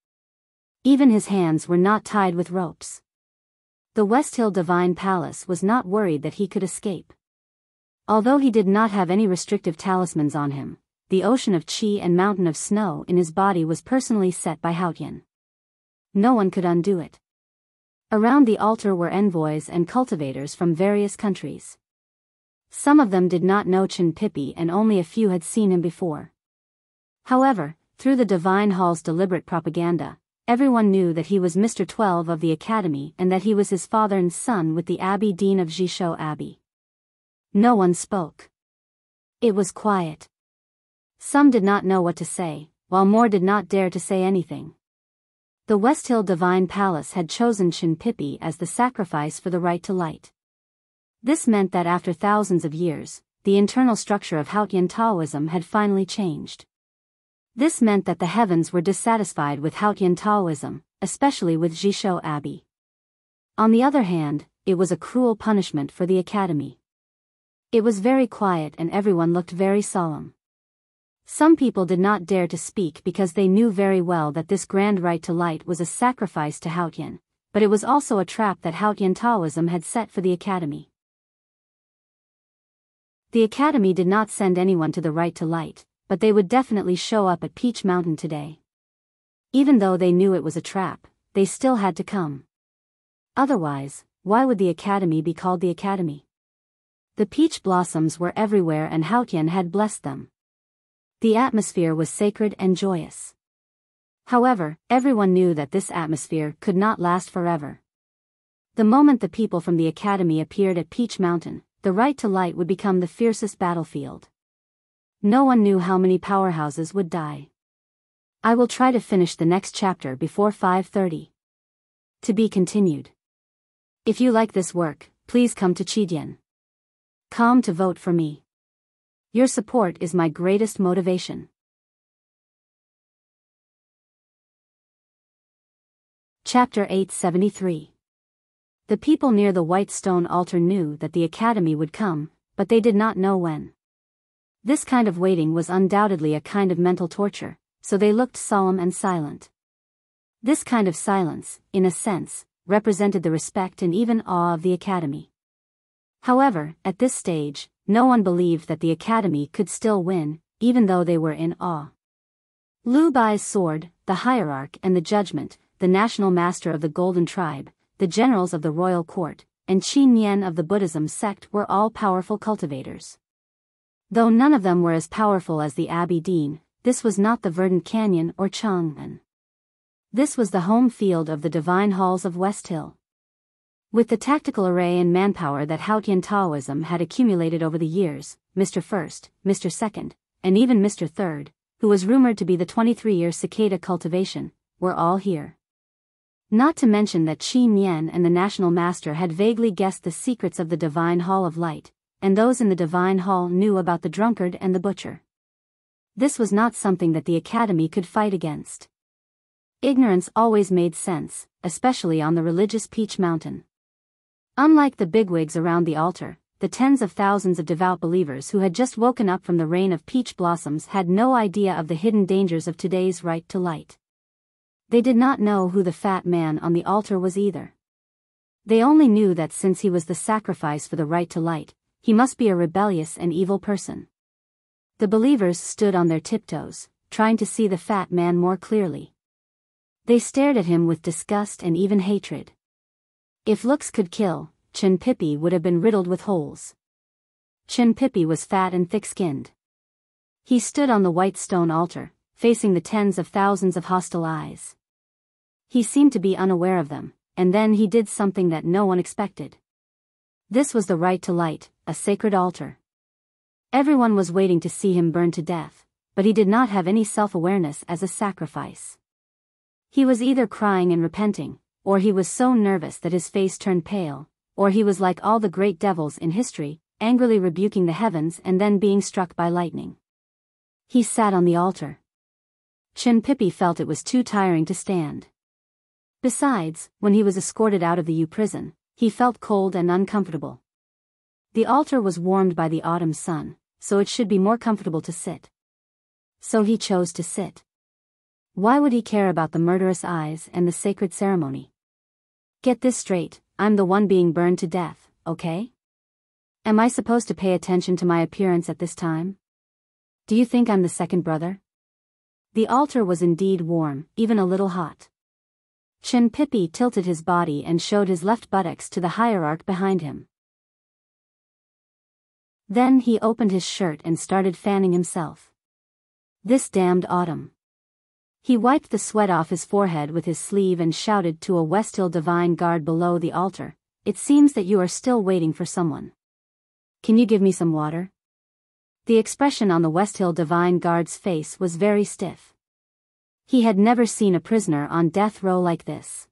Even his hands were not tied with ropes. The West Hill Divine Palace was not worried that he could escape. Although he did not have any restrictive talismans on him, the ocean of chi and mountain of snow in his body was personally set by Haotian. No one could undo it. Around the altar were envoys and cultivators from various countries. Some of them did not know Chin Pippi and only a few had seen him before. However, through the Divine Hall's deliberate propaganda, everyone knew that he was Mr. 12 of the Academy and that he was his father and son with the Abbey Dean of Jishou Abbey. No one spoke. It was quiet. Some did not know what to say, while more did not dare to say anything. The West Hill Divine Palace had chosen Chin Pippi as the sacrifice for the right to light. This meant that after thousands of years, the internal structure of Haotian Taoism had finally changed. This meant that the heavens were dissatisfied with Haotian Taoism, especially with Jishou Abbey. On the other hand, it was a cruel punishment for the Academy. It was very quiet and everyone looked very solemn. Some people did not dare to speak because they knew very well that this grand right to light was a sacrifice to Haotian, but it was also a trap that Haotian Taoism had set for the Academy. The Academy did not send anyone to the right to light, but they would definitely show up at Peach Mountain today. Even though they knew it was a trap, they still had to come. Otherwise, why would the Academy be called the Academy? The peach blossoms were everywhere and Haotian had blessed them. The atmosphere was sacred and joyous. However, everyone knew that this atmosphere could not last forever. The moment the people from the Academy appeared at Peach Mountain, the right to light would become the fiercest battlefield. No one knew how many powerhouses would die. I will try to finish the next chapter before 5:30. To be continued. If you like this work, please come to Chidian.com to vote for me. Your support is my greatest motivation. Chapter 873. The people near the white stone altar knew that the Academy would come, but they did not know when. This kind of waiting was undoubtedly a kind of mental torture, so they looked solemn and silent. This kind of silence, in a sense, represented the respect and even awe of the Academy. However, at this stage, no one believed that the Academy could still win, even though they were in awe. Lu Bai's sword, the hierarch and the judgment, the national master of the Golden Tribe, the generals of the royal court, and Qin Yen of the Buddhism sect were all powerful cultivators. Though none of them were as powerful as the Abbey Dean, this was not the verdant canyon or Chang'an. This was the home field of the Divine Halls of West Hill. With the tactical array and manpower that Haotian Taoism had accumulated over the years, Mr. First, Mr. Second, and even Mr. Third, who was rumored to be the 23-year cicada cultivation, were all here. Not to mention that Qin Yen and the National Master had vaguely guessed the secrets of the Divine Hall of Light, and those in the Divine Hall knew about the drunkard and the butcher. This was not something that the Academy could fight against. Ignorance always made sense, especially on the religious Peach Mountain. Unlike the bigwigs around the altar, the tens of thousands of devout believers who had just woken up from the rain of peach blossoms had no idea of the hidden dangers of today's right to light. They did not know who the fat man on the altar was either. They only knew that since he was the sacrifice for the right to light, he must be a rebellious and evil person. The believers stood on their tiptoes, trying to see the fat man more clearly. They stared at him with disgust and even hatred. If looks could kill, Chin Pippi would have been riddled with holes. Chin Pippi was fat and thick-skinned. He stood on the white stone altar, facing the tens of thousands of hostile eyes. He seemed to be unaware of them, and then he did something that no one expected. This was the right to light, a sacred altar. Everyone was waiting to see him burn to death, but he did not have any self-awareness as a sacrifice. He was either crying and repenting, or he was so nervous that his face turned pale, or he was like all the great devils in history, angrily rebuking the heavens and then being struck by lightning. He sat on the altar. Chin Pippi felt it was too tiring to stand. Besides, when he was escorted out of the U prison, he felt cold and uncomfortable. The altar was warmed by the autumn sun, so it should be more comfortable to sit. So he chose to sit. Why would he care about the murderous eyes and the sacred ceremony? Get this straight, I'm the one being burned to death, okay? Am I supposed to pay attention to my appearance at this time? Do you think I'm the second brother? The altar was indeed warm, even a little hot. Chinpipi tilted his body and showed his left buttocks to the hierarch behind him. Then he opened his shirt and started fanning himself. This damned autumn. He wiped the sweat off his forehead with his sleeve and shouted to a Westhill divine guard below the altar, "It seems that you are still waiting for someone. Can you give me some water?" The expression on the Westhill divine guard's face was very stiff. He had never seen a prisoner on death row like this.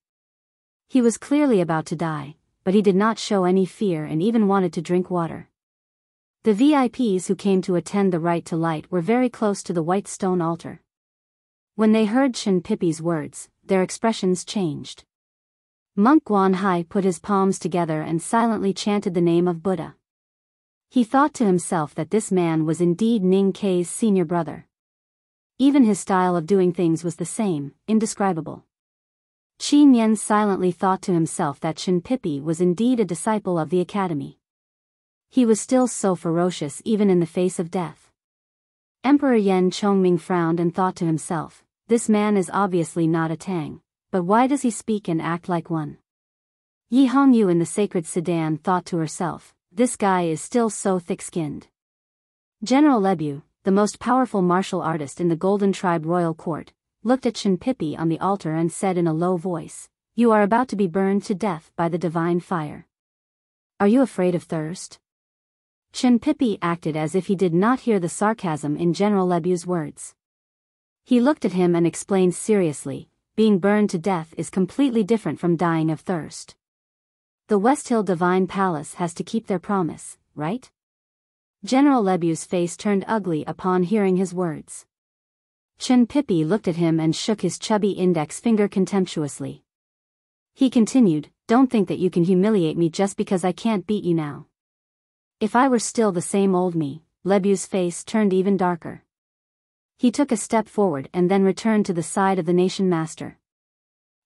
He was clearly about to die, but he did not show any fear and even wanted to drink water. The VIPs who came to attend the rite to light were very close to the white stone altar. When they heard Chinpipi's words, their expressions changed. Monk Guanhai put his palms together and silently chanted the name of Buddha. He thought to himself that this man was indeed Ning Kei's senior brother. Even his style of doing things was the same, indescribable. Qin Yen silently thought to himself that Chinpipi was indeed a disciple of the academy. He was still so ferocious even in the face of death. Emperor Yen Chongming frowned and thought to himself, this man is obviously not a Tang, but why does he speak and act like one? Yi Hongyu in the sacred sedan thought to herself, this guy is still so thick-skinned. General Lebu, the most powerful martial artist in the Golden Tribe royal court, looked at Chinpipi on the altar and said in a low voice, "You are about to be burned to death by the divine fire. Are you afraid of thirst?" Chinpipi acted as if he did not hear the sarcasm in General Lebu's words. He looked at him and explained seriously, being burned to death is completely different from dying of thirst. The Westhill Divine Palace has to keep their promise, right? General Lebu's face turned ugly upon hearing his words. Chinpipi looked at him and shook his chubby index finger contemptuously. He continued, don't think that you can humiliate me just because I can't beat you now. If I were still the same old me, Lebu's face turned even darker. He took a step forward and then returned to the side of the nation master.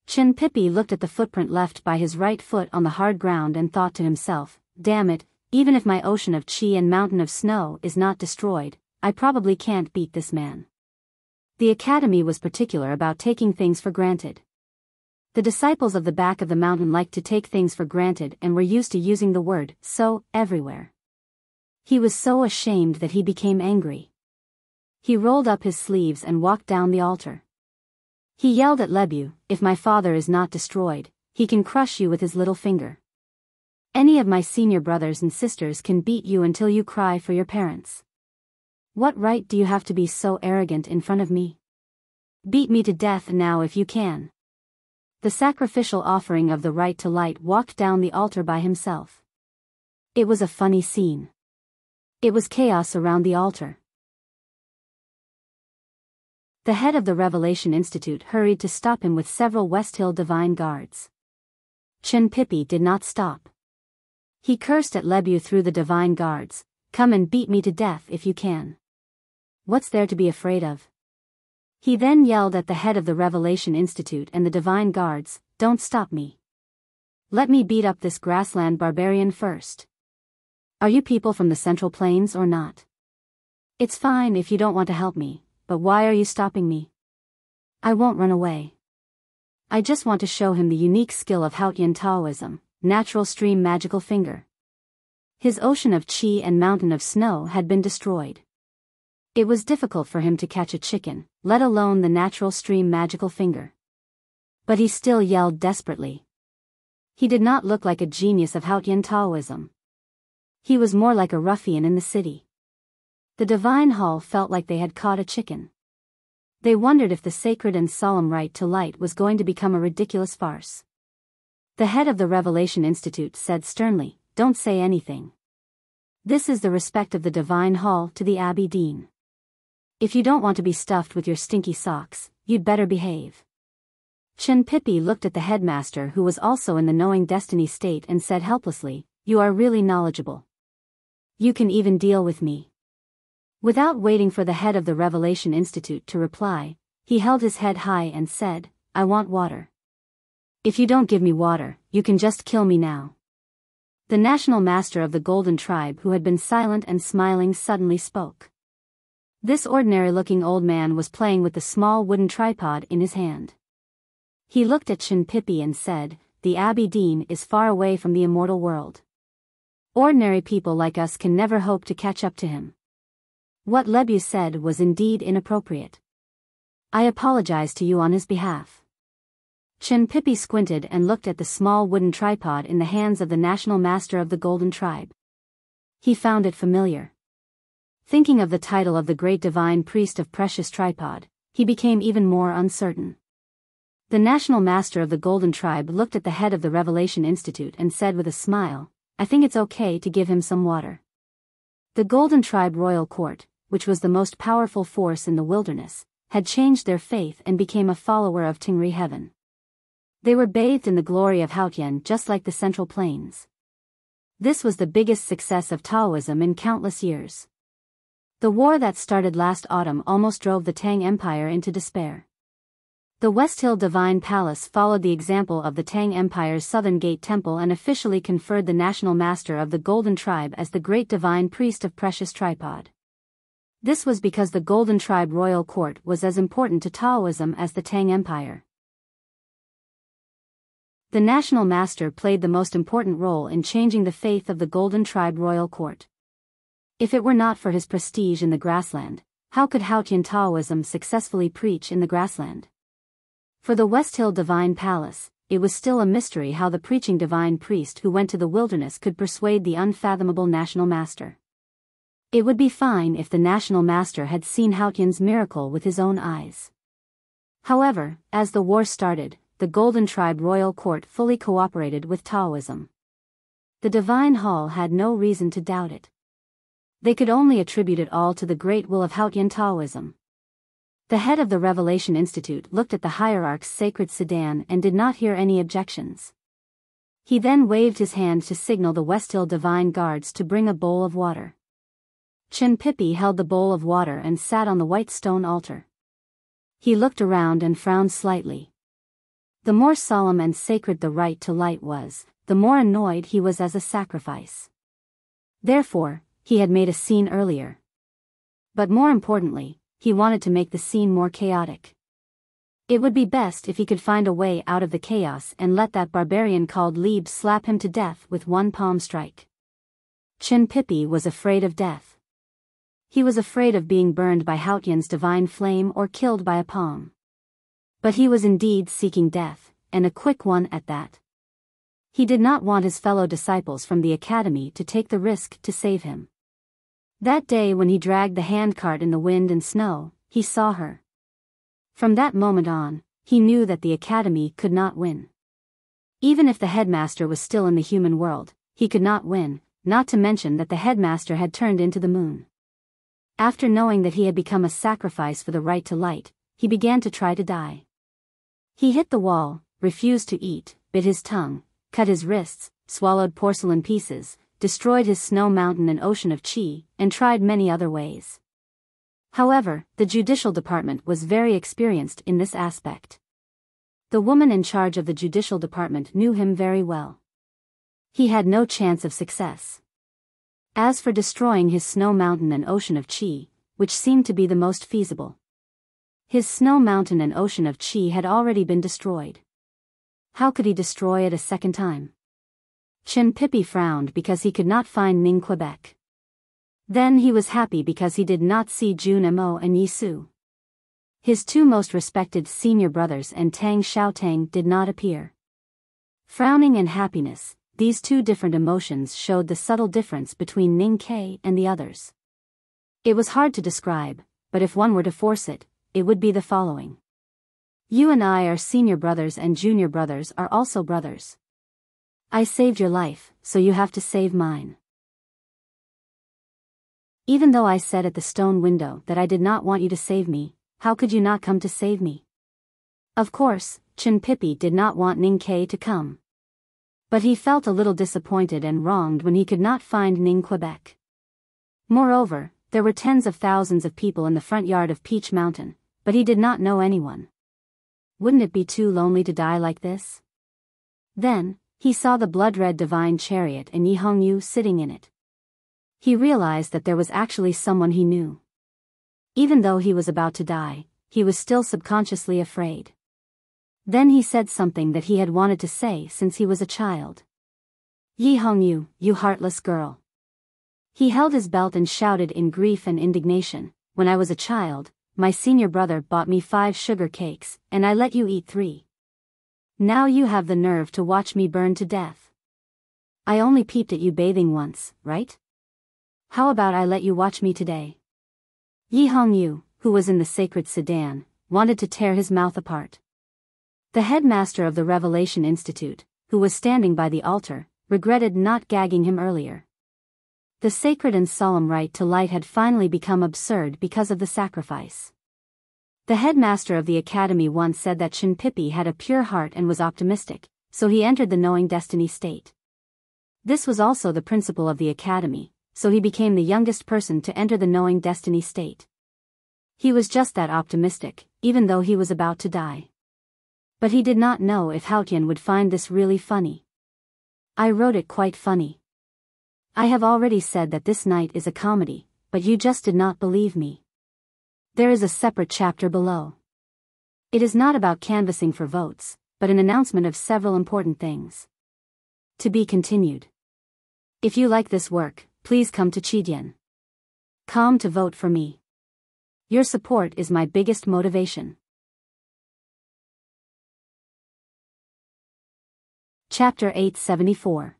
Chinpipi looked at the footprint left by his right foot on the hard ground and thought to himself, damn it, even if my ocean of chi and mountain of snow is not destroyed, I probably can't beat this man. The academy was particular about taking things for granted. The disciples of the back of the mountain liked to take things for granted and were used to using the word so everywhere. He was so ashamed that he became angry. He rolled up his sleeves and walked down the altar. He yelled at Lebu, if my father is not destroyed, he can crush you with his little finger. Any of my senior brothers and sisters can beat you until you cry for your parents. What right do you have to be so arrogant in front of me? Beat me to death now if you can. The sacrificial offering of the right to light walked down the altar by himself. It was a funny scene. It was chaos around the altar. The head of the Revelation Institute hurried to stop him with several Westhill divine guards. Chinpipi did not stop. He cursed at Lebu through the divine guards, come and beat me to death if you can. What's there to be afraid of? He then yelled at the head of the Revelation Institute and the divine guards, don't stop me. Let me beat up this grassland barbarian first. Are you people from the Central Plains or not? It's fine if you don't want to help me, but why are you stopping me? I won't run away. I just want to show him the unique skill of Haotian Taoism, natural stream magical finger. His ocean of chi and mountain of snow had been destroyed. It was difficult for him to catch a chicken, let alone the natural stream magical finger. But he still yelled desperately. He did not look like a genius of Haotian Taoism. He was more like a ruffian in the city. The divine hall felt like they had caught a chicken. They wondered if the sacred and solemn right to light was going to become a ridiculous farce. The head of the Revelation Institute said sternly, don't say anything. This is the respect of the divine hall to the Abbey Dean. If you don't want to be stuffed with your stinky socks, you'd better behave. Chen Pippi looked at the headmaster, who was also in the knowing destiny state, and said helplessly, "You are really knowledgeable. You can even deal with me." Without waiting for the head of the Revelation Institute to reply, he held his head high and said, "I want water. If you don't give me water, you can just kill me now." The national master of the Golden Tribe, who had been silent and smiling, suddenly spoke. This ordinary-looking old man was playing with the small wooden tripod in his hand. He looked at Chen Pippi and said, "The Abbey Dean is far away from the immortal world. Ordinary people like us can never hope to catch up to him." What Lebu said was indeed inappropriate. "I apologize to you on his behalf." Chen Pippi squinted and looked at the small wooden tripod in the hands of the national master of the Golden Tribe. He found it familiar. Thinking of the title of the great divine priest of precious tripod, he became even more uncertain. The national master of the Golden Tribe looked at the head of the Revelation Institute and said with a smile, "I think it's okay to give him some water." The Golden Tribe royal court, which was the most powerful force in the wilderness, had changed their faith and became a follower of Tingri heaven. They were bathed in the glory of Haotian, just like the Central Plains. This was the biggest success of Taoism in countless years. The war that started last autumn almost drove the Tang Empire into despair. The West Hill Divine Palace followed the example of the Tang Empire's Southern Gate Temple and officially conferred the national master of the Golden Tribe as the great divine priest of precious tripod. This was because the Golden Tribe royal court was as important to Taoism as the Tang Empire. The national master played the most important role in changing the faith of the Golden Tribe royal court. If it were not for his prestige in the grassland, how could Haotian Taoism successfully preach in the grassland? For the West Hill Divine Palace, it was still a mystery how the preaching divine priest who went to the wilderness could persuade the unfathomable national master. It would be fine if the national master had seen Haotian's miracle with his own eyes. However, as the war started, the Golden Tribe royal court fully cooperated with Taoism. The divine hall had no reason to doubt it. They could only attribute it all to the great will of Haotian Taoism. The head of the Revelation Institute looked at the hierarch's sacred sedan and did not hear any objections. He then waved his hand to signal the West Hill Divine Guards to bring a bowl of water. Chen Pippi held the bowl of water and sat on the white stone altar. He looked around and frowned slightly. The more solemn and sacred the right to light was, the more annoyed he was as a sacrifice. Therefore, he had made a scene earlier. But more importantly, he wanted to make the scene more chaotic. It would be best if he could find a way out of the chaos and let that barbarian called Lieb slap him to death with one palm strike. Chen Pippi was afraid of death. He was afraid of being burned by Haotian's divine flame or killed by a palm. But he was indeed seeking death, and a quick one at that. He did not want his fellow disciples from the academy to take the risk to save him. That day when he dragged the handcart in the wind and snow, he saw her. From that moment on, he knew that the academy could not win. Even if the headmaster was still in the human world, he could not win, not to mention that the headmaster had turned into the moon. After knowing that he had become a sacrifice for the right to light, he began to try to die. He hit the wall, refused to eat, bit his tongue, cut his wrists, swallowed porcelain pieces, destroyed his snow mountain and ocean of chi, and tried many other ways. However, the judicial department was very experienced in this aspect. The woman in charge of the judicial department knew him very well. He had no chance of success. As for destroying his snow mountain and ocean of chi, which seemed to be the most feasible, his snow mountain and ocean of chi had already been destroyed. How could he destroy it a second time? Chen Pippi frowned because he could not find Ning Quebec. Then he was happy because he did not see Jun Mo and Yi Su. His two most respected senior brothers and Tang Xiaotang did not appear. Frowning and happiness, these two different emotions showed the subtle difference between Ning Ke and the others. It was hard to describe, but if one were to force it, it would be the following. You and I are senior brothers and junior brothers are also brothers. I saved your life, so you have to save mine. Even though I said at the stone window that I did not want you to save me, how could you not come to save me? Of course, Chin Pippi did not want Ning Kai to come. But he felt a little disappointed and wronged when he could not find Ning Quebec. Moreover, there were tens of thousands of people in the front yard of Peach Mountain, but he did not know anyone. Wouldn't it be too lonely to die like this? Then, he saw the blood-red divine chariot and Yi Hongyu sitting in it. He realized that there was actually someone he knew. Even though he was about to die, he was still subconsciously afraid. Then he said something that he had wanted to say since he was a child. Yi Hongyu, you heartless girl. He held his belt and shouted in grief and indignation, when I was a child, my senior brother bought me 5 sugar cakes, and I let you eat 3. Now you have the nerve to watch me burn to death. I only peeped at you bathing once, right? How about I let you watch me today? Yi Hongyu, who was in the sacred sedan, wanted to tear his mouth apart. The headmaster of the Revelation Institute, who was standing by the altar, regretted not gagging him earlier. The sacred and solemn right to light had finally become absurd because of the sacrifice. The headmaster of the academy once said that Chin Pippi had a pure heart and was optimistic, so he entered the knowing destiny state. This was also the principle of the academy, so he became the youngest person to enter the knowing destiny state. He was just that optimistic, even though he was about to die. But he did not know if Haotian would find this really funny. I wrote it quite funny. I have already said that this night is a comedy, but you just did not believe me. There is a separate chapter below. It is not about canvassing for votes, but an announcement of several important things. To be continued. If you like this work, please come to Chidian. Come to vote for me. Your support is my biggest motivation. Chapter 874.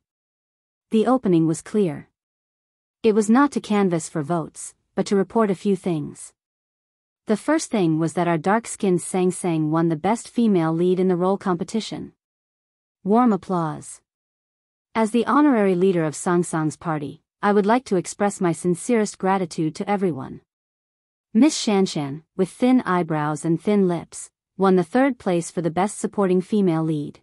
The opening was clear. It was not to canvass for votes, but to report a few things. The first thing was that our dark-skinned Sang Sang won the best female lead in the role competition. Warm applause. As the honorary leader of Sang Sang's party, I would like to express my sincerest gratitude to everyone. Miss Shanshan, with thin eyebrows and thin lips, won the 3rd place for the best supporting female lead.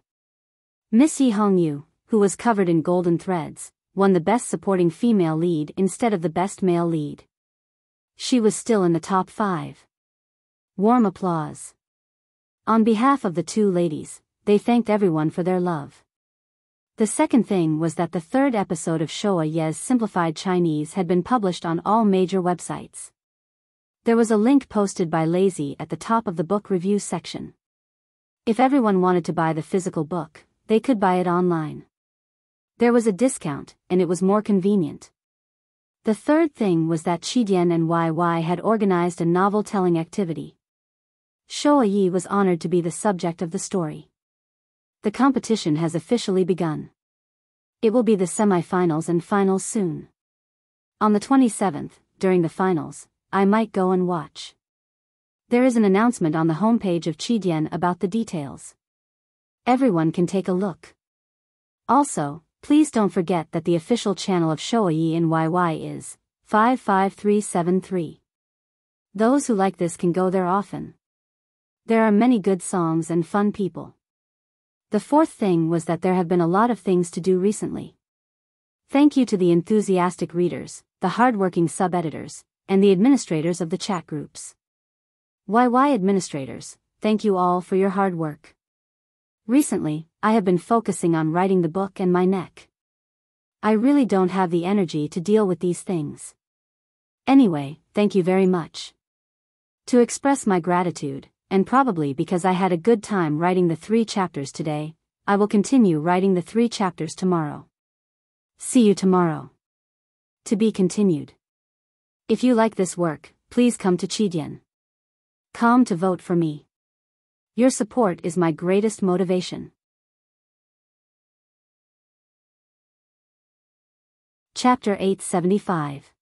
Miss Yi Hongyu, who was covered in golden threads, won the best supporting female lead instead of the best male lead. She was still in the top 5. Warm applause. On behalf of the 2 ladies, they thanked everyone for their love. The second thing was that the 3rd episode of Showa Ye's Simplified Chinese had been published on all major websites. There was a link posted by Lazy at the top of the book review section. If everyone wanted to buy the physical book, they could buy it online. There was a discount, and it was more convenient. The third thing was that Chidian and YY had organized a novel-telling activity. Showa Yi was honored to be the subject of the story. The competition has officially begun. It will be the semi-finals and finals soon. On the 27th, during the finals, I might go and watch. There is an announcement on the homepage of Chidian about the details. Everyone can take a look. Also, please don't forget that the official channel of Showa Yi in YY is 55373. Those who like this can go there often. There are many good songs and fun people. The fourth thing was that there have been a lot of things to do recently. Thank you to the enthusiastic readers, the hardworking sub-editors, and the administrators of the chat groups. YY administrators, thank you all for your hard work. Recently, I have been focusing on writing the book and my neck. I really don't have the energy to deal with these things. Anyway, thank you very much. To express my gratitude, and probably because I had a good time writing the 3 chapters today, I will continue writing the 3 chapters tomorrow. See you tomorrow. To be continued. If you like this work, please come to Chidian. Come to vote for me. Your support is my greatest motivation. Chapter 875.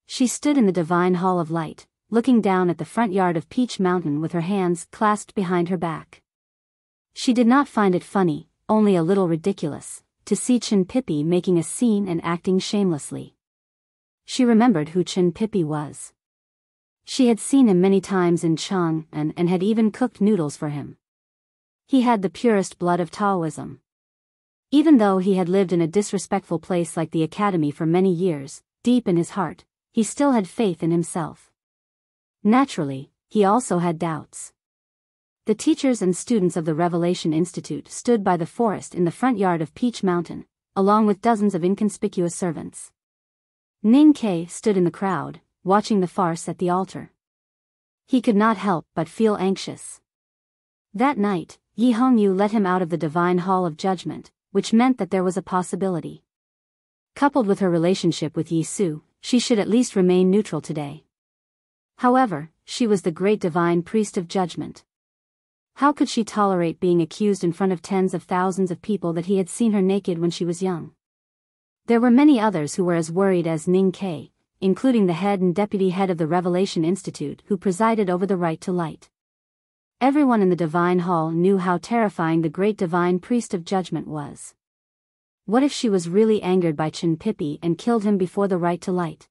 She stood in the divine hall of light, looking down at the front yard of Peach Mountain with her hands clasped behind her back. She did not find it funny, only a little ridiculous, to see Chin Pippi making a scene and acting shamelessly. She remembered who Chin Pippi was. She had seen him many times in Chang'an and had even cooked noodles for him. He had the purest blood of Taoism. Even though he had lived in a disrespectful place like the academy for many years, deep in his heart, he still had faith in himself. Naturally, he also had doubts. The teachers and students of the Revelation Institute stood by the forest in the front yard of Peach Mountain, along with dozens of inconspicuous servants. Ning Ke stood in the crowd, watching the farce at the altar. He could not help but feel anxious. That night, Yi Hongyu let him out of the divine hall of judgment, which meant that there was a possibility. Coupled with her relationship with Yi Su, she should at least remain neutral today. However, she was the great divine priest of judgment. How could she tolerate being accused in front of tens of thousands of people that he had seen her naked when she was young? There were many others who were as worried as Ning Ke, including the head and deputy head of the Revelation Institute who presided over the right to light. Everyone in the divine hall knew how terrifying the great divine priest of judgment was. What if she was really angered by Chen Pipi and killed him before the right to light?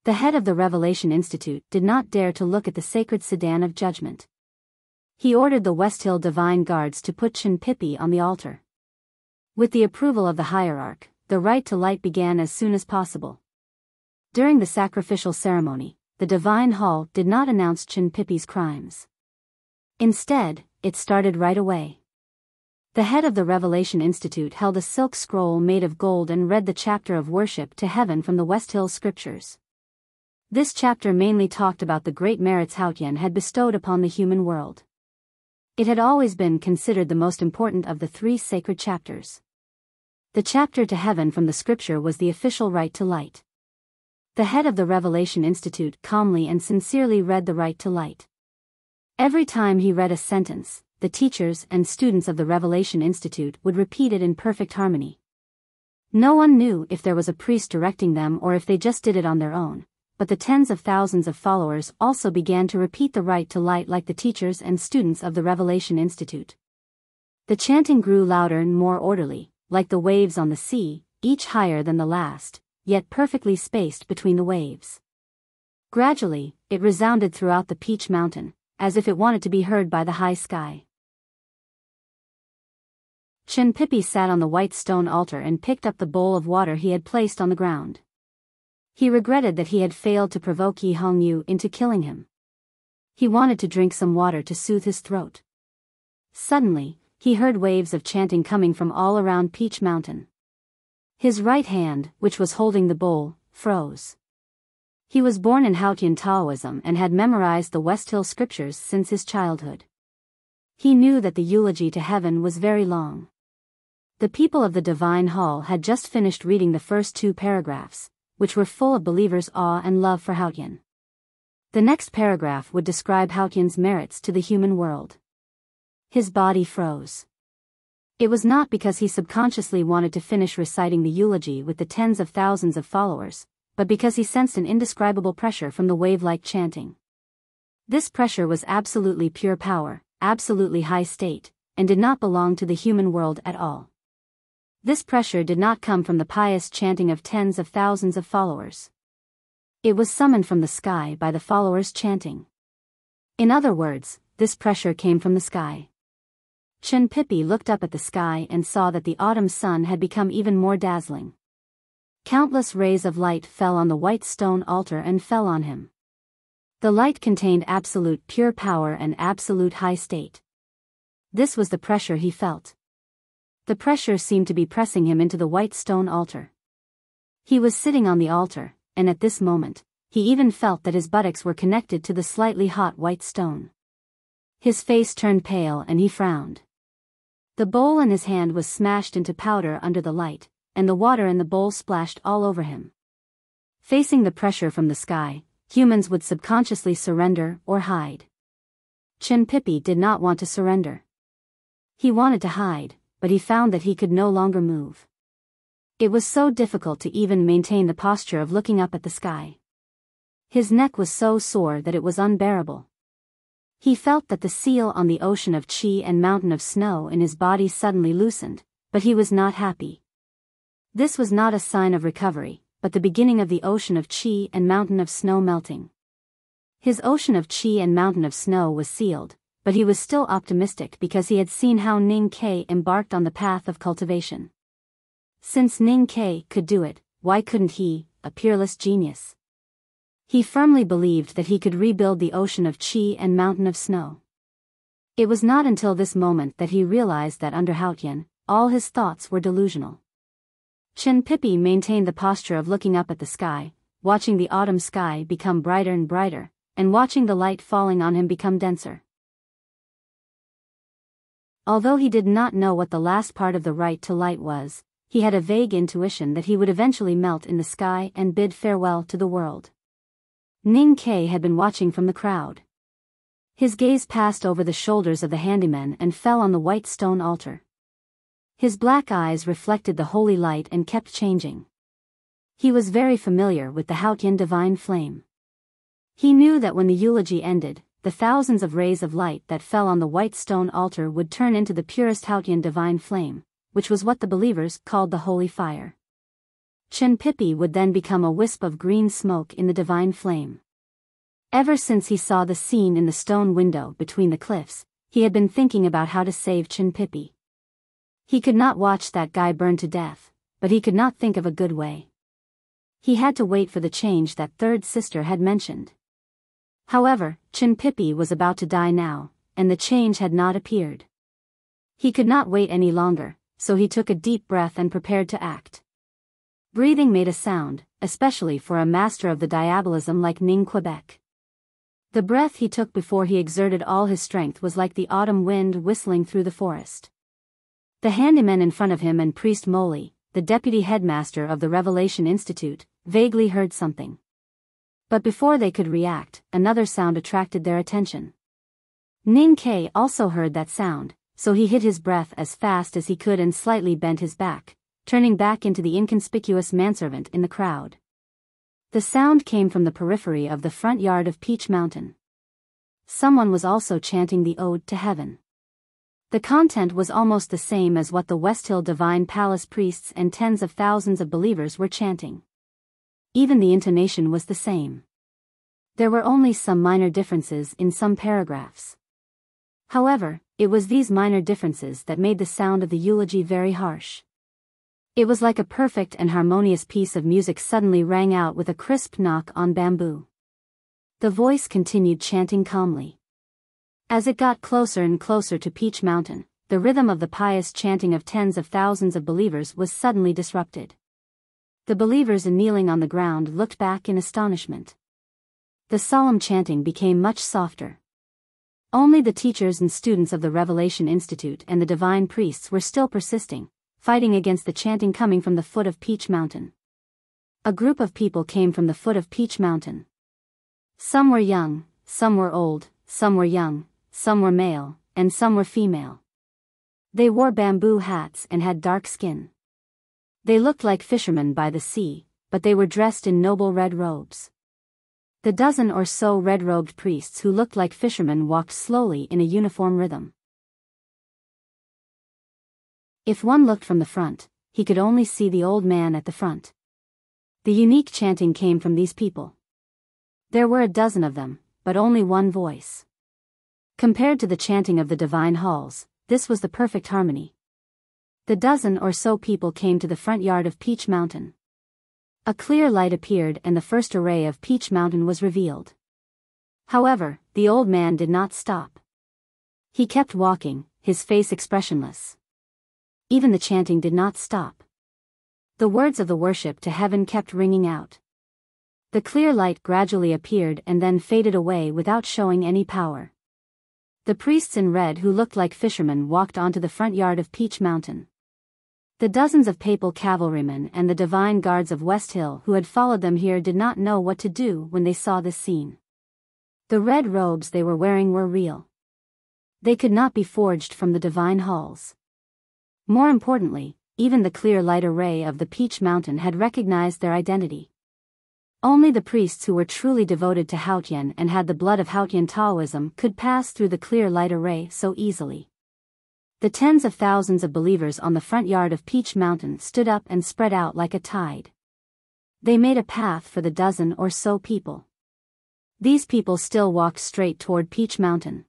The head of the Revelation Institute did not dare to look at the sacred sedan of judgment. He ordered the West Hill Divine Guards to put Chen Pipi on the altar. With the approval of the hierarch, the right to light began as soon as possible. During the sacrificial ceremony, the Divine Hall did not announce Chen Pipi's crimes. Instead, it started right away. The head of the Revelation Institute held a silk scroll made of gold and read the chapter of worship to heaven from the West Hill scriptures. This chapter mainly talked about the great merits Haotian had bestowed upon the human world. It had always been considered the most important of the 3 sacred chapters. The chapter to heaven from the scripture was the official right to light. The head of the Revelation Institute calmly and sincerely read the right to light. Every time he read a sentence, the teachers and students of the Revelation Institute would repeat it in perfect harmony. No one knew if there was a priest directing them or if they just did it on their own, but the tens of thousands of followers also began to repeat the right to light like the teachers and students of the Revelation Institute. The chanting grew louder and more orderly, like the waves on the sea, each higher than the last, yet perfectly spaced between the waves. Gradually, it resounded throughout the Peach Mountain, as if it wanted to be heard by the high sky. Chen Pipi sat on the white stone altar and picked up the bowl of water he had placed on the ground. He regretted that he had failed to provoke Yi Hongyu into killing him. He wanted to drink some water to soothe his throat. Suddenly, he heard waves of chanting coming from all around Peach Mountain. His right hand, which was holding the bowl, froze. He was born in Haotian Taoism and had memorized the West Hill scriptures since his childhood. He knew that the eulogy to heaven was very long. The people of the Divine Hall had just finished reading the first 2 paragraphs, which were full of believers' awe and love for Haotian. The next paragraph would describe Haotian's merits to the human world. His body froze. It was not because he subconsciously wanted to finish reciting the eulogy with the tens of thousands of followers, but because he sensed an indescribable pressure from the wave-like chanting. This pressure was absolutely pure power, absolutely high state, and did not belong to the human world at all. This pressure did not come from the pious chanting of tens of thousands of followers. It was summoned from the sky by the followers chanting. In other words, this pressure came from the sky. Chen Pipi looked up at the sky and saw that the autumn sun had become even more dazzling. Countless rays of light fell on the white stone altar and fell on him. The light contained absolute pure power and absolute high state. This was the pressure he felt. The pressure seemed to be pressing him into the white stone altar. He was sitting on the altar, and at this moment, he even felt that his buttocks were connected to the slightly hot white stone. His face turned pale and he frowned. The bowl in his hand was smashed into powder under the light, and the water in the bowl splashed all over him. Facing the pressure from the sky, humans would subconsciously surrender or hide. Chen Pipi did not want to surrender. He wanted to hide, but he found that he could no longer move. It was so difficult to even maintain the posture of looking up at the sky. His neck was so sore that it was unbearable. He felt that the seal on the ocean of chi and mountain of snow in his body suddenly loosened, but he was not happy. This was not a sign of recovery, but the beginning of the ocean of chi and mountain of snow melting. His ocean of chi and mountain of snow was sealed, but he was still optimistic because he had seen how Ning Ke embarked on the path of cultivation. Since Ning Ke could do it, why couldn't he, a peerless genius? He firmly believed that he could rebuild the ocean of qi and mountain of snow. It was not until this moment that he realized that under Haotian, all his thoughts were delusional. Chen Pippi maintained the posture of looking up at the sky, watching the autumn sky become brighter and brighter, and watching the light falling on him become denser. Although he did not know what the last part of the right to light was, he had a vague intuition that he would eventually melt in the sky and bid farewell to the world. Ning Ke had been watching from the crowd. His gaze passed over the shoulders of the handyman and fell on the white stone altar. His black eyes reflected the holy light and kept changing. He was very familiar with the Haotian divine flame. He knew that when the eulogy ended, the thousands of rays of light that fell on the white stone altar would turn into the purest Haotian divine flame, which was what the believers called the holy fire. Chen Pippi would then become a wisp of green smoke in the divine flame. Ever since he saw the scene in the stone window between the cliffs, he had been thinking about how to save Chen Pippi. He could not watch that guy burn to death, but he could not think of a good way. He had to wait for the change that third sister had mentioned. However, Chen Pippi was about to die now, and the change had not appeared. He could not wait any longer, so he took a deep breath and prepared to act. Breathing made a sound, especially for a master of the diabolism like Ning Quebec. The breath he took before he exerted all his strength was like the autumn wind whistling through the forest. The handyman in front of him and Priest Molly, the deputy headmaster of the Revelation Institute, vaguely heard something. But before they could react, another sound attracted their attention. Ning Ke also heard that sound, so he hid his breath as fast as he could and slightly bent his back, turning back into the inconspicuous manservant in the crowd. The sound came from the periphery of the front yard of Peach Mountain. Someone was also chanting the Ode to Heaven. The content was almost the same as what the West Hill Divine Palace priests and tens of thousands of believers were chanting. Even the intonation was the same. There were only some minor differences in some paragraphs. However, it was these minor differences that made the sound of the eulogy very harsh. It was like a perfect and harmonious piece of music suddenly rang out with a crisp knock on bamboo. The voice continued chanting calmly. As it got closer and closer to Peach Mountain, the rhythm of the pious chanting of tens of thousands of believers was suddenly disrupted. The believers kneeling on the ground looked back in astonishment. The solemn chanting became much softer. Only the teachers and students of the Revelation Institute and the divine priests were still persisting, fighting against the chanting coming from the foot of Peach Mountain. A group of people came from the foot of Peach Mountain. Some were young, some were old, some were young, some were male, and some were female. They wore bamboo hats and had dark skin. They looked like fishermen by the sea, but they were dressed in noble red robes. The dozen or so red-robed priests who looked like fishermen walked slowly in a uniform rhythm. If one looked from the front, he could only see the old man at the front. The unique chanting came from these people. There were a dozen of them, but only one voice. Compared to the chanting of the divine halls, this was the perfect harmony. The dozen or so people came to the front yard of Peach Mountain. A clear light appeared and the first array of Peach Mountain was revealed. However, the old man did not stop. He kept walking, his face expressionless. Even the chanting did not stop. The words of the worship to heaven kept ringing out. The clear light gradually appeared and then faded away without showing any power. The priests in red who looked like fishermen walked onto the front yard of Peach Mountain. The dozens of papal cavalrymen and the divine guards of West Hill who had followed them here did not know what to do when they saw this scene. The red robes they were wearing were real. They could not be forged from the divine halls. More importantly, even the clear light array of the Peach Mountain had recognized their identity. Only the priests who were truly devoted to Haotian and had the blood of Haotian Taoism could pass through the clear light array so easily. The tens of thousands of believers on the front yard of Peach Mountain stood up and spread out like a tide. They made a path for the dozen or so people. These people still walked straight toward Peach Mountain.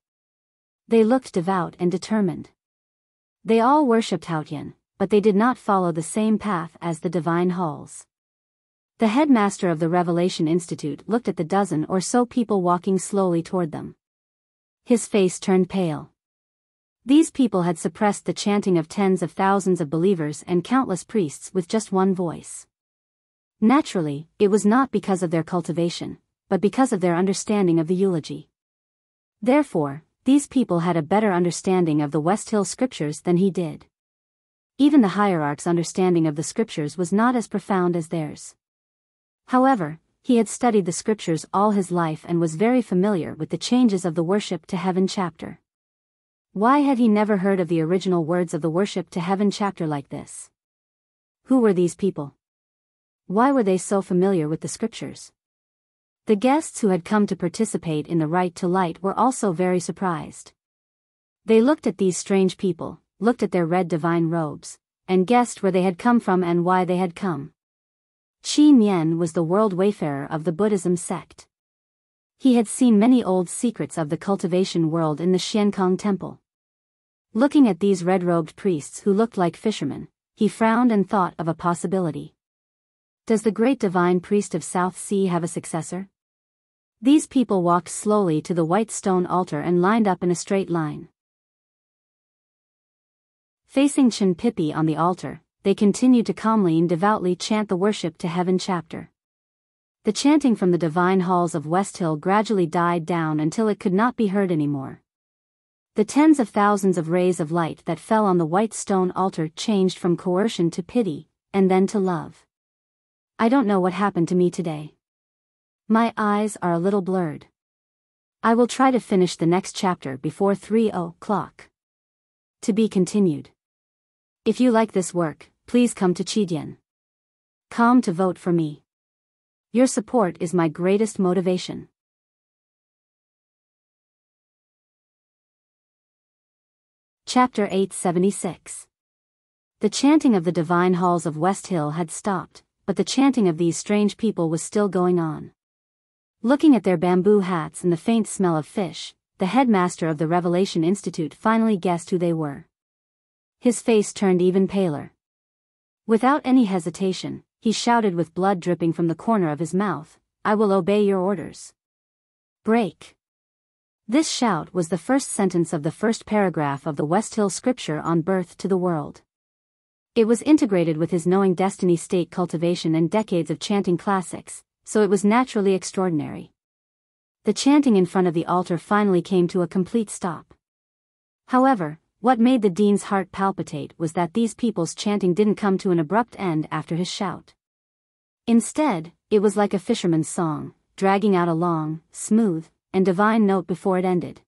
They looked devout and determined. They all worshipped Haotian, but they did not follow the same path as the divine halls. The headmaster of the Revelation Institute looked at the dozen or so people walking slowly toward them. His face turned pale. These people had suppressed the chanting of tens of thousands of believers and countless priests with just one voice. Naturally, it was not because of their cultivation, but because of their understanding of the eulogy. Therefore, these people had a better understanding of the West Hill scriptures than he did. Even the hierarch's understanding of the scriptures was not as profound as theirs. However, he had studied the scriptures all his life and was very familiar with the changes of the Worship to Heaven chapter. Why had he never heard of the original words of the Worship to Heaven chapter like this? Who were these people? Why were they so familiar with the scriptures? The guests who had come to participate in the Right to Light were also very surprised. They looked at these strange people, looked at their red divine robes, and guessed where they had come from and why they had come. Qi Nian was the world wayfarer of the Buddhism sect. He had seen many old secrets of the cultivation world in the Xiankong temple. Looking at these red-robed priests who looked like fishermen, he frowned and thought of a possibility. Does the great divine priest of South Sea have a successor? These people walked slowly to the white stone altar and lined up in a straight line. Facing Chen Pipi on the altar, they continued to calmly and devoutly chant the Worship to Heaven chapter. The chanting from the divine halls of West Hill gradually died down until it could not be heard anymore. The tens of thousands of rays of light that fell on the white stone altar changed from coercion to pity, and then to love. I don't know what happened to me today. My eyes are a little blurred. I will try to finish the next chapter before 3:00. To be continued. If you like this work, please come to Chidian.com to vote for me. Your support is my greatest motivation. Chapter 876. The chanting of the divine halls of West Hill had stopped, but the chanting of these strange people was still going on. Looking at their bamboo hats and the faint smell of fish, the headmaster of the Revelation Institute finally guessed who they were. His face turned even paler. Without any hesitation, he shouted with blood dripping from the corner of his mouth, "I will obey your orders." Break. This shout was the first sentence of the first paragraph of the West Hill scripture on birth to the world. It was integrated with his knowing destiny state cultivation and decades of chanting classics, so it was naturally extraordinary. The chanting in front of the altar finally came to a complete stop. However, what made the dean's heart palpitate was that these people's chanting didn't come to an abrupt end after his shout. Instead, it was like a fisherman's song, dragging out a long, smooth, and divine note before it ended.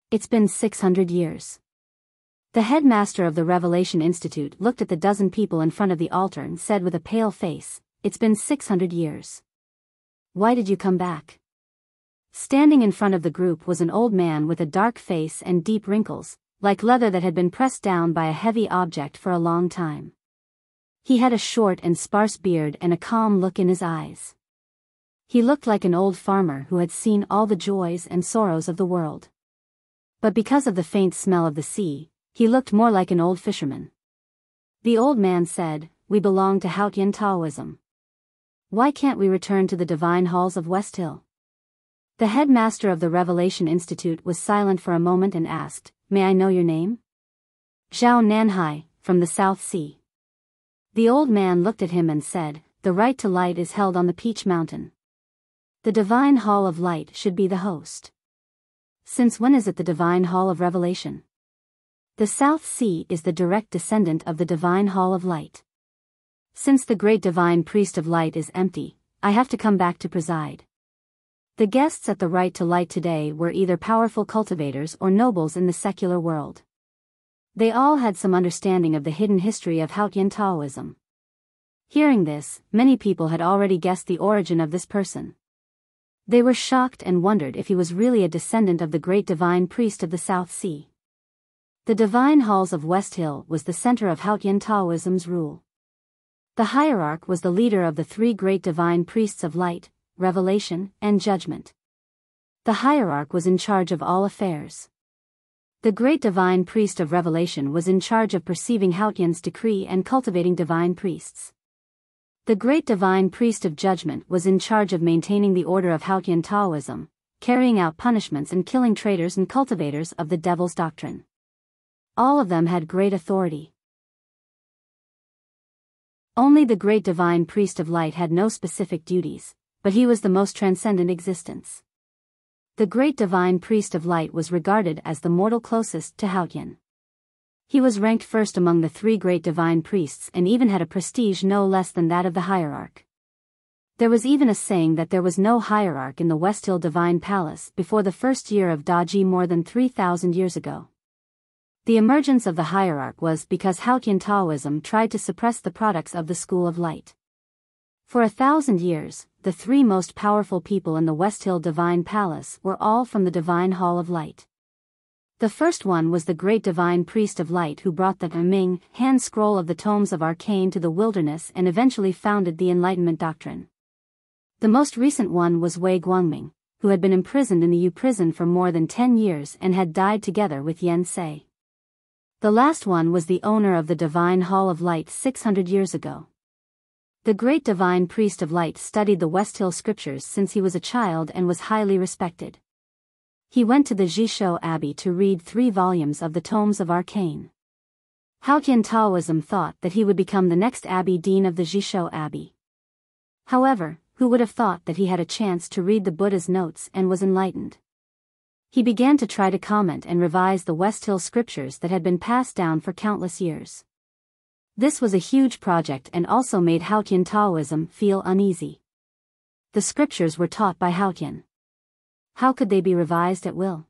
It's been 600 years. The headmaster of the Revelation Institute looked at the dozen people in front of the altar and said with a pale face, "It's been 600 years. Why did you come back?" Standing in front of the group was an old man with a dark face and deep wrinkles, like leather that had been pressed down by a heavy object for a long time. He had a short and sparse beard and a calm look in his eyes. He looked like an old farmer who had seen all the joys and sorrows of the world. But because of the faint smell of the sea, he looked more like an old fisherman. The old man said, "We belong to Haotian Taoism. Why can't we return to the divine halls of West Hill?" The headmaster of the Revelation Institute was silent for a moment and asked, "May I know your name?" "Zhao Nanhai, from the South Sea." The old man looked at him and said, "The right to light is held on the Peach Mountain. The divine hall of light should be the host." "Since when is it the divine hall of revelation?" "The South Sea is the direct descendant of the divine hall of light. Since the great divine priest of light is empty, I have to come back to preside." The guests at the Right to Light today were either powerful cultivators or nobles in the secular world. They all had some understanding of the hidden history of Haotian Taoism. Hearing this, many people had already guessed the origin of this person. They were shocked and wondered if he was really a descendant of the great divine priest of the South Sea. The divine halls of West Hill was the center of Haotian Taoism's rule. The hierarch was the leader of the three great divine priests of light, revelation, and judgment. The hierarch was in charge of all affairs. The great divine priest of revelation was in charge of perceiving Haotian's decree and cultivating divine priests. The great divine priest of judgment was in charge of maintaining the order of Haotian Taoism, carrying out punishments and killing traitors and cultivators of the devil's doctrine. All of them had great authority. Only the great divine priest of light had no specific duties, but he was the most transcendent existence. The great divine priest of light was regarded as the mortal closest to Haotian. He was ranked first among the three great divine priests and even had a prestige no less than that of the hierarch. There was even a saying that there was no hierarch in the West Hill Divine Palace before the first year of Daji more than 3,000 years ago. The emergence of the hierarch was because Haotian Taoism tried to suppress the products of the School of Light. For 1,000 years, the three most powerful people in the West Hill Divine Palace were all from the Divine Hall of Light. The first one was the great divine priest of light who brought the Ming hand scroll of the tomes of arcane to the wilderness and eventually founded the Enlightenment doctrine. The most recent one was Wei Guangming, who had been imprisoned in the Yu prison for more than 10 years and had died together with Yen Sei. The last one was the owner of the Divine Hall of Light 600 years ago. The great divine priest of light studied the West Hill scriptures since he was a child and was highly respected. He went to the Jishou Abbey to read 3 volumes of the tomes of arcane. Haotian Taoism thought that he would become the next abbey dean of the Jishou Abbey. However, who would have thought that he had a chance to read the Buddha's notes and was enlightened? He began to try to comment and revise the West Hill scriptures that had been passed down for countless years. This was a huge project and also made Haotian Taoism feel uneasy. The scriptures were taught by Haotian. How could they be revised at will?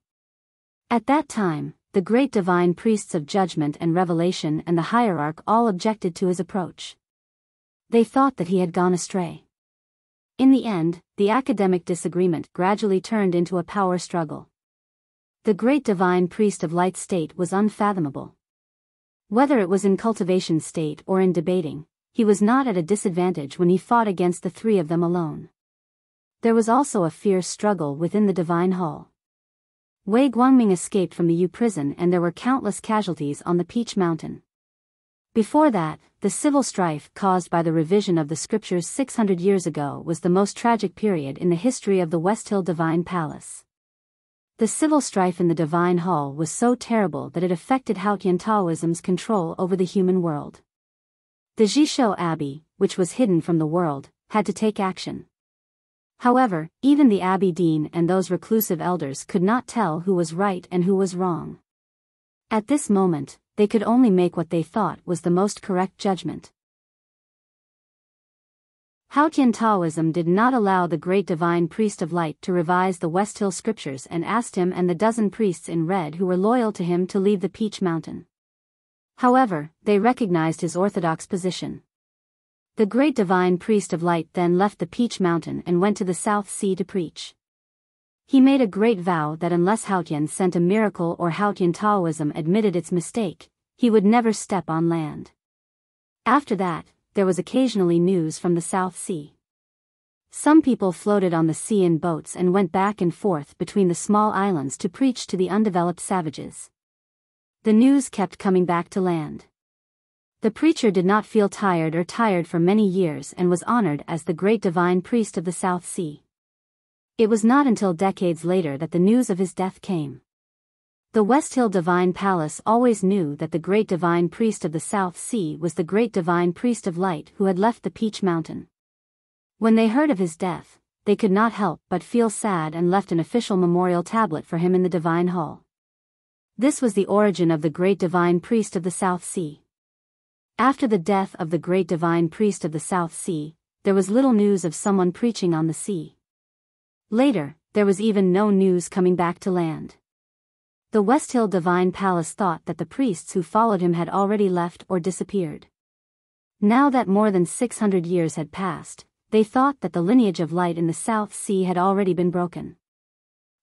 At that time, the great divine priests of judgment and revelation and the hierarch all objected to his approach. They thought that he had gone astray. In the end, the academic disagreement gradually turned into a power struggle. The great divine priest of light state was unfathomable. Whether it was in cultivation state or in debating, he was not at a disadvantage when he fought against the three of them alone. There was also a fierce struggle within the divine hall. Wei Guangming escaped from the Yu prison and there were countless casualties on the Peach Mountain. Before that, the civil strife caused by the revision of the scriptures 600 years ago was the most tragic period in the history of the West Hill Divine Palace. The civil strife in the Divine Hall was so terrible that it affected Haotian Taoism's control over the human world. The Jishou Abbey, which was hidden from the world, had to take action. However, even the abbey dean and those reclusive elders could not tell who was right and who was wrong. At this moment, they could only make what they thought was the most correct judgment. Haotian Taoism did not allow the great divine priest of light to revise the West Hill scriptures and asked him and the dozen priests in red who were loyal to him to leave the Peach Mountain. However, they recognized his orthodox position. The great divine priest of light then left the Peach Mountain and went to the South Sea to preach. He made a great vow that unless Haotian sent a miracle or Haotian Taoism admitted its mistake, he would never step on land. After that, there was occasionally news from the South Sea. Some people floated on the sea in boats and went back and forth between the small islands to preach to the undeveloped savages. The news kept coming back to land. The preacher did not feel tired for many years and was honored as the great divine priest of the South Sea. It was not until decades later that the news of his death came. The West Hill Divine Palace always knew that the great divine priest of the South Sea was the great divine priest of light who had left the Peach Mountain. When they heard of his death, they could not help but feel sad and left an official memorial tablet for him in the Divine Hall. This was the origin of the great divine priest of the South Sea. After the death of the great divine priest of the South Sea, there was little news of someone preaching on the sea. Later, there was even no news coming back to land. The West Hill Divine Palace thought that the priests who followed him had already left or disappeared. Now that more than 600 years had passed, they thought that the lineage of light in the South Sea had already been broken.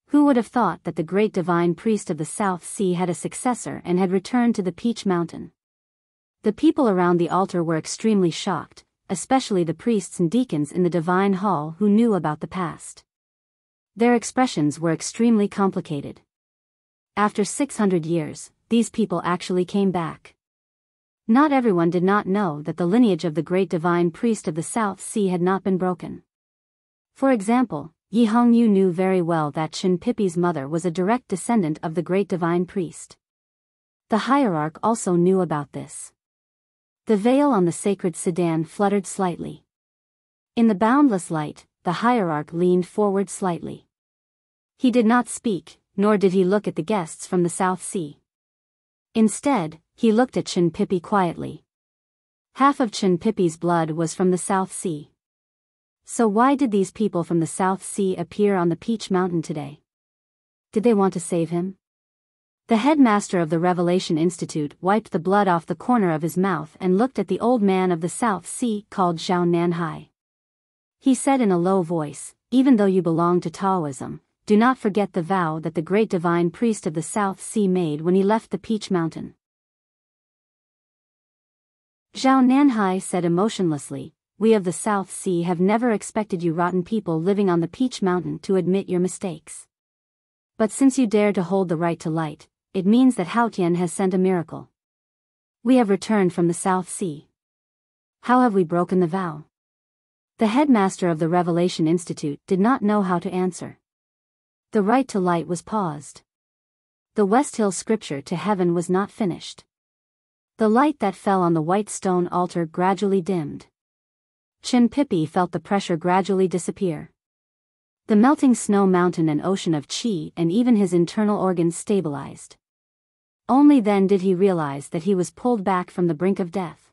Who would have thought that the great divine priest of the South Sea had a successor and had returned to the Peach Mountain? The people around the altar were extremely shocked, especially the priests and deacons in the Divine Hall who knew about the past. Their expressions were extremely complicated. After 600 years, these people actually came back. Not everyone did not know that the lineage of the great divine priest of the South Sea had not been broken. For example, Yi Hongyu knew very well that Qin Pipi's mother was a direct descendant of the great divine priest. The hierarch also knew about this. The veil on the sacred sedan fluttered slightly. In the boundless light, the hierarch leaned forward slightly. He did not speak, nor did he look at the guests from the South Sea. Instead, he looked at Qin Pipi quietly. Half of Qin Pipi's blood was from the South Sea. So why did these people from the South Sea appear on the Peach Mountain today? Did they want to save him? The headmaster of the Revelation Institute wiped the blood off the corner of his mouth and looked at the old man of the South Sea called Zhao Nanhai. He said in a low voice, "Even though you belong to Taoism, do not forget the vow that the great divine priest of the South Sea made when he left the Peach Mountain." Zhao Nanhai said emotionlessly, "We of the South Sea have never expected you rotten people living on the Peach Mountain to admit your mistakes. But since you dare to hold the right to light, it means that Haotian has sent a miracle. We have returned from the South Sea. How have we broken the vow?" The headmaster of the Revelation Institute did not know how to answer. The right to light was paused. The West Hill scripture to heaven was not finished. The light that fell on the white stone altar gradually dimmed. Qin Pipi felt the pressure gradually disappear. The melting snow mountain and ocean of qi and even his internal organs stabilized. Only then did he realize that he was pulled back from the brink of death.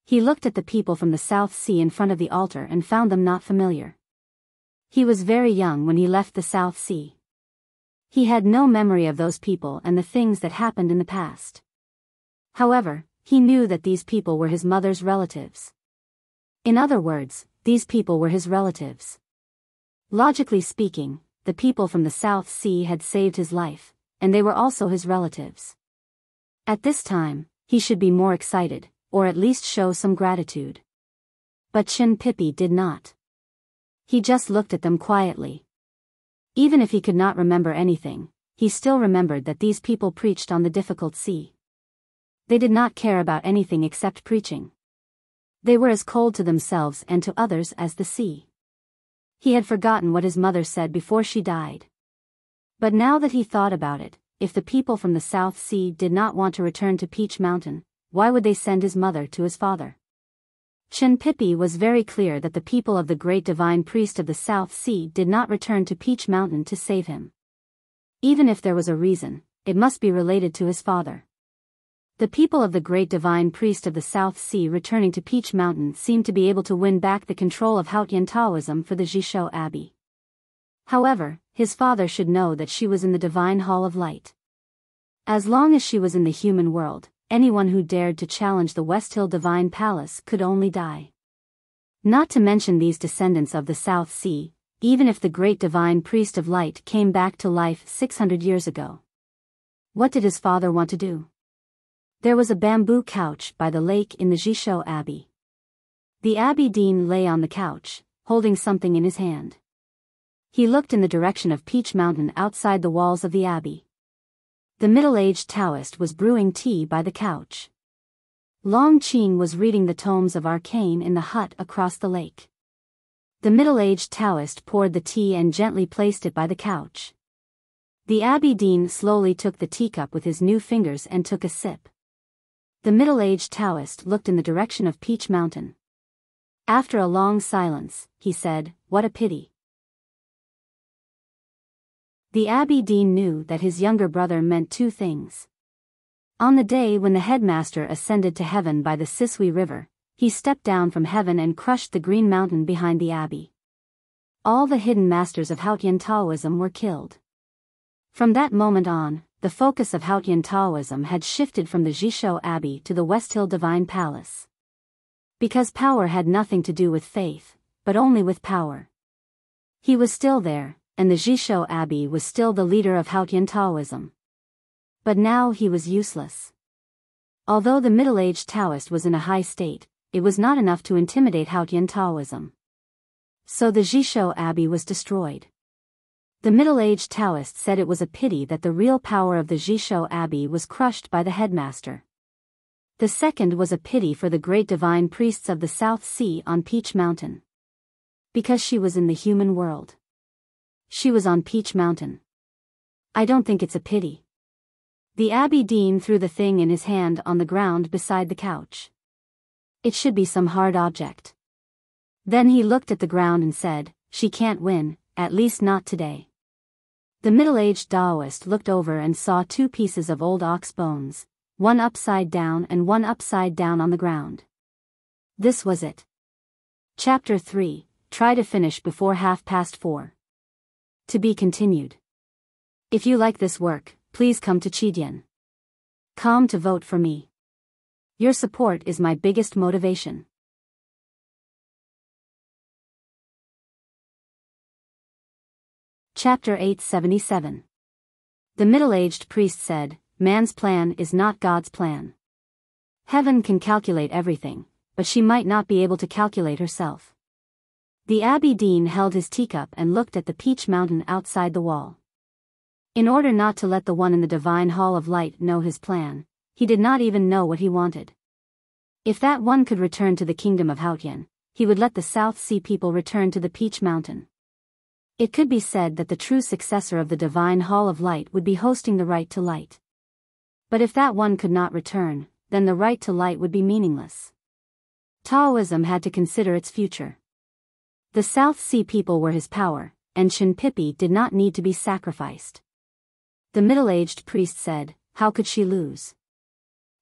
He looked at the people from the South Sea in front of the altar and found them not familiar. He was very young when he left the South Sea. He had no memory of those people and the things that happened in the past. However, he knew that these people were his mother's relatives. In other words, these people were his relatives. Logically speaking, the people from the South Sea had saved his life, and they were also his relatives. At this time, he should be more excited, or at least show some gratitude. But Qin Pipi did not. He just looked at them quietly. Even if he could not remember anything, he still remembered that these people preached on the difficult sea. They did not care about anything except preaching. They were as cold to themselves and to others as the sea. He had forgotten what his mother said before she died. But now that he thought about it, if the people from the South Sea did not want to return to Peach Mountain, why would they send his mother to his father? Qin Pipi was very clear that the people of the great divine priest of the South Sea did not return to Peach Mountain to save him. Even if there was a reason, it must be related to his father. The people of the great divine priest of the South Sea returning to Peach Mountain seemed to be able to win back the control of Haotian Taoism for the Jishou Abbey. However, his father should know that she was in the divine hall of light. As long as she was in the human world, anyone who dared to challenge the West Hill Divine Palace could only die. Not to mention these descendants of the South Sea, even if the great divine priest of light came back to life 600 years ago. What did his father want to do? There was a bamboo couch by the lake in the Jishou Abbey. The Abbey Dean lay on the couch, holding something in his hand. He looked in the direction of Peach Mountain outside the walls of the Abbey. The middle-aged Taoist was brewing tea by the couch. Long Qing was reading the tomes of arcane in the hut across the lake. The middle-aged Taoist poured the tea and gently placed it by the couch. The Abbey Dean slowly took the teacup with his new fingers and took a sip. The middle-aged Taoist looked in the direction of Peach Mountain. After a long silence, he said, "What a pity." The Abbey Dean knew that his younger brother meant two things. On the day when the headmaster ascended to heaven by the Sisui River, he stepped down from heaven and crushed the green mountain behind the abbey. All the hidden masters of Haotian Taoism were killed. From that moment on, the focus of Haotian Taoism had shifted from the Jishou Abbey to the West Hill Divine Palace. Because power had nothing to do with faith, but only with power. He was still there, and the Jishou Abbey was still the leader of Haotian Taoism. But now he was useless. Although the middle-aged Taoist was in a high state, it was not enough to intimidate Haotian Taoism. So the Jishou Abbey was destroyed. The middle-aged Taoist said it was a pity that the real power of the Jishou Abbey was crushed by the headmaster. The second was a pity for the great divine priests of the South Sea on Peach Mountain. Because she was in the human world. She was on Peach Mountain. I don't think it's a pity. The Abbey Dean threw the thing in his hand on the ground beside the couch. It should be some hard object. Then he looked at the ground and said, "She can't win, at least not today." The middle-aged Taoist looked over and saw two pieces of old ox bones, one upside down and one upside down on the ground. This was it. Chapter 3, Try to finish before 4:30. To be continued. If you like this work, please come to Chidian.com to vote for me. Your support is my biggest motivation. Chapter 877. The middle-aged priest said, "Man's plan is not God's plan. Heaven can calculate everything, but she might not be able to calculate herself." The Abbey Dean held his teacup and looked at the Peach Mountain outside the wall. In order not to let the one in the Divine Hall of Light know his plan, he did not even know what he wanted. If that one could return to the kingdom of Haotian, he would let the South Sea people return to the Peach Mountain. It could be said that the true successor of the Divine Hall of Light would be hosting the Right to Light. But if that one could not return, then the Right to Light would be meaningless. Taoism had to consider its future. The South Sea people were his power, and Shinpipi did not need to be sacrificed. The middle-aged priest said, "How could she lose?"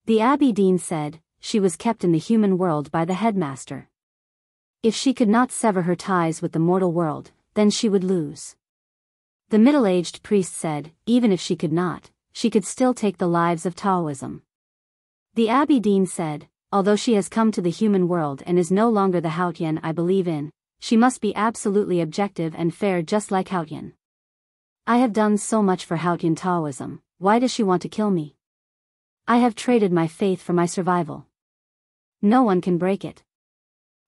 The Abbey Dean said, "She was kept in the human world by the headmaster. If she could not sever her ties with the mortal world, then she would lose." The middle-aged priest said, "Even if she could not, she could still take the lives of Taoism." The Abbey Dean said, "Although she has come to the human world and is no longer the Haotian I believe in, she must be absolutely objective and fair just like Haotian. I have done so much for Haotian Taoism, why does she want to kill me? I have traded my faith for my survival. No one can break it."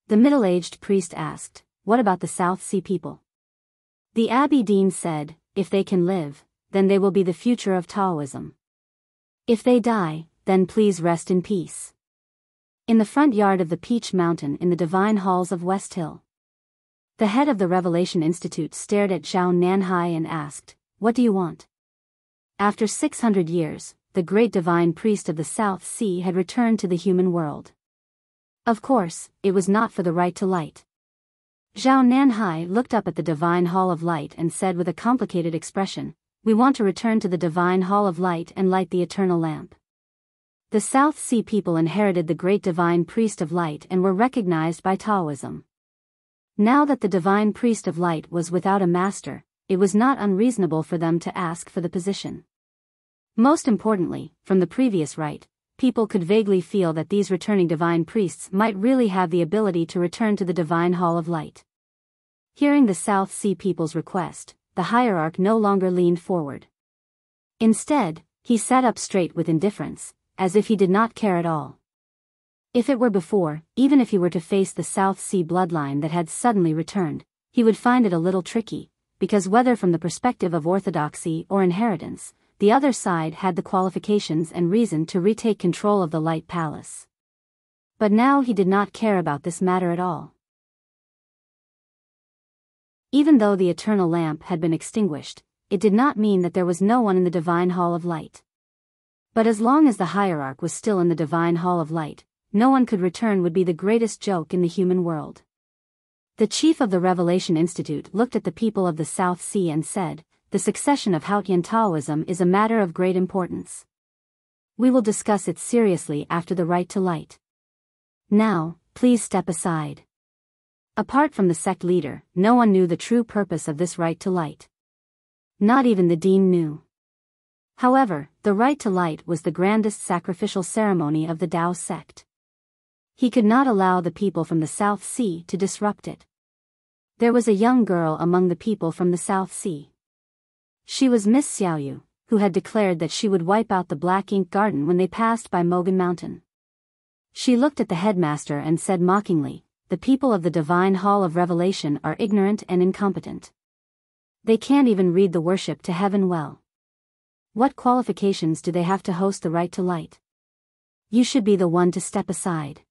The middle-aged priest asked, "What about the South Sea people?" The Abbey Dean said, "If they can live, then they will be the future of Taoism. If they die, then please rest in peace." In the front yard of the Peach Mountain in the Divine Halls of West Hill, the head of the Revelation Institute stared at Zhao Nanhai and asked, "What do you want?" After 600 years, the great divine priest of the South Sea had returned to the human world. Of course, it was not for the Right to Light. Zhao Nanhai looked up at the Divine Hall of Light and said with a complicated expression, "We want to return to the Divine Hall of Light and light the eternal lamp." The South Sea people inherited the great divine priest of light and were recognized by Taoism. Now that the divine priest of light was without a master, it was not unreasonable for them to ask for the position. Most importantly, from the previous rite, people could vaguely feel that these returning divine priests might really have the ability to return to the Divine Hall of Light. Hearing the South Sea people's request, the hierarch no longer leaned forward. Instead, he sat up straight with indifference, as if he did not care at all. If it were before, even if he were to face the South Sea bloodline that had suddenly returned, he would find it a little tricky, because whether from the perspective of orthodoxy or inheritance, the other side had the qualifications and reason to retake control of the Light Palace. But now he did not care about this matter at all. Even though the eternal lamp had been extinguished, it did not mean that there was no one in the Divine Hall of Light. But as long as the hierarch was still in the Divine Hall of Light, no one could return would be the greatest joke in the human world. The chief of the Revelation Institute looked at the people of the South Sea and said, "The succession of Haotian Taoism is a matter of great importance. We will discuss it seriously after the Right to Light. Now, please step aside." Apart from the sect leader, no one knew the true purpose of this Right to Light. Not even the dean knew. However, the Right to Light was the grandest sacrificial ceremony of the Tao sect. He could not allow the people from the South Sea to disrupt it. There was a young girl among the people from the South Sea. She was Miss Xiaoyu, who had declared that she would wipe out the Black Ink Garden when they passed by Mogan Mountain. She looked at the headmaster and said mockingly, "The people of the Divine Hall of Revelation are ignorant and incompetent. They can't even read the worship to heaven well. What qualifications do they have to host the right to light? You should be the one to step aside.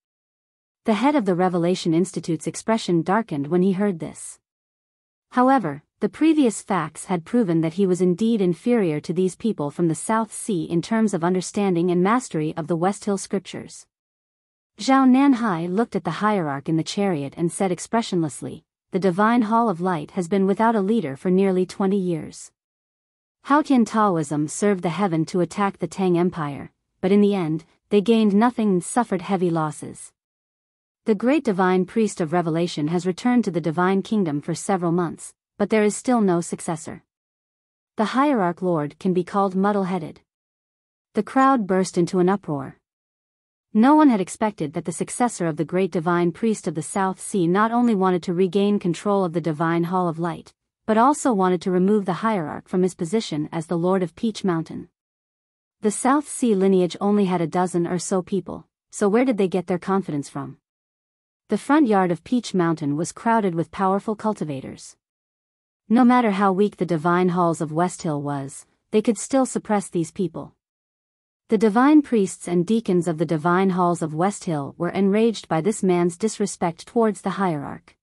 The head of the Revelation Institute's expression darkened when he heard this. However, the previous facts had proven that he was indeed inferior to these people from the South Sea in terms of understanding and mastery of the West Hill scriptures. Zhao Nanhai looked at the hierarch in the chariot and said expressionlessly, "The Divine Hall of Light has been without a leader for nearly 20 years. Haotian Taoism served the heaven to attack the Tang Empire, but in the end, they gained nothing and suffered heavy losses. The great divine priest of revelation has returned to the divine kingdom for several months, but there is still no successor. The hierarch lord can be called muddle-headed." The crowd burst into an uproar. No one had expected that the successor of the great divine priest of the South Sea not only wanted to regain control of the divine Hall of Light, but also wanted to remove the hierarch from his position as the Lord of Peach Mountain. The South Sea lineage only had a dozen or so people, so where did they get their confidence from? The front yard of Peach Mountain was crowded with powerful cultivators. No matter how weak the divine halls of West Hill was, they could still suppress these people. The divine priests and deacons of the divine halls of West Hill were enraged by this man's disrespect towards the hierarch.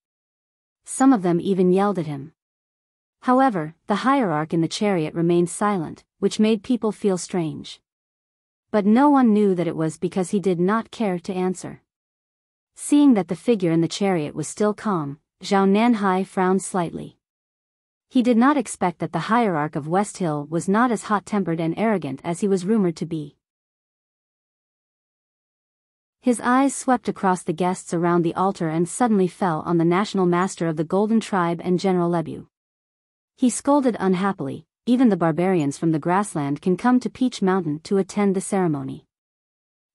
Some of them even yelled at him. However, the hierarch in the chariot remained silent, which made people feel strange. But no one knew that it was because he did not care to answer. Seeing that the figure in the chariot was still calm, Zhao Nanhai frowned slightly. He did not expect that the hierarch of West Hill was not as hot-tempered and arrogant as he was rumored to be. His eyes swept across the guests around the altar and suddenly fell on the national master of the Golden Tribe and General Lebu. He scolded unhappily, "Even the barbarians from the grassland can come to Peach Mountain to attend the ceremony.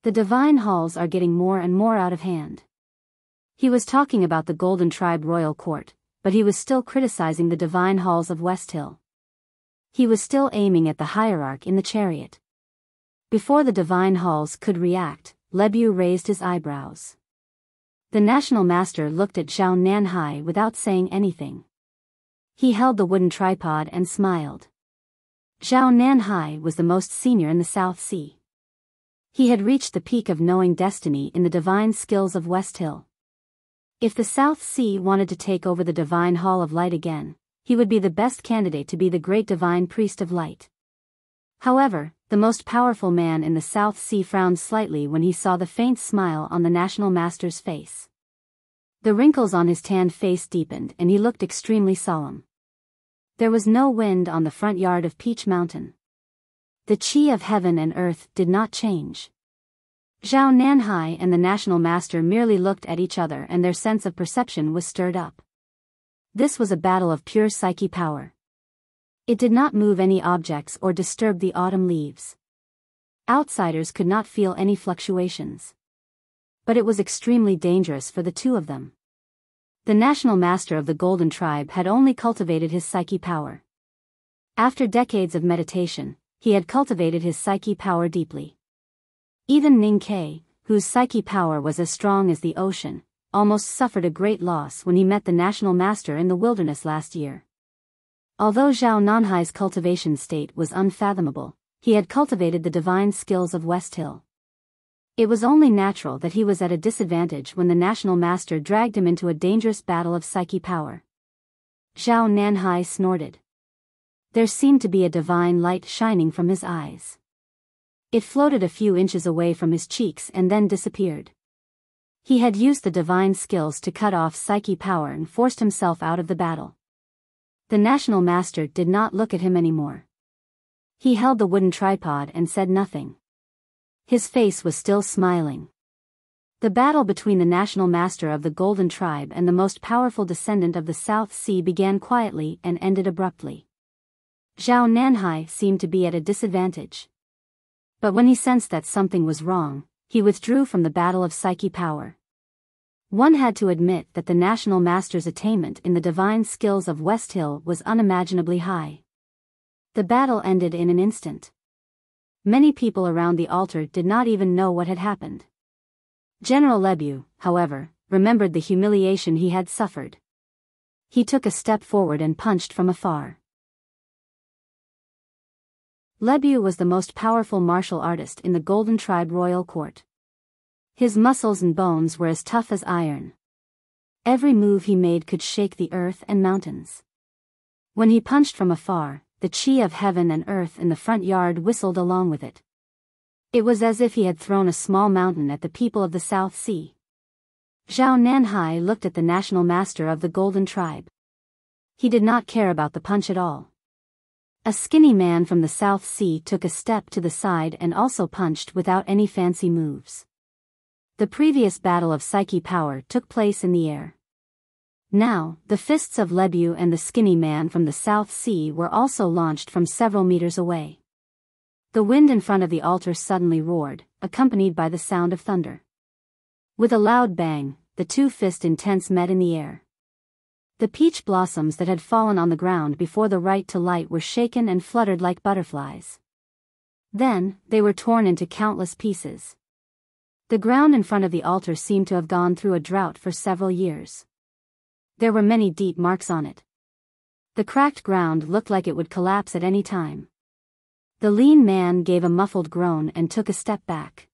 The divine halls are getting more and more out of hand." He was talking about the Golden Tribe royal court, but he was still criticizing the divine halls of West Hill. He was still aiming at the hierarch in the chariot. Before the divine halls could react, Lebu raised his eyebrows. The national master looked at Zhao Nanhai without saying anything. He held the wooden tripod and smiled. Zhao Nanhai was the most senior in the South Sea. He had reached the peak of knowing destiny in the divine skills of West Hill. If the South Sea wanted to take over the divine Hall of Light again, he would be the best candidate to be the great divine priest of light. However, the most powerful man in the South Sea frowned slightly when he saw the faint smile on the national master's face. The wrinkles on his tanned face deepened and he looked extremely solemn. There was no wind on the front yard of Peach Mountain. The chi of heaven and earth did not change. Zhao Nanhai and the national master merely looked at each other and their sense of perception was stirred up. This was a battle of pure psyche power. It did not move any objects or disturb the autumn leaves. Outsiders could not feel any fluctuations. But it was extremely dangerous for the two of them. The national master of the Golden Tribe had only cultivated his psyche power. After decades of meditation, he had cultivated his psyche power deeply. Even Ning Ke, whose psyche power was as strong as the ocean, almost suffered a great loss when he met the national master in the wilderness last year. Although Zhao Nanhai's cultivation state was unfathomable, he had cultivated the divine skills of West Hill. It was only natural that he was at a disadvantage when the national master dragged him into a dangerous battle of psyche power. Zhao Nanhai snorted. There seemed to be a divine light shining from his eyes. It floated a few inches away from his cheeks and then disappeared. He had used the divine skills to cut off psyche power and forced himself out of the battle. The national master did not look at him anymore. He held the wooden tripod and said nothing. His face was still smiling. The battle between the national master of the Golden Tribe and the most powerful descendant of the South Sea began quietly and ended abruptly. Zhao Nanhai seemed to be at a disadvantage. But when he sensed that something was wrong, he withdrew from the battle of psyche power. One had to admit that the national master's attainment in the divine skills of West Hill was unimaginably high. The battle ended in an instant. Many people around the altar did not even know what had happened. General Lebu, however, remembered the humiliation he had suffered. He took a step forward and punched from afar. Lebu was the most powerful martial artist in the Golden Tribe royal court. His muscles and bones were as tough as iron. Every move he made could shake the earth and mountains. When he punched from afar, the chi of heaven and earth in the front yard whistled along with it. It was as if he had thrown a small mountain at the people of the South Sea. Zhao Nanhai looked at the national master of the Golden Tribe. He did not care about the punch at all. A skinny man from the South Sea took a step to the side and also punched without any fancy moves. The previous battle of psyche power took place in the air. Now, the fists of Lebu and the skinny man from the South Sea were also launched from several meters away. The wind in front of the altar suddenly roared, accompanied by the sound of thunder. With a loud bang, the two fist intents met in the air. The peach blossoms that had fallen on the ground before the right to light were shaken and fluttered like butterflies. Then, they were torn into countless pieces. The ground in front of the altar seemed to have gone through a drought for several years. There were many deep marks on it. The cracked ground looked like it would collapse at any time. The lean man gave a muffled groan and took a step back.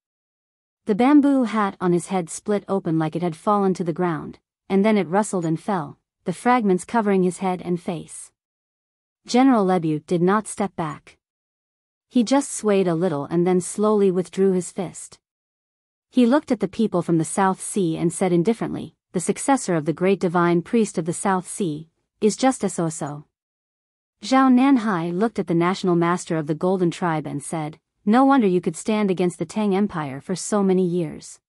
The bamboo hat on his head split open like it had fallen to the ground, and then it rustled and fell, the fragments covering his head and face. General Lebu did not step back. He just swayed a little and then slowly withdrew his fist. He looked at the people from the South Sea and said indifferently, "The successor of the great divine priest of the South Sea is just so. Zhao Nanhai looked at the national master of the Golden Tribe and said, "No wonder you could stand against the Tang Empire for so many years.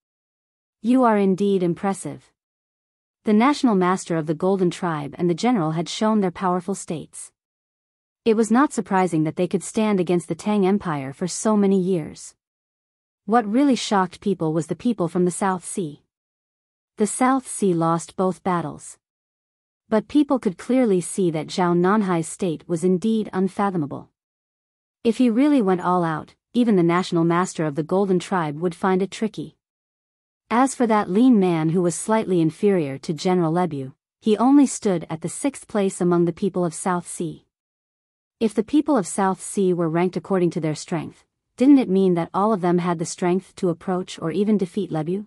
You are indeed impressive." The national master of the Golden Tribe and the general had shown their powerful states. It was not surprising that they could stand against the Tang Empire for so many years. What really shocked people was the people from the South Sea. The South Sea lost both battles. But people could clearly see that Zhao Nanhai's state was indeed unfathomable. If he really went all out, even the national master of the Golden Tribe would find it tricky. As for that lean man who was slightly inferior to General Lebu, he only stood at the 6th place among the people of South Sea. If the people of South Sea were ranked according to their strength, didn't it mean that all of them had the strength to approach or even defeat Lebu?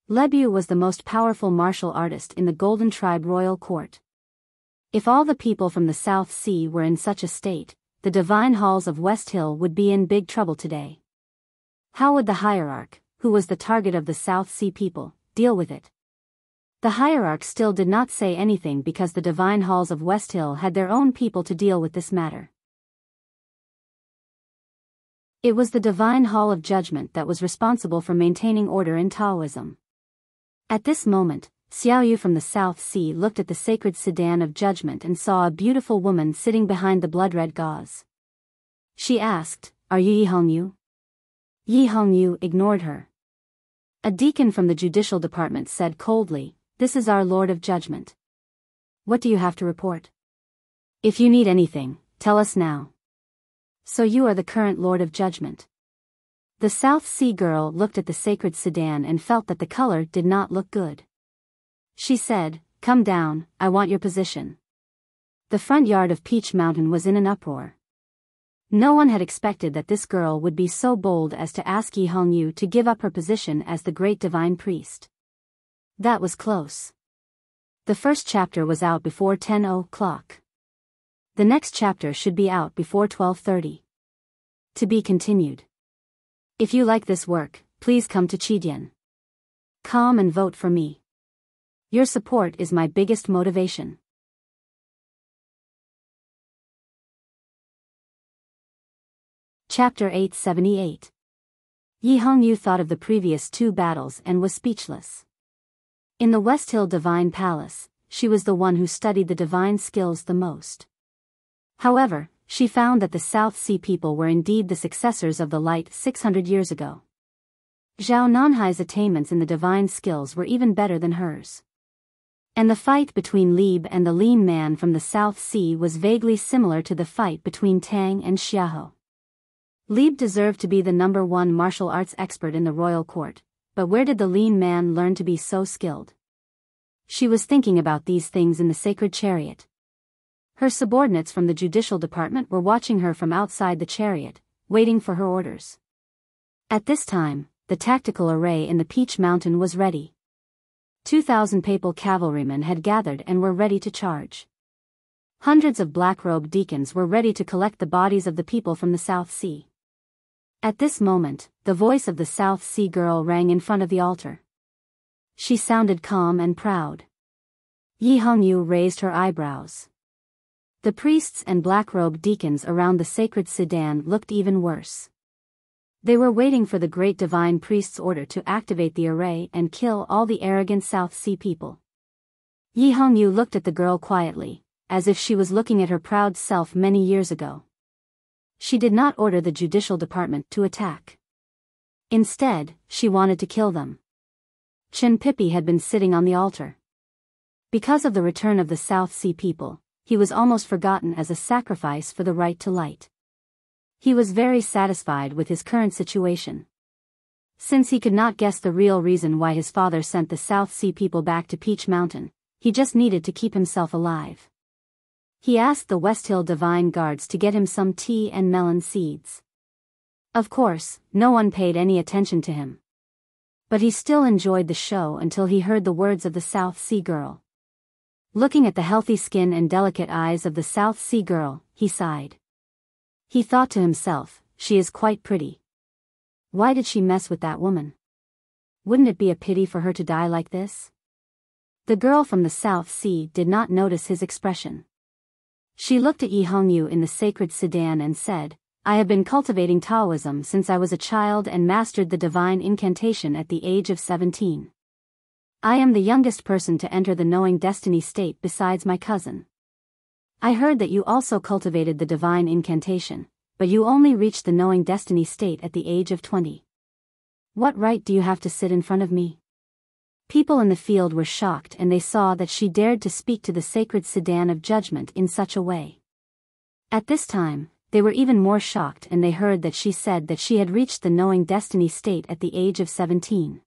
Lebu was the most powerful martial artist in the Golden Tribe royal court. If all the people from the South Sea were in such a state, the divine halls of West Hill would be in big trouble today. How would the hierarch, who was the target of the South Sea people, deal with it? The hierarch still did not say anything because the divine halls of West Hill had their own people to deal with this matter. It was the divine hall of judgment that was responsible for maintaining order in Taoism. At this moment, Xiaoyu from the South Sea looked at the sacred sedan of judgment and saw a beautiful woman sitting behind the blood-red gauze. She asked, "Are you Yi Hongyu?" Yi Hongyu ignored her. A deacon from the judicial department said coldly, "This is our Lord of Judgment. What do you have to report? If you need anything, tell us now." "So you are the current Lord of Judgment." The South Sea girl looked at the sacred sedan and felt that the color did not look good. She said, "Come down, I want your position." The front yard of Peach Mountain was in an uproar. No one had expected that this girl would be so bold as to ask Yi Hongyu to give up her position as the great divine priest. That was close. The first chapter was out before 10 o'clock. The next chapter should be out before 12:30. To be continued. If you like this work, please come to Chidian.com and vote for me. Your support is my biggest motivation. Chapter 878. Yi Hongyu thought of the previous 2 battles and was speechless. In the West Hill Divine Palace, she was the one who studied the divine skills the most. However, she found that the South Sea people were indeed the successors of the light 600 years ago. Zhao Nanhai's attainments in the divine skills were even better than hers. And the fight between Lieb and the lean man from the South Sea was vaguely similar to the fight between Tang and Xiaohe. Lieb deserved to be the #1 martial arts expert in the royal court, but where did the lean man learn to be so skilled? She was thinking about these things in the sacred chariot. Her subordinates from the judicial department were watching her from outside the chariot, waiting for her orders. At this time, the tactical array in the Peach Mountain was ready. 2,000 papal cavalrymen had gathered and were ready to charge. Hundreds of black-robed deacons were ready to collect the bodies of the people from the South Sea. At this moment, the voice of the South Sea girl rang in front of the altar. She sounded calm and proud. Yi Hongyu raised her eyebrows. The priests and black-robed deacons around the sacred sedan looked even worse. They were waiting for the great divine priest's order to activate the array and kill all the arrogant South Sea people. Yi Hongyu looked at the girl quietly, as if she was looking at her proud self many years ago. She did not order the judicial department to attack. Instead, she wanted to kill them. Chen Pipi had been sitting on the altar. Because of the return of the South Sea people, he was almost forgotten as a sacrifice for the right to light. He was very satisfied with his current situation. Since he could not guess the real reason why his father sent the South Sea people back to Peach Mountain, he just needed to keep himself alive. He asked the West Hill Divine Guards to get him some tea and melon seeds. Of course, no one paid any attention to him. But he still enjoyed the show until he heard the words of the South Sea girl. Looking at the healthy skin and delicate eyes of the South Sea girl, he sighed. He thought to himself, she is quite pretty. Why did she mess with that woman? Wouldn't it be a pity for her to die like this? The girl from the South Sea did not notice his expression. She looked at Yi Hongyu in the sacred sedan and said, I have been cultivating Taoism since I was a child and mastered the divine incantation at the age of 17. I am the youngest person to enter the knowing destiny state besides my cousin. I heard that you also cultivated the divine incantation, but you only reached the knowing destiny state at the age of 20. What right do you have to sit in front of me? People in the field were shocked and they saw that she dared to speak to the sacred sedan of judgment in such a way. At this time, they were even more shocked and they heard that she said that she had reached the knowing destiny state at the age of 17.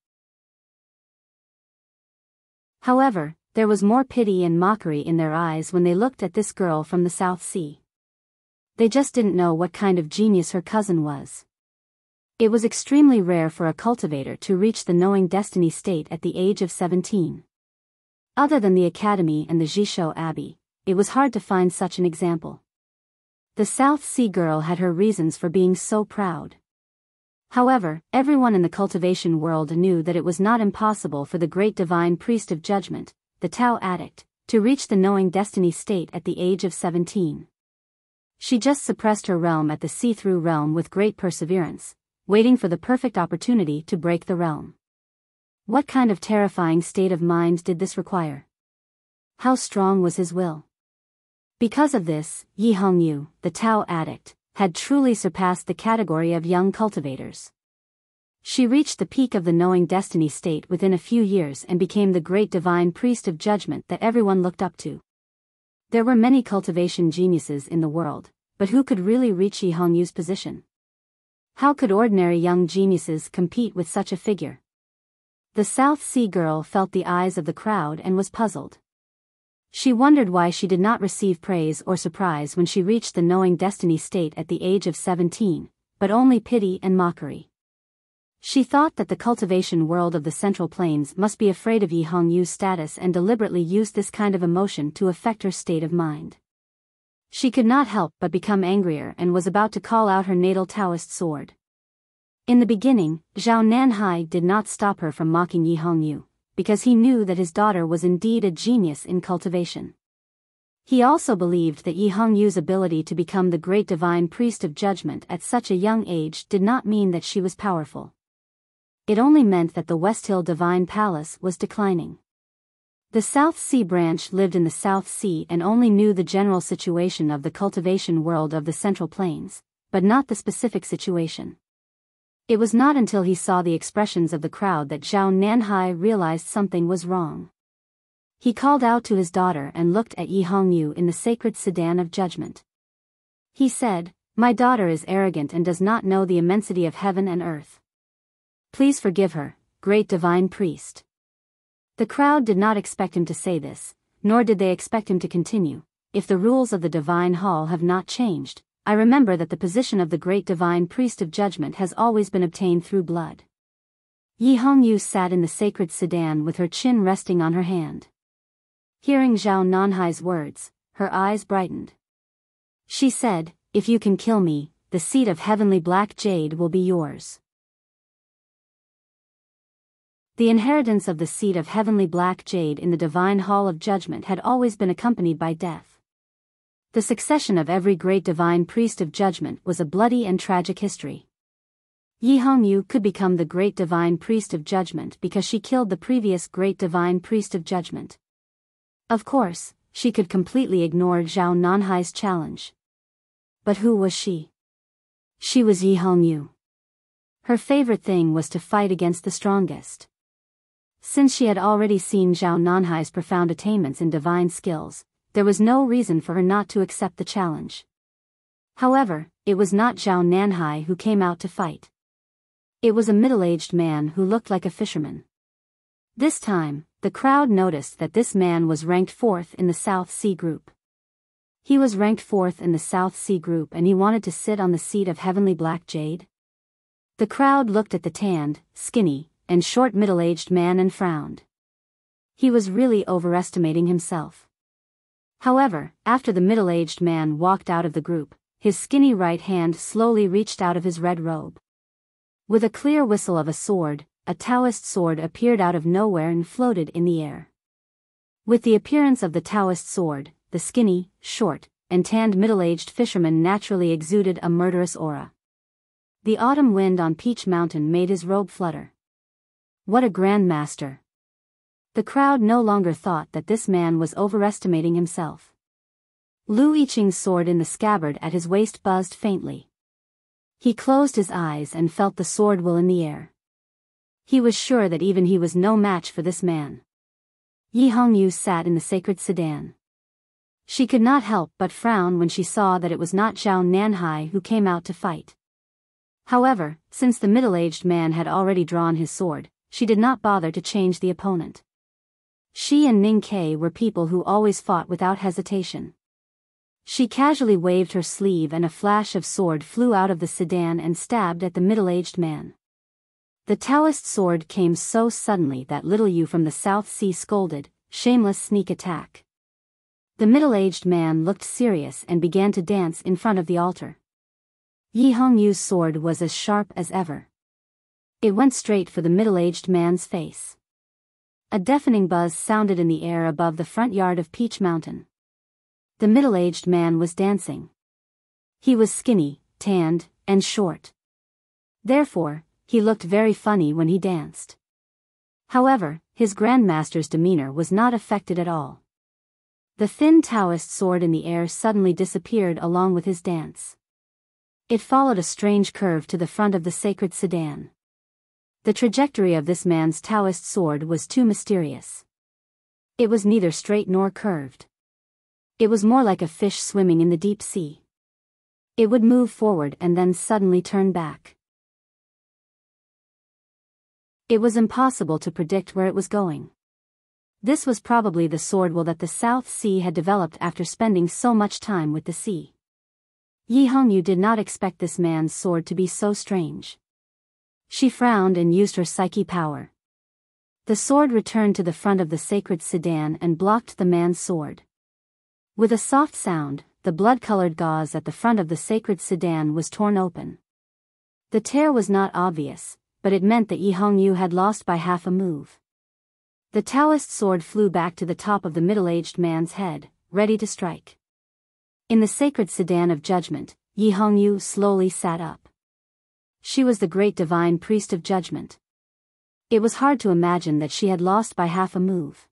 However, there was more pity and mockery in their eyes when they looked at this girl from the South Sea. They just didn't know what kind of genius her cousin was. It was extremely rare for a cultivator to reach the knowing destiny state at the age of 17. Other than the academy and the Jishou Abbey, it was hard to find such an example. The South Sea girl had her reasons for being so proud. However, everyone in the cultivation world knew that it was not impossible for the great divine priest of judgment, the Tao addict, to reach the knowing destiny state at the age of 17. She just suppressed her realm at the see-through realm with great perseverance, waiting for the perfect opportunity to break the realm. What kind of terrifying state of mind did this require? How strong was his will? Because of this, Yi Hongyu, the Tao addict, had truly surpassed the category of young cultivators. She reached the peak of the knowing destiny state within a few years and became the great divine priest of judgment that everyone looked up to. There were many cultivation geniuses in the world, but who could really reach Yi Hongyu's position? How could ordinary young geniuses compete with such a figure? The South Sea girl felt the eyes of the crowd and was puzzled. She wondered why she did not receive praise or surprise when she reached the knowing destiny state at the age of 17, but only pity and mockery. She thought that the cultivation world of the Central Plains must be afraid of Yi Hongyu's status and deliberately used this kind of emotion to affect her state of mind. She could not help but become angrier and was about to call out her natal Taoist sword. In the beginning, Zhao Nanhai did not stop her from mocking Yi Hongyu, because he knew that his daughter was indeed a genius in cultivation. He also believed that Yi Hongyu's ability to become the great divine priest of judgment at such a young age did not mean that she was powerful. It only meant that the West Hill Divine Palace was declining. The South Sea branch lived in the South Sea and only knew the general situation of the cultivation world of the Central Plains, but not the specific situation. It was not until he saw the expressions of the crowd that Zhao Nanhai realized something was wrong. He called out to his daughter and looked at Yi Hongyu in the sacred sedan of judgment. He said, "My daughter is arrogant and does not know the immensity of heaven and earth. Please forgive her, great divine priest." The crowd did not expect him to say this, nor did they expect him to continue, if the rules of the Divine Hall have not changed, I remember that the position of the Great Divine Priest of Judgment has always been obtained through blood. Yi Hongyu sat in the sacred sedan with her chin resting on her hand. Hearing Zhao Nanhai's words, her eyes brightened. She said, "If you can kill me, the seat of heavenly black jade will be yours." The inheritance of the seat of heavenly black jade in the Divine Hall of Judgment had always been accompanied by death. The succession of every great divine priest of judgment was a bloody and tragic history. Yi Hongyu could become the great divine priest of judgment because she killed the previous great divine priest of judgment. Of course, she could completely ignore Zhao Nanhai's challenge. But who was she? She was Yi Hongyu. Her favorite thing was to fight against the strongest. Since she had already seen Zhao Nanhai's profound attainments in divine skills, there was no reason for her not to accept the challenge. However, it was not Zhao Nanhai who came out to fight. It was a middle-aged man who looked like a fisherman. This time, the crowd noticed that this man was ranked 4th in the South Sea Group. He was ranked 4th in the South Sea Group and he wanted to sit on the seat of heavenly black jade. The crowd looked at the tanned, skinny, and short middle-aged man and frowned. He was really overestimating himself. However, after the middle-aged man walked out of the group, his skinny right hand slowly reached out of his red robe. With a clear whistle of a sword, a Taoist sword appeared out of nowhere and floated in the air. With the appearance of the Taoist sword, the skinny, short, and tanned middle-aged fisherman naturally exuded a murderous aura. The autumn wind on Peach Mountain made his robe flutter. What a grand master! The crowd no longer thought that this man was overestimating himself. Lu Yiqing's sword in the scabbard at his waist buzzed faintly. He closed his eyes and felt the sword whirl in the air. He was sure that even he was no match for this man. Yi Hongyu sat in the sacred sedan. She could not help but frown when she saw that it was not Zhao Nanhai who came out to fight. However, since the middle-aged man had already drawn his sword, she did not bother to change the opponent. She and Ning Ke were people who always fought without hesitation. She casually waved her sleeve and a flash of sword flew out of the sedan and stabbed at the middle-aged man. The Taoist sword came so suddenly that little Yu from the South Sea scolded, "Shameless sneak attack." The middle-aged man looked serious and began to dance in front of the altar. Yi Hongyu's sword was as sharp as ever. It went straight for the middle-aged man's face. A deafening buzz sounded in the air above the front yard of Peach Mountain. The middle-aged man was dancing. He was skinny, tanned, and short. Therefore, he looked very funny when he danced. However, his grandmaster's demeanor was not affected at all. The thin Taoist sword in the air suddenly disappeared along with his dance. It followed a strange curve to the front of the sacred sedan. The trajectory of this man's Taoist sword was too mysterious. It was neither straight nor curved. It was more like a fish swimming in the deep sea. It would move forward and then suddenly turn back. It was impossible to predict where it was going. This was probably the sword will that the South Sea had developed after spending so much time with the sea. Yi Hongyu did not expect this man's sword to be so strange. She frowned and used her psyche power. The sword returned to the front of the sacred sedan and blocked the man's sword. With a soft sound, the blood-colored gauze at the front of the sacred sedan was torn open. The tear was not obvious, but it meant that Yi Hongyu had lost by half a move. The Taoist sword flew back to the top of the middle-aged man's head, ready to strike. In the sacred sedan of judgment, Yi Hongyu slowly sat up. She was the great divine priest of judgment. It was hard to imagine that she had lost by half a move.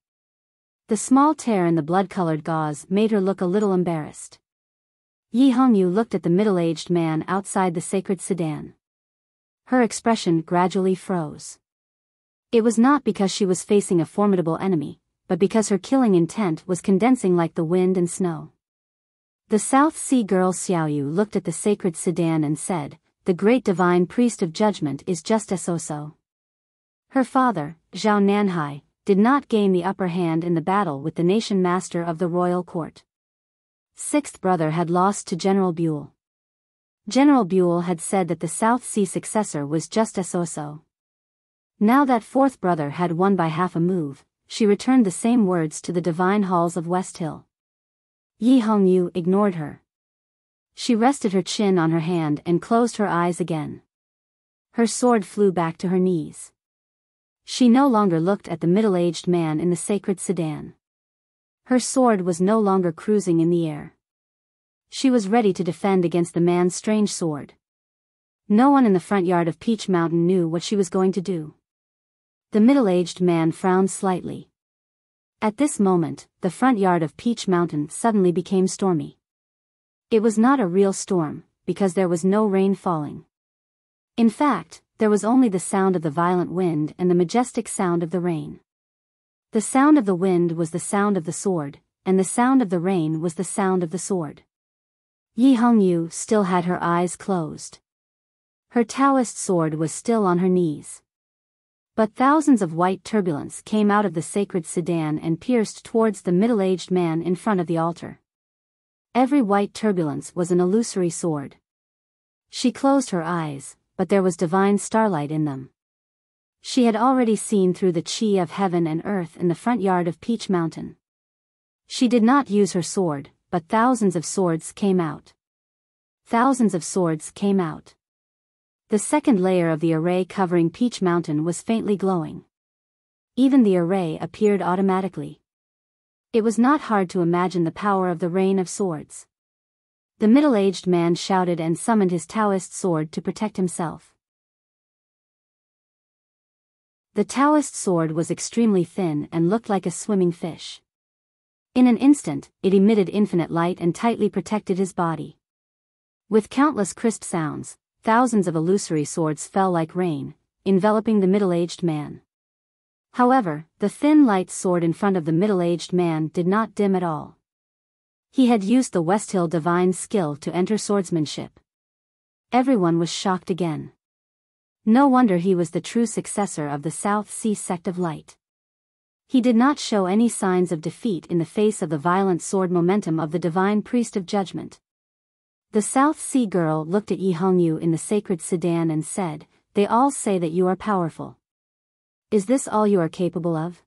The small tear in the blood-colored gauze made her look a little embarrassed. Yi Hongyu looked at the middle-aged man outside the sacred sedan. Her expression gradually froze. It was not because she was facing a formidable enemy, but because her killing intent was condensing like the wind and snow. The South Sea girl Xiaoyu looked at the sacred sedan and said, "The great divine priest of judgment is just so." Her father, Zhao Nanhai, did not gain the upper hand in the battle with the nation master of the royal court. sixth brother had lost to General Buell. General Buell had said that the South Sea successor was just so. Now that fourth brother had won by half a move, she returned the same words to the divine halls of West Hill. Yi Hongyu ignored her. She rested her chin on her hand and closed her eyes again. Her sword flew back to her knees. She no longer looked at the middle-aged man in the sacred sedan. Her sword was no longer cruising in the air. She was ready to defend against the man's strange sword. No one in the front yard of Peach Mountain knew what she was going to do. The middle-aged man frowned slightly. At this moment, the front yard of Peach Mountain suddenly became stormy. It was not a real storm, because there was no rain falling. In fact, there was only the sound of the violent wind and the majestic sound of the rain. The sound of the wind was the sound of the sword, and the sound of the rain was the sound of the sword. Yi Hongyu still had her eyes closed. Her Taoist sword was still on her knees. But thousands of white turbulence came out of the sacred sedan and pierced towards the middle-aged man in front of the altar. Every white turbulence was an illusory sword. She closed her eyes, but there was divine starlight in them. She had already seen through the chi of heaven and earth in the front yard of Peach Mountain. She did not use her sword, but thousands of swords came out. Thousands of swords came out. The second layer of the array covering Peach Mountain was faintly glowing. Even the array appeared automatically. It was not hard to imagine the power of the rain of swords. The middle-aged man shouted and summoned his Taoist sword to protect himself. The Taoist sword was extremely thin and looked like a swimming fish. In an instant, it emitted infinite light and tightly protected his body. With countless crisp sounds, thousands of illusory swords fell like rain, enveloping the middle-aged man. However, the thin light sword in front of the middle-aged man did not dim at all. He had used the West Hill divine skill to enter swordsmanship. Everyone was shocked again. No wonder he was the true successor of the South Sea sect of light. He did not show any signs of defeat in the face of the violent sword momentum of the divine priest of judgment. The South Sea girl looked at Yi Hongyu in the sacred sedan and said, "They all say that you are powerful. Is this all you are capable of?"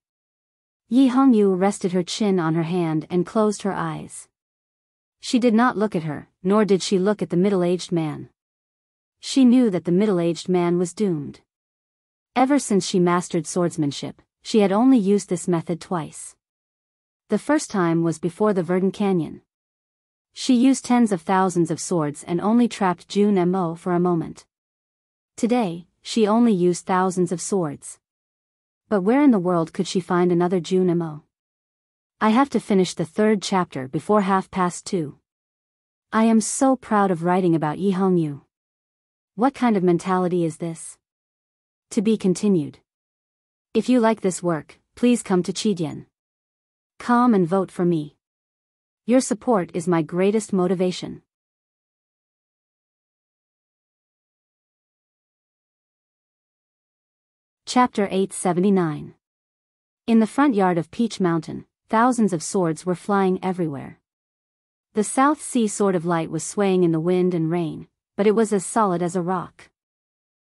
Yi Hongyu rested her chin on her hand and closed her eyes. She did not look at her, nor did she look at the middle-aged man. She knew that the middle-aged man was doomed. Ever since she mastered swordsmanship, she had only used this method twice. The first time was before the Verdant Canyon. She used tens of thousands of swords and only trapped Jun Mo for a moment. Today, she only used thousands of swords. But where in the world could she find another Jun Mo? I have to finish the third chapter before 2:30. I am so proud of writing about Yi Hongyu. What kind of mentality is this? To be continued. If you like this work, please come to Chidian.com and vote for me. Your support is my greatest motivation. Chapter 879. In the front yard of Peach Mountain, thousands of swords were flying everywhere. The South Sea Sword of Light was swaying in the wind and rain, but it was as solid as a rock.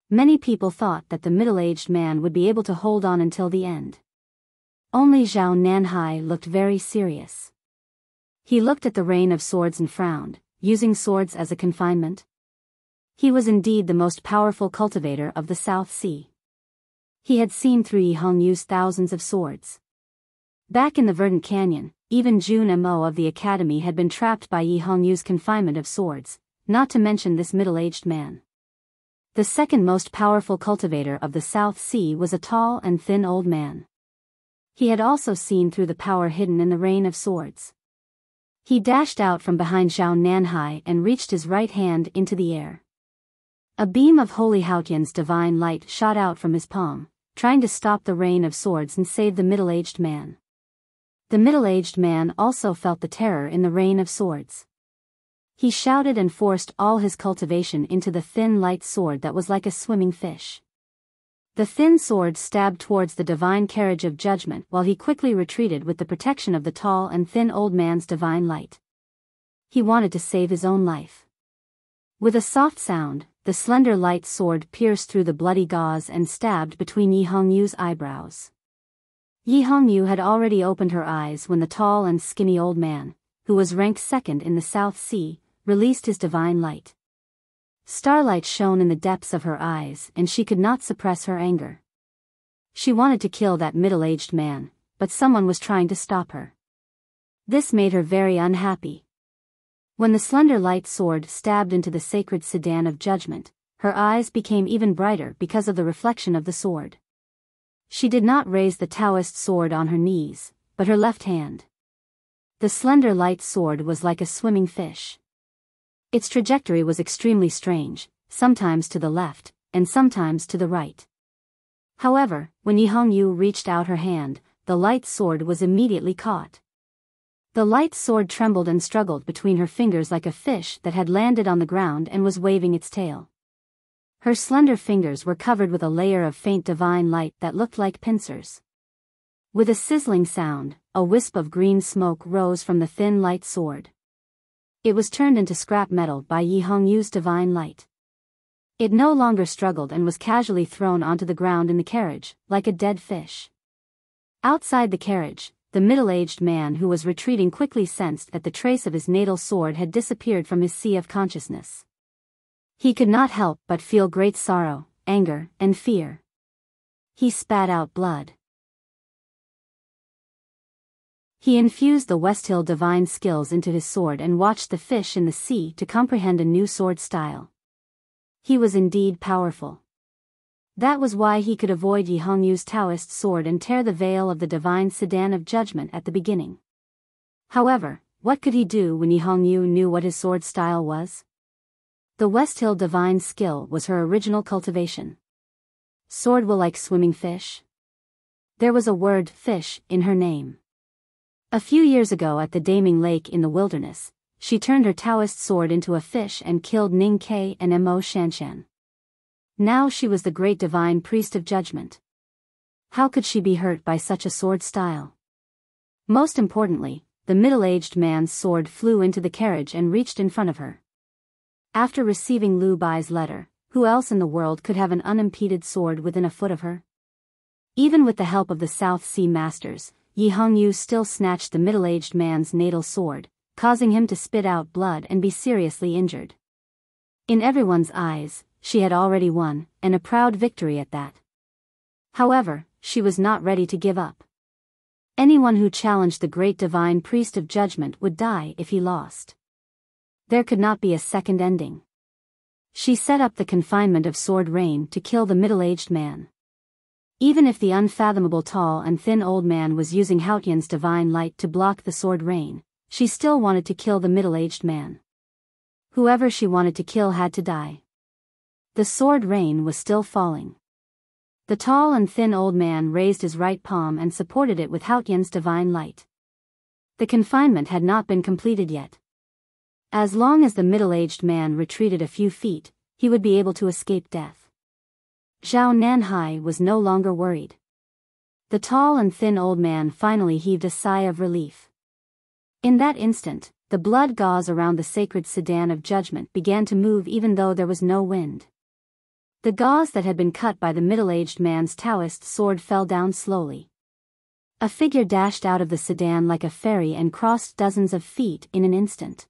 Many people thought that the middle-aged man would be able to hold on until the end. Only Zhao Nanhai looked very serious. He looked at the rain of swords and frowned, using swords as a confinement. He was indeed the most powerful cultivator of the South Sea. He had seen through Yi Hongyu's thousands of swords. Back in the Verdant Canyon, even Jun Mo of the Academy had been trapped by Yi Hongyu's confinement of swords, not to mention this middle-aged man. The second most powerful cultivator of the South Sea was a tall and thin old man. He had also seen through the power hidden in the rain of swords. He dashed out from behind Zhao Nanhai and reached his right hand into the air. A beam of Holy Haotian's divine light shot out from his palm, trying to stop the rain of swords and save the middle-aged man. The middle-aged man also felt the terror in the rain of swords. He shouted and forced all his cultivation into the thin light sword that was like a swimming fish. The thin sword stabbed towards the divine carriage of judgment while he quickly retreated with the protection of the tall and thin old man's divine light. He wanted to save his own life. With a soft sound, the slender light sword pierced through the bloody gauze and stabbed between Yi Hongyu's eyebrows. Yi Hongyu had already opened her eyes when the tall and skinny old man, who was ranked second in the South Sea, released his divine light. Starlight shone in the depths of her eyes and she could not suppress her anger. She wanted to kill that middle-aged man, but someone was trying to stop her. This made her very unhappy. When the slender light sword stabbed into the sacred sedan of judgment, her eyes became even brighter because of the reflection of the sword. She did not raise the Taoist sword on her knees, but her left hand. The slender light sword was like a swimming fish. Its trajectory was extremely strange, sometimes to the left, and sometimes to the right. However, when Yi Hongyu reached out her hand, the light sword was immediately caught. The light sword trembled and struggled between her fingers like a fish that had landed on the ground and was waving its tail. Her slender fingers were covered with a layer of faint divine light that looked like pincers. With a sizzling sound, a wisp of green smoke rose from the thin light sword. It was turned into scrap metal by Yi Hongyu's divine light. It no longer struggled and was casually thrown onto the ground in the carriage, like a dead fish. Outside the carriage, the middle-aged man who was retreating quickly sensed that the trace of his natal sword had disappeared from his sea of consciousness. He could not help but feel great sorrow, anger, and fear. He spat out blood. He infused the Westhill divine skills into his sword and watched the fish in the sea to comprehend a new sword style. He was indeed powerful. That was why he could avoid Yi Hongyu's Taoist sword and tear the veil of the divine sedan of judgment at the beginning. However, what could he do when Yi Hongyu knew what his sword style was? The Westhill divine skill was her original cultivation. Sword will like swimming fish? There was a word fish in her name. A few years ago at the Daming Lake in the wilderness, she turned her Taoist sword into a fish and killed Ning Ke and Mo Shanshan. Now she was the great divine priest of judgment. How could she be hurt by such a sword style? Most importantly, the middle-aged man's sword flew into the carriage and reached in front of her. After receiving Lu Bai's letter, who else in the world could have an unimpeded sword within a foot of her? Even with the help of the South Sea masters, Yi Hongyu still snatched the middle-aged man's natal sword, causing him to spit out blood and be seriously injured. In everyone's eyes, she had already won, and a proud victory at that. However, she was not ready to give up. Anyone who challenged the great divine priest of judgment would die if he lost. There could not be a second ending. She set up the confinement of sword rain to kill the middle-aged man. Even if the unfathomable tall and thin old man was using Haotian's divine light to block the sword rain, she still wanted to kill the middle-aged man. Whoever she wanted to kill had to die. The sword rain was still falling. The tall and thin old man raised his right palm and supported it with Haotian's divine light. The confinement had not been completed yet. As long as the middle-aged man retreated a few feet, he would be able to escape death. Zhao Nanhai was no longer worried. The tall and thin old man finally heaved a sigh of relief. In that instant, the blood gauze around the sacred sedan of judgment began to move even though there was no wind. The gauze that had been cut by the middle-aged man's Taoist sword fell down slowly. A figure dashed out of the sedan like a fairy and crossed dozens of feet in an instant.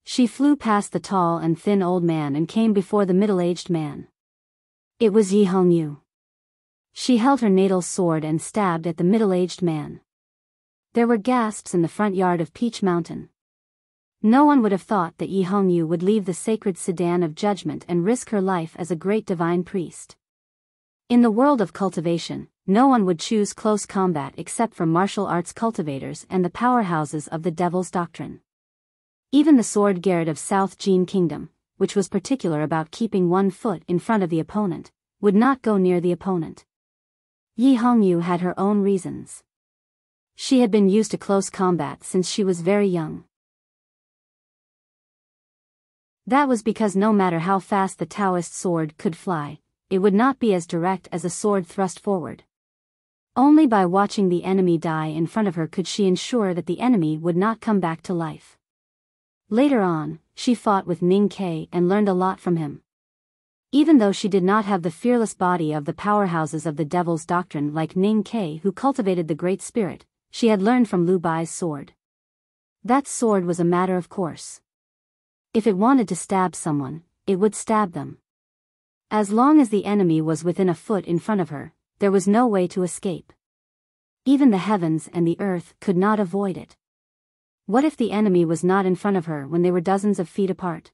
She flew past the tall and thin old man and came before the middle-aged man. It was Yi Hongyu. She held her natal sword and stabbed at the middle-aged man. There were gasps in the front yard of Peach Mountain. No one would have thought that Yi Hongyu would leave the sacred sedan of judgment and risk her life as a great divine priest. In the world of cultivation, no one would choose close combat except for martial arts cultivators and the powerhouses of the Devil's Doctrine. Even the sword Garrett of South Jin Kingdom, which was particular about keeping 1 foot in front of the opponent, would not go near the opponent. Yi Hongyu had her own reasons. She had been used to close combat since she was very young. That was because no matter how fast the Taoist sword could fly, it would not be as direct as a sword thrust forward. Only by watching the enemy die in front of her could she ensure that the enemy would not come back to life. Later on, she fought with Ning Ke and learned a lot from him. Even though she did not have the fearless body of the powerhouses of the Devil's Doctrine like Ning Ke, who cultivated the Great Spirit, she had learned from Lu Bai's sword. That sword was a matter of course. If it wanted to stab someone, it would stab them. As long as the enemy was within a foot in front of her, there was no way to escape. Even the heavens and the earth could not avoid it. What if the enemy was not in front of her when they were dozens of feet apart?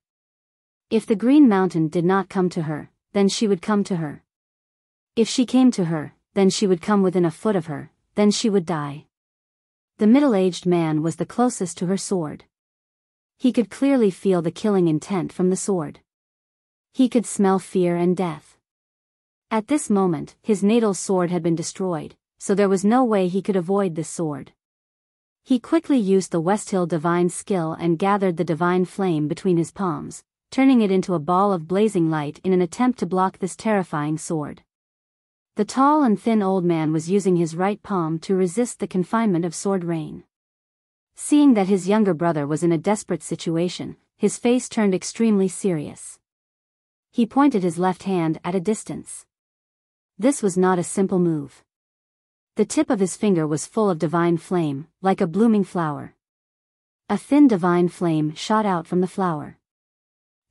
If the Green Mountain did not come to her, then she would come to her. If she came to her, then she would come within a foot of her, then she would die. The middle-aged man was the closest to her sword. He could clearly feel the killing intent from the sword. He could smell fear and death. At this moment, his natal sword had been destroyed, so there was no way he could avoid this sword. He quickly used the Westhill divine skill and gathered the divine flame between his palms, turning it into a ball of blazing light in an attempt to block this terrifying sword. The tall and thin old man was using his right palm to resist the confinement of sword rain. Seeing that his younger brother was in a desperate situation, his face turned extremely serious. He pointed his left hand at a distance. This was not a simple move. The tip of his finger was full of divine flame, like a blooming flower. A thin divine flame shot out from the flower.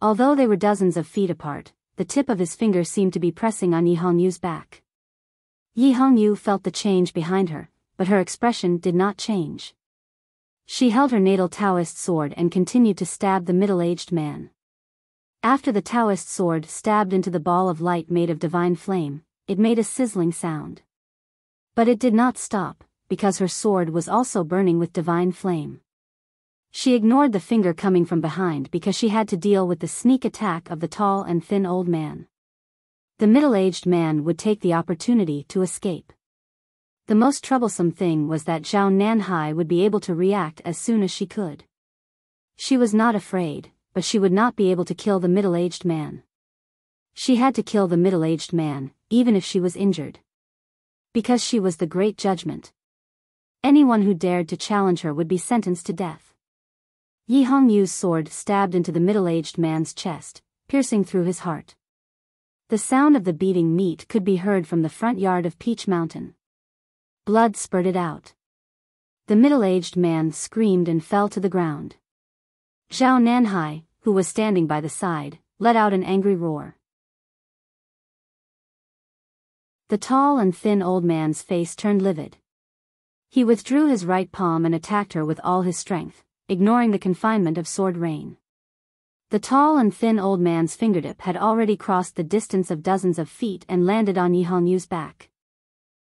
Although they were dozens of feet apart, the tip of his finger seemed to be pressing on Yi Hongyu's back. Yi Hongyu felt the change behind her, but her expression did not change. She held her natal Taoist sword and continued to stab the middle-aged man. After the Taoist sword stabbed into the ball of light made of divine flame, it made a sizzling sound. But it did not stop, because her sword was also burning with divine flame. She ignored the finger coming from behind because she had to deal with the sneak attack of the tall and thin old man. The middle-aged man would take the opportunity to escape. The most troublesome thing was that Zhao Nanhai would be able to react as soon as she could. She was not afraid, but she would not be able to kill the middle-aged man. She had to kill the middle-aged man, even if she was injured. Because she was the Great Judgment. Anyone who dared to challenge her would be sentenced to death. Yi Hongyu's sword stabbed into the middle-aged man's chest, piercing through his heart. The sound of the beating meat could be heard from the front yard of Peach Mountain. Blood spurted out. The middle-aged man screamed and fell to the ground. Zhao Nanhai, who was standing by the side, let out an angry roar. The tall and thin old man's face turned livid. He withdrew his right palm and attacked her with all his strength, ignoring the confinement of sword rain. The tall and thin old man's fingertip had already crossed the distance of dozens of feet and landed on Yi Hongyu's back.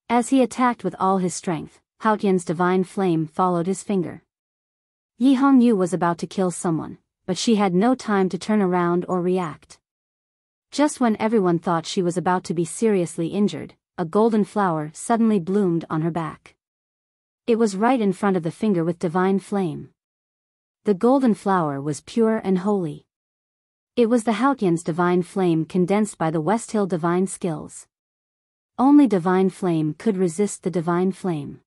As he attacked with all his strength, Haotian's divine flame followed his finger. Yi Hongyu was about to kill someone, but she had no time to turn around or react. Just when everyone thought she was about to be seriously injured, a golden flower suddenly bloomed on her back. It was right in front of the finger with divine flame. The golden flower was pure and holy. It was the Haotian's divine flame condensed by the Westhill divine skills. Only divine flame could resist the divine flame.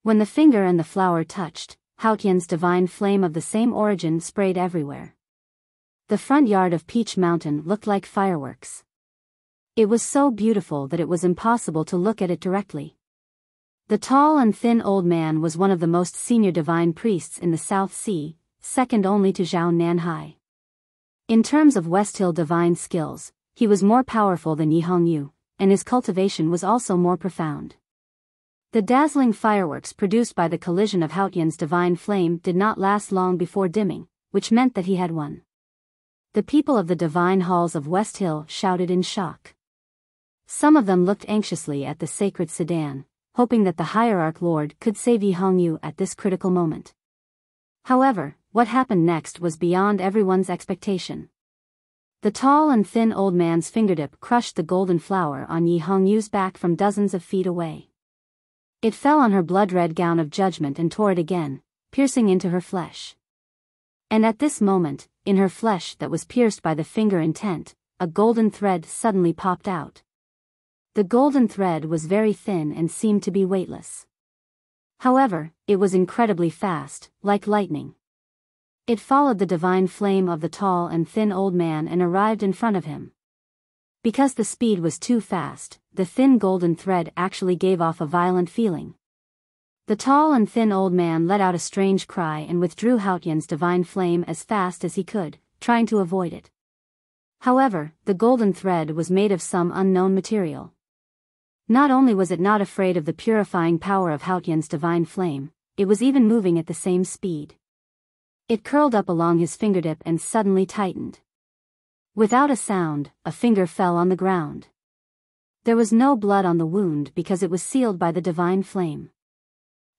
When the finger and the flower touched, Haotian's divine flame of the same origin sprayed everywhere. The front yard of Peach Mountain looked like fireworks. It was so beautiful that it was impossible to look at it directly. The tall and thin old man was one of the most senior divine priests in the South Sea, second only to Zhao Nanhai. In terms of Westhill divine skills, he was more powerful than Yi Hongyu, and his cultivation was also more profound. The dazzling fireworks produced by the collision of Haotian's divine flame did not last long before dimming, which meant that he had won. The people of the divine halls of Westhill shouted in shock. Some of them looked anxiously at the sacred sedan, hoping that the hierarch lord could save Yi Hongyu at this critical moment. However, what happened next was beyond everyone's expectation. The tall and thin old man's fingertip crushed the golden flower on Yi Hongyu's back from dozens of feet away. It fell on her blood-red gown of judgment and tore it again, piercing into her flesh. And at this moment, in her flesh that was pierced by the finger intent, a golden thread suddenly popped out. The golden thread was very thin and seemed to be weightless. However, it was incredibly fast, like lightning. It followed the divine flame of the tall and thin old man and arrived in front of him. Because the speed was too fast, the thin golden thread actually gave off a violent feeling. The tall and thin old man let out a strange cry and withdrew Haotian's divine flame as fast as he could, trying to avoid it. However, the golden thread was made of some unknown material. Not only was it not afraid of the purifying power of Haotian's divine flame, it was even moving at the same speed. It curled up along his fingertip and suddenly tightened. Without a sound, a finger fell on the ground. There was no blood on the wound because it was sealed by the divine flame.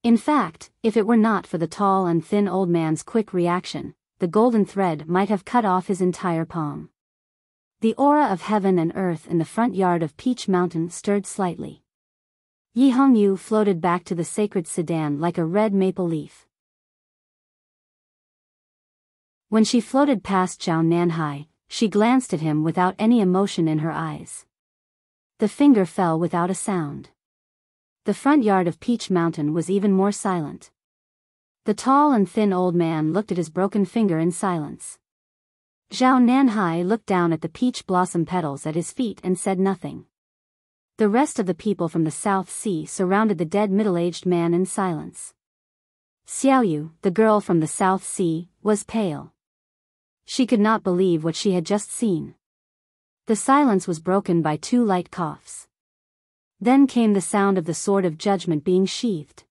In fact, if it were not for the tall and thin old man's quick reaction, the golden thread might have cut off his entire palm. The aura of heaven and earth in the front yard of Peach Mountain stirred slightly. Yi Hongyu floated back to the sacred sedan like a red maple leaf. When she floated past Zhao Nanhai, she glanced at him without any emotion in her eyes. The finger fell without a sound. The front yard of Peach Mountain was even more silent. The tall and thin old man looked at his broken finger in silence. Zhao Nanhai looked down at the peach blossom petals at his feet and said nothing. The rest of the people from the South Sea surrounded the dead middle-aged man in silence. Xiaoyu, the girl from the South Sea, was pale. She could not believe what she had just seen. The silence was broken by 2 light coughs. Then came the sound of the sword of judgment being sheathed.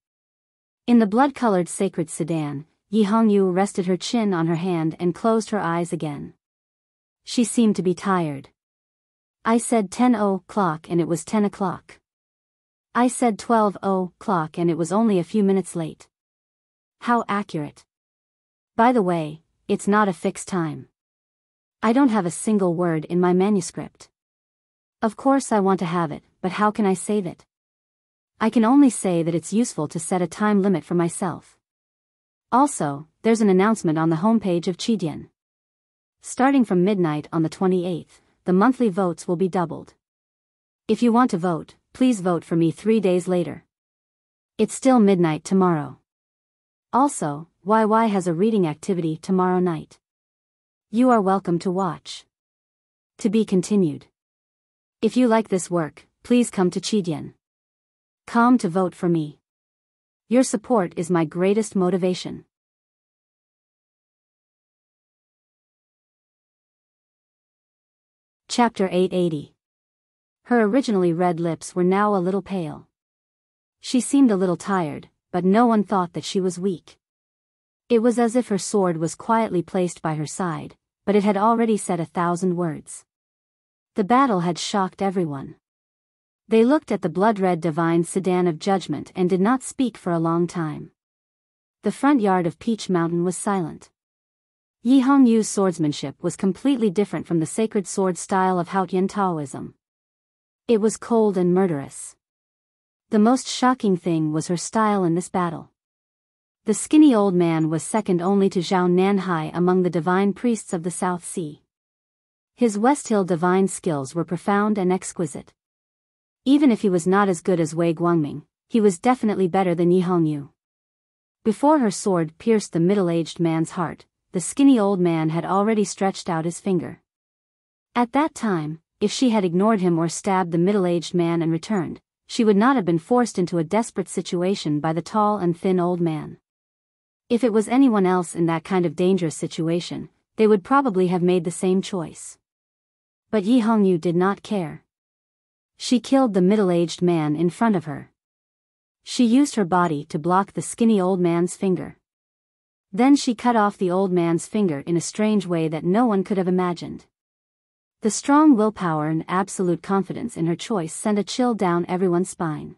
In the blood-colored sacred sedan, Yi Hongyu rested her chin on her hand and closed her eyes again. She seemed to be tired. I said 10 o'clock and it was 10 o'clock. I said 12 o'clock and it was only a few minutes late. How accurate. By the way, it's not a fixed time. I don't have a single word in my manuscript. Of course I want to have it, but how can I save it? I can only say that it's useful to set a time limit for myself. Also, there's an announcement on the homepage of Qidian. Starting from midnight on the 28th, the monthly votes will be doubled. If you want to vote, please vote for me 3 days later. It's still midnight tomorrow. Also, YY has a reading activity tomorrow night. You are welcome to watch. To be continued. If you like this work, please come to Qidian. Come to vote for me. Your support is my greatest motivation. Chapter 880. Her originally red lips were now a little pale. She seemed a little tired, but no one thought that she was weak. It was as if her sword was quietly placed by her side, but it had already said 1,000 words. The battle had shocked everyone. They looked at the blood-red divine sedan of judgment and did not speak for a long time. The front yard of Peach Mountain was silent. Yi Hongyu's swordsmanship was completely different from the sacred sword style of Haotian Taoism. It was cold and murderous. The most shocking thing was her style in this battle. The skinny old man was second only to Zhao Nanhai among the divine priests of the South Sea. His West Hill divine skills were profound and exquisite. Even if he was not as good as Wei Guangming, he was definitely better than Yi Hongyu. Before her sword pierced the middle-aged man's heart, the skinny old man had already stretched out his finger. At that time, if she had ignored him or stabbed the middle-aged man and returned, she would not have been forced into a desperate situation by the tall and thin old man. If it was anyone else in that kind of dangerous situation, they would probably have made the same choice. But Yi Hongyu did not care. She killed the middle-aged man in front of her. She used her body to block the skinny old man's finger. Then she cut off the old man's finger in a strange way that no one could have imagined. The strong willpower and absolute confidence in her choice sent a chill down everyone's spine.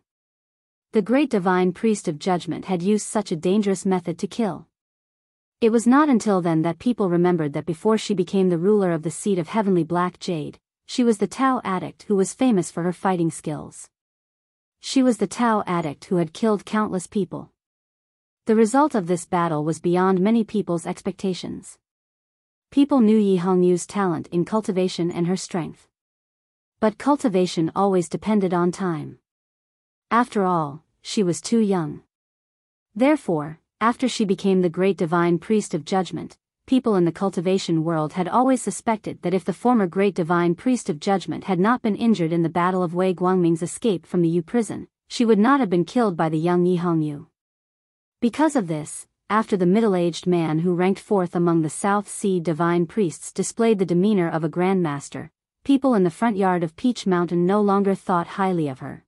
The great divine priest of judgment had used such a dangerous method to kill. It was not until then that people remembered that before she became the ruler of the seat of heavenly black jade, she was the Tao addict who was famous for her fighting skills. She was the Tao addict who had killed countless people. The result of this battle was beyond many people's expectations. People knew Yi Hongyu's talent in cultivation and her strength. But cultivation always depended on time. After all, she was too young. Therefore, after she became the great divine priest of judgment, people in the cultivation world had always suspected that if the former great divine priest of judgment had not been injured in the battle of Wei Guangming's escape from the Yu prison, she would not have been killed by the young Yi Hongyu. Because of this, after the middle-aged man who ranked fourth among the South Sea divine priests displayed the demeanor of a grandmaster, people in the front yard of Peach Mountain no longer thought highly of her.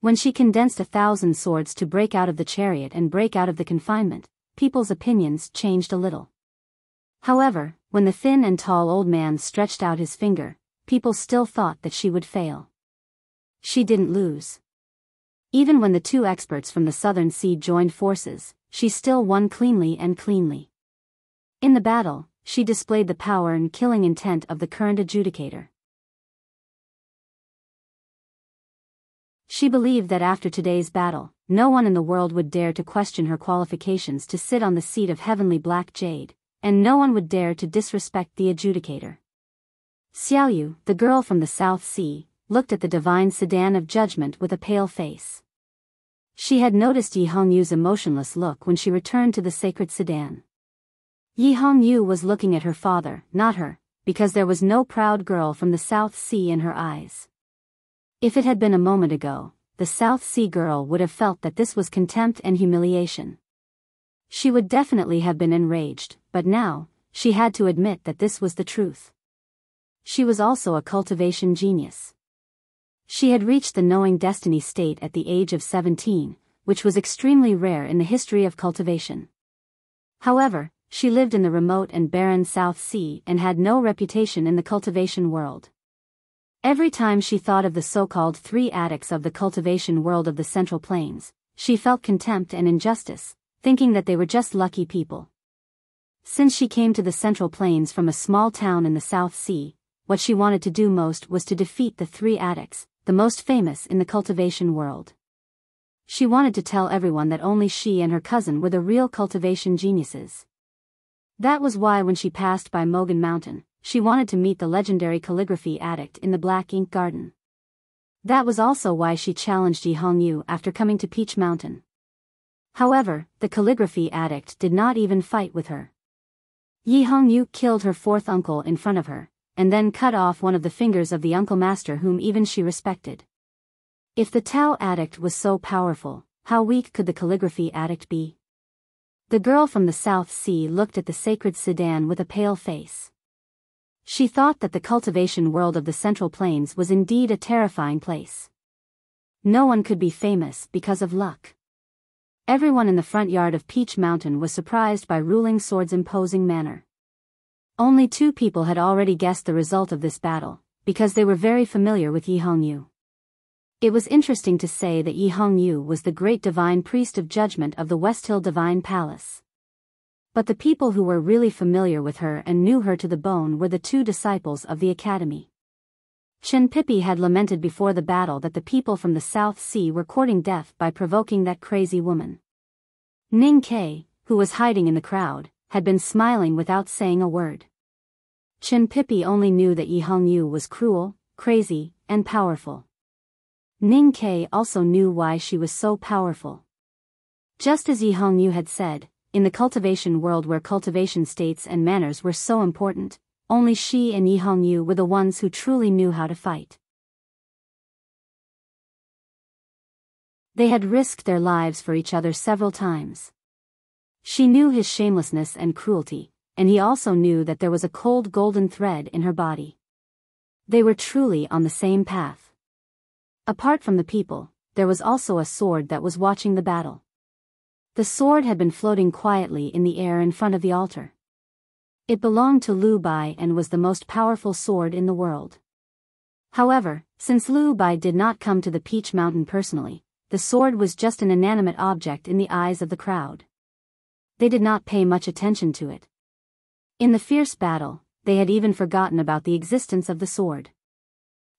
When she condensed 1,000 swords to break out of the chariot and break out of the confinement, people's opinions changed a little. However, when the thin and tall old man stretched out his finger, people still thought that she would fail. She didn't lose. Even when the two experts from the Southern Sea joined forces, she still won cleanly and cleanly. In the battle, she displayed the power and killing intent of the current adjudicator. She believed that after today's battle, no one in the world would dare to question her qualifications to sit on the seat of heavenly black jade, and no one would dare to disrespect the adjudicator. Xiaoyu, the girl from the South Sea, looked at the divine sedan of judgment with a pale face. She had noticed Yi Hongyu's emotionless look when she returned to the sacred sedan. Yi Hongyu was looking at her father, not her, because there was no proud girl from the South Sea in her eyes. If it had been a moment ago, the South Sea girl would have felt that this was contempt and humiliation. She would definitely have been enraged, but now, she had to admit that this was the truth. She was also a cultivation genius. She had reached the knowing destiny state at the age of 17, which was extremely rare in the history of cultivation. However, she lived in the remote and barren South Sea and had no reputation in the cultivation world. Every time she thought of the so-called 3 addicts of the cultivation world of the Central Plains, she felt contempt and injustice, thinking that they were just lucky people. Since she came to the Central Plains from a small town in the South Sea, what she wanted to do most was to defeat the 3 addicts, the most famous in the cultivation world. She wanted to tell everyone that only she and her cousin were the real cultivation geniuses. That was why when she passed by Mogan Mountain, she wanted to meet the legendary calligraphy addict in the Black Ink Garden. That was also why she challenged Yi Hongyu after coming to Peach Mountain. However, the calligraphy addict did not even fight with her. Yi Hongyu killed her 4th uncle in front of her, and then cut off one of the fingers of the uncle master whom even she respected. If the Tao addict was so powerful, how weak could the calligraphy addict be? The girl from the South Sea looked at the sacred sedan with a pale face. She thought that the cultivation world of the Central Plains was indeed a terrifying place. No one could be famous because of luck. Everyone in the front yard of Peach Mountain was surprised by Ruling Sword's imposing manner. Only 2 people had already guessed the result of this battle, because they were very familiar with Yi Hongyu. It was interesting to say that Yi Hongyu was the great divine priest of judgment of the West Hill Divine Palace. But the people who were really familiar with her and knew her to the bone were the 2 disciples of the academy. Chen Pippi had lamented before the battle that the people from the South Sea were courting death by provoking that crazy woman. Ning Ke, who was hiding in the crowd, had been smiling without saying a word. Chen Pippi only knew that Yi Hongyu was cruel, crazy, and powerful. Ning Ke also knew why she was so powerful. Just as Yi Hongyu had said, in the cultivation world where cultivation states and manners were so important, only she and Yi Hongyu were the ones who truly knew how to fight. They had risked their lives for each other several times. She knew his shamelessness and cruelty, and he also knew that there was a cold golden thread in her body. They were truly on the same path. Apart from the people, there was also a sword that was watching the battle. The sword had been floating quietly in the air in front of the altar. It belonged to Lu Bai and was the most powerful sword in the world. However, since Lu Bai did not come to the Peach Mountain personally, the sword was just an inanimate object in the eyes of the crowd. They did not pay much attention to it. In the fierce battle, they had even forgotten about the existence of the sword.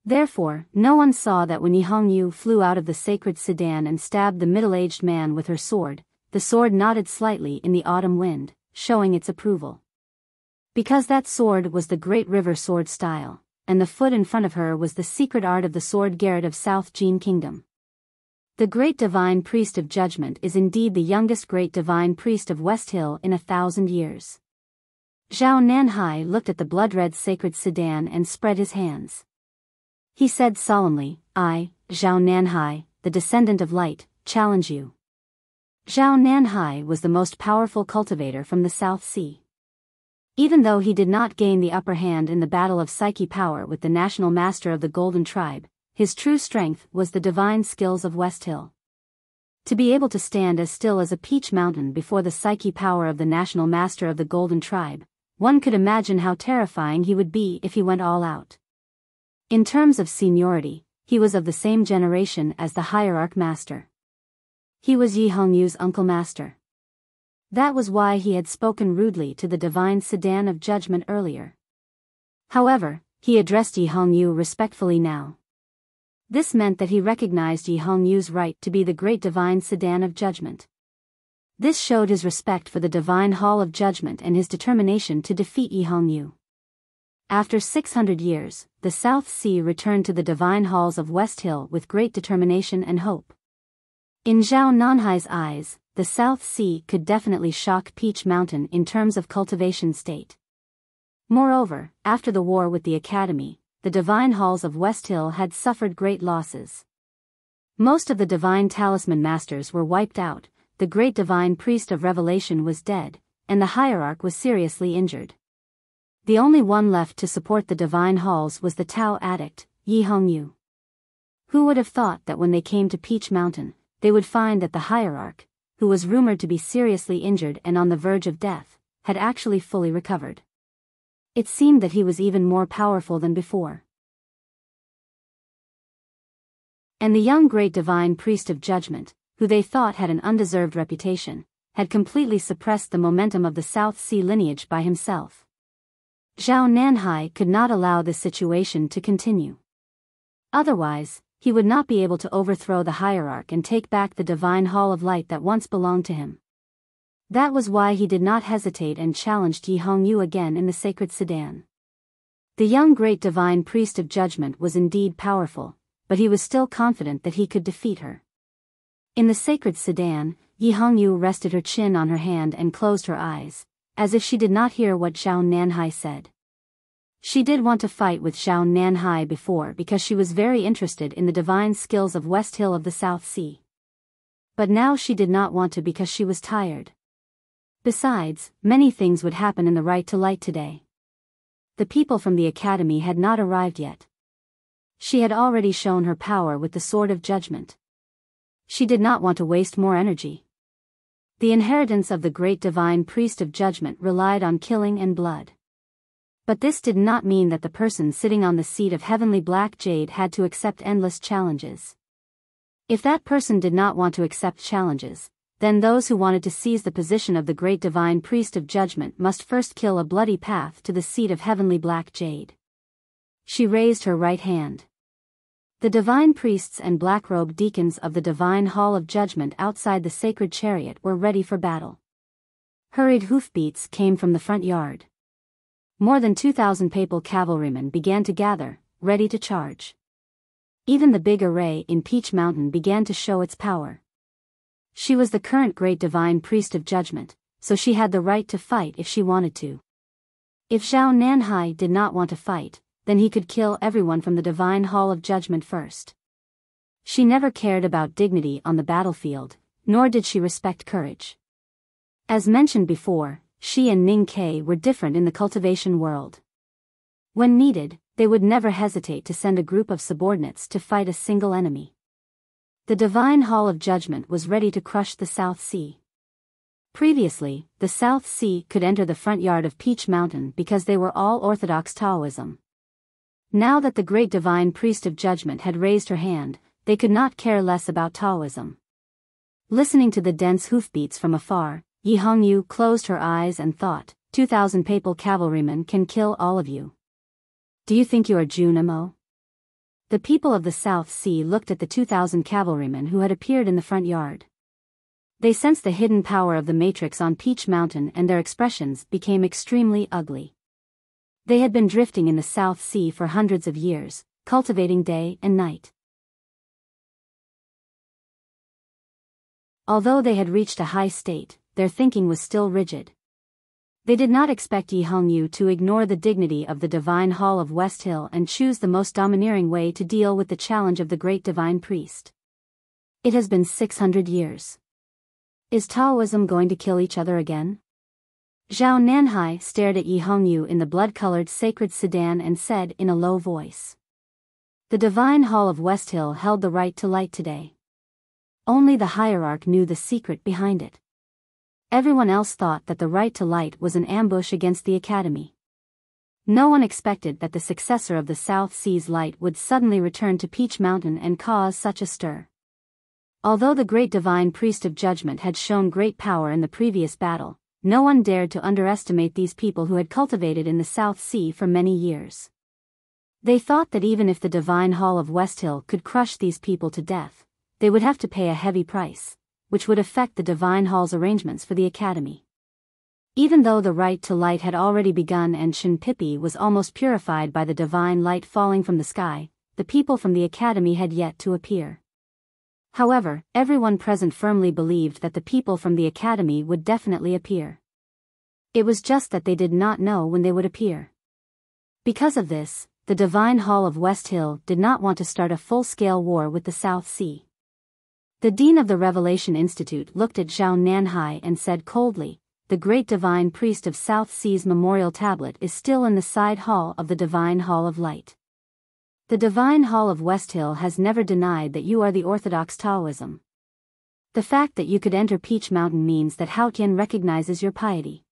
Therefore, no one saw that when Yi Hongyu flew out of the sacred sedan and stabbed the middle-aged man with her sword, the sword nodded slightly in the autumn wind, showing its approval. Because that sword was the great river sword style, and the foot in front of her was the secret art of the sword garret of South Jin Kingdom. The great divine priest of judgment is indeed the youngest great divine priest of West Hill in 1,000 years. Zhao Nanhai looked at the blood-red sacred sedan and spread his hands. He said solemnly, I, Zhao Nanhai, the descendant of light, challenge you. Zhao Nanhai was the most powerful cultivator from the South Sea. Even though he did not gain the upper hand in the battle of psyche power with the national master of the Golden Tribe, his true strength was the divine skills of West Hill. To be able to stand as still as a peach mountain before the psyche power of the national master of the Golden Tribe, one could imagine how terrifying he would be if he went all out. In terms of seniority, he was of the same generation as the hierarch master. He was Yi Hongyu's uncle master. That was why he had spoken rudely to the divine sedan of judgment earlier. However, he addressed Yi Hongyu respectfully now. This meant that he recognized Yi Hongyu's right to be the great divine sedan of judgment. This showed his respect for the divine hall of judgment and his determination to defeat Yi Hongyu. After 600 years, the South Sea returned to the divine halls of West Hill with great determination and hope. In Zhao Nanhai's eyes, the South Sea could definitely shock Peach Mountain in terms of cultivation state. Moreover, after the war with the Academy, the divine halls of West Hill had suffered great losses. Most of the divine talisman masters were wiped out, the great divine priest of revelation was dead, and the hierarch was seriously injured. The only one left to support the divine halls was the Tao addict, Yi Hongyu. Who would have thought that when they came to Peach Mountain, they would find that the hierarch, who was rumored to be seriously injured and on the verge of death, had actually fully recovered. It seemed that he was even more powerful than before. And the young great divine priest of judgment, who they thought had an undeserved reputation, had completely suppressed the momentum of the South Sea lineage by himself. Zhao Nanhai could not allow this situation to continue. Otherwise, he would not be able to overthrow the hierarch and take back the divine hall of light that once belonged to him. That was why he did not hesitate and challenged Yi Hongyu again in the sacred sedan. The young great divine priest of judgment was indeed powerful, but he was still confident that he could defeat her. In the sacred sedan, Yi Hongyu rested her chin on her hand and closed her eyes, as if she did not hear what Zhao Nanhai said. She did want to fight with Zhao Nanhai before because she was very interested in the divine skills of West Hill of the South Sea. But now she did not want to because she was tired. Besides, many things would happen in the right to light today. The people from the academy had not arrived yet. She had already shown her power with the sword of judgment. She did not want to waste more energy. The inheritance of the great divine priest of judgment relied on killing and blood. But this did not mean that the person sitting on the seat of heavenly black jade had to accept endless challenges. If that person did not want to accept challenges, then those who wanted to seize the position of the great divine priest of judgment must first kill a bloody path to the seat of heavenly black jade. She raised her right hand. The divine priests and black-robed deacons of the divine hall of judgment outside the sacred chariot were ready for battle. Hurried hoofbeats came from the front yard. More than 2,000 papal cavalrymen began to gather, ready to charge. Even the big array in Peach Mountain began to show its power. She was the current great divine priest of judgment, so she had the right to fight if she wanted to. If Zhao Nanhai did not want to fight, then he could kill everyone from the divine hall of judgment first. She never cared about dignity on the battlefield, nor did she respect courage. As mentioned before, she and Ning Ke were different in the cultivation world. When needed, they would never hesitate to send a group of subordinates to fight a single enemy. The divine hall of judgment was ready to crush the South Sea. Previously, the South Sea could enter the front yard of Peach Mountain because they were all Orthodox Taoism. Now that the great divine priest of judgment had raised her hand, they could not care less about Taoism. Listening to the dense hoofbeats from afar, Yi Hongyu closed her eyes and thought, 2,000 papal cavalrymen can kill all of you. Do you think you are Junimo? The people of the South Sea looked at the 2,000 cavalrymen who had appeared in the front yard. They sensed the hidden power of the matrix on Peach Mountain and their expressions became extremely ugly. They had been drifting in the South Sea for hundreds of years, cultivating day and night. Although they had reached a high state, their thinking was still rigid. They did not expect Yi Hongyu to ignore the dignity of the Divine Hall of West Hill and choose the most domineering way to deal with the challenge of the great divine priest. It has been 600 years. Is Taoism going to kill each other again? Zhao Nanhai stared at Yi Hongyu in the blood-colored sacred sedan and said in a low voice. The Divine Hall of West Hill held the right to light today. Only the hierarch knew the secret behind it. Everyone else thought that the right to light was an ambush against the academy. No one expected that the successor of the South Sea's light would suddenly return to Peach Mountain and cause such a stir. Although the great divine priest of judgment had shown great power in the previous battle, no one dared to underestimate these people who had cultivated in the South Sea for many years. They thought that even if the Divine Hall of West Hill could crush these people to death, they would have to pay a heavy price, which would affect the Divine Hall's arrangements for the academy. Even though the right to light had already begun and Shinpipi was almost purified by the divine light falling from the sky, the people from the academy had yet to appear. However, everyone present firmly believed that the people from the academy would definitely appear. It was just that they did not know when they would appear. Because of this, the Divine Hall of West Hill did not want to start a full-scale war with the South Sea. The dean of the Revelation Institute looked at Zhao Nanhai and said coldly, "The great divine priest of South Sea's memorial tablet is still in the side hall of the Divine Hall of Light. The Divine Hall of West Hill has never denied that you are the orthodox Taoism. The fact that you could enter Peach Mountain means that Haotian recognizes your piety.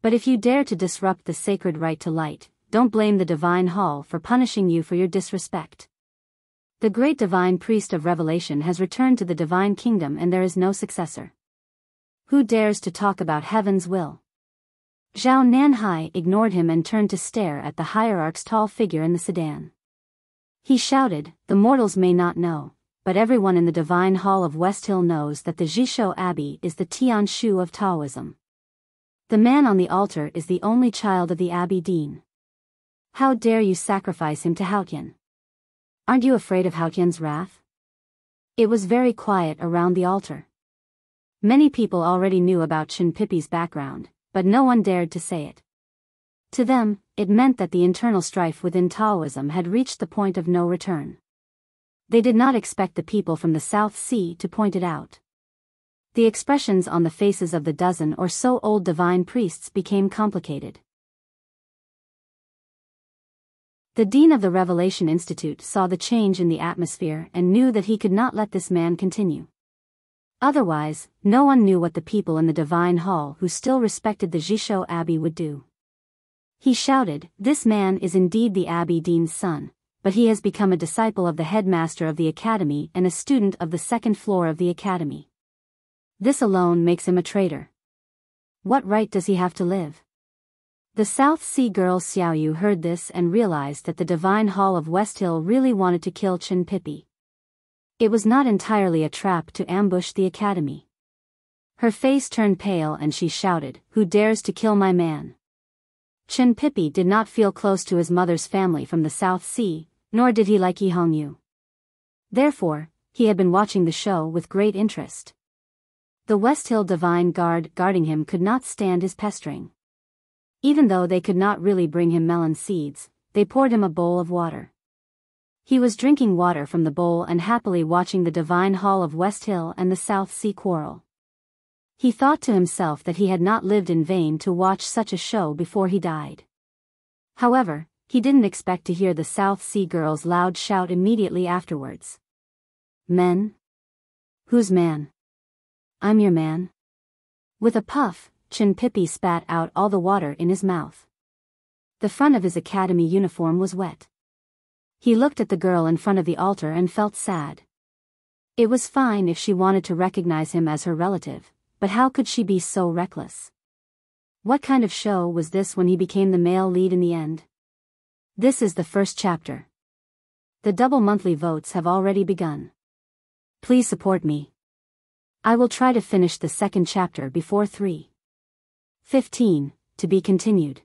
But if you dare to disrupt the sacred right to light, don't blame the Divine Hall for punishing you for your disrespect. The great divine priest of Revelation has returned to the divine kingdom and there is no successor. Who dares to talk about heaven's will?" Zhao Nanhai ignored him and turned to stare at the hierarch's tall figure in the sedan. He shouted, "The mortals may not know, but everyone in the Divine Hall of West Hill knows that the Jishou Abbey is the Tianshu of Taoism. The man on the altar is the only child of the Abbey Dean. How dare you sacrifice him to Haotian? Aren't you afraid of Haotian's wrath?" It was very quiet around the altar. Many people already knew about Shinpipi's background, but no one dared to say it. To them, it meant that the internal strife within Taoism had reached the point of no return. They did not expect the people from the South Sea to point it out. The expressions on the faces of the dozen or so old divine priests became complicated. The dean of the Revelation Institute saw the change in the atmosphere and knew that he could not let this man continue. Otherwise, no one knew what the people in the Divine Hall who still respected the Jishou Abbey would do. He shouted, "This man is indeed the Abbey Dean's son, but he has become a disciple of the headmaster of the academy and a student of the second floor of the academy. This alone makes him a traitor. What right does he have to live?" The South Sea girl Xiaoyu heard this and realized that the Divine Hall of West Hill really wanted to kill Shinpipi. It was not entirely a trap to ambush the academy. Her face turned pale and she shouted, "Who dares to kill my man?" Shinpipi did not feel close to his mother's family from the South Sea, nor did he like Yi Hongyu. Therefore, he had been watching the show with great interest. The West Hill Divine Guard guarding him could not stand his pestering. Even though they could not really bring him melon seeds, they poured him a bowl of water. He was drinking water from the bowl and happily watching the Divine Hall of West Hill and the South Sea quarrel. He thought to himself that he had not lived in vain to watch such a show before he died. However, he didn't expect to hear the South Sea girl's loud shout immediately afterwards. "Men? Who's man? I'm your man." With a puff, Shinpipi spat out all the water in his mouth. The front of his academy uniform was wet. He looked at the girl in front of the altar and felt sad. It was fine if she wanted to recognize him as her relative, but how could she be so reckless? What kind of show was this when he became the male lead in the end? This is the first chapter. The double monthly votes have already begun. Please support me. I will try to finish the second chapter before 3:15, to be continued.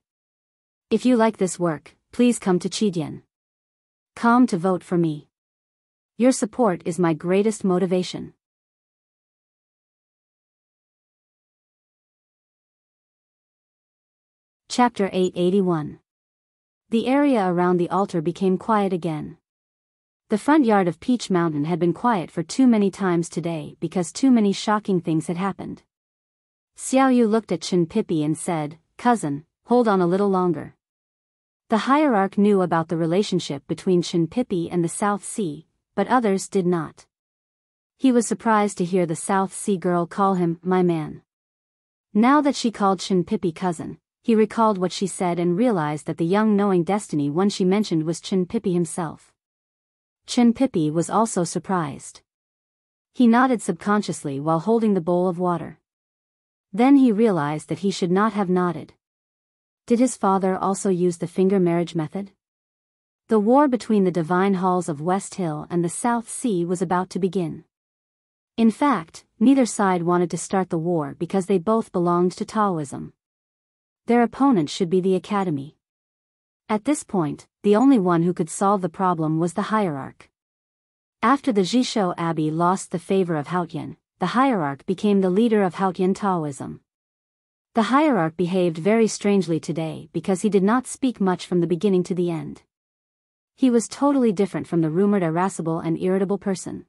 If you like this work, please come to Chidian.com to vote for me. Your support is my greatest motivation. Chapter 881. The area around the altar became quiet again. The front yard of Peach Mountain had been quiet for too many times today because too many shocking things had happened. Xiao Yu looked at Chen Pipi and said, "Cousin, hold on a little longer." The hierarch knew about the relationship between Chen Pipi and the South Sea, but others did not. He was surprised to hear the South Sea girl call him, "my man." Now that she called Chen Pipi cousin, he recalled what she said and realized that the young knowing destiny one she mentioned was Chen Pipi himself. Chen Pipi was also surprised. He nodded subconsciously while holding the bowl of water. Then he realized that he should not have nodded. Did his father also use the finger marriage method? The war between the divine halls of West Hill and the South Sea was about to begin. In fact, neither side wanted to start the war because they both belonged to Taoism. Their opponent should be the academy. At this point, the only one who could solve the problem was the hierarch. After the Jishou Abbey lost the favor of Haotian, the hierarch became the leader of Haotian Taoism. The hierarch behaved very strangely today because he did not speak much from the beginning to the end. He was totally different from the rumored irascible and irritable person.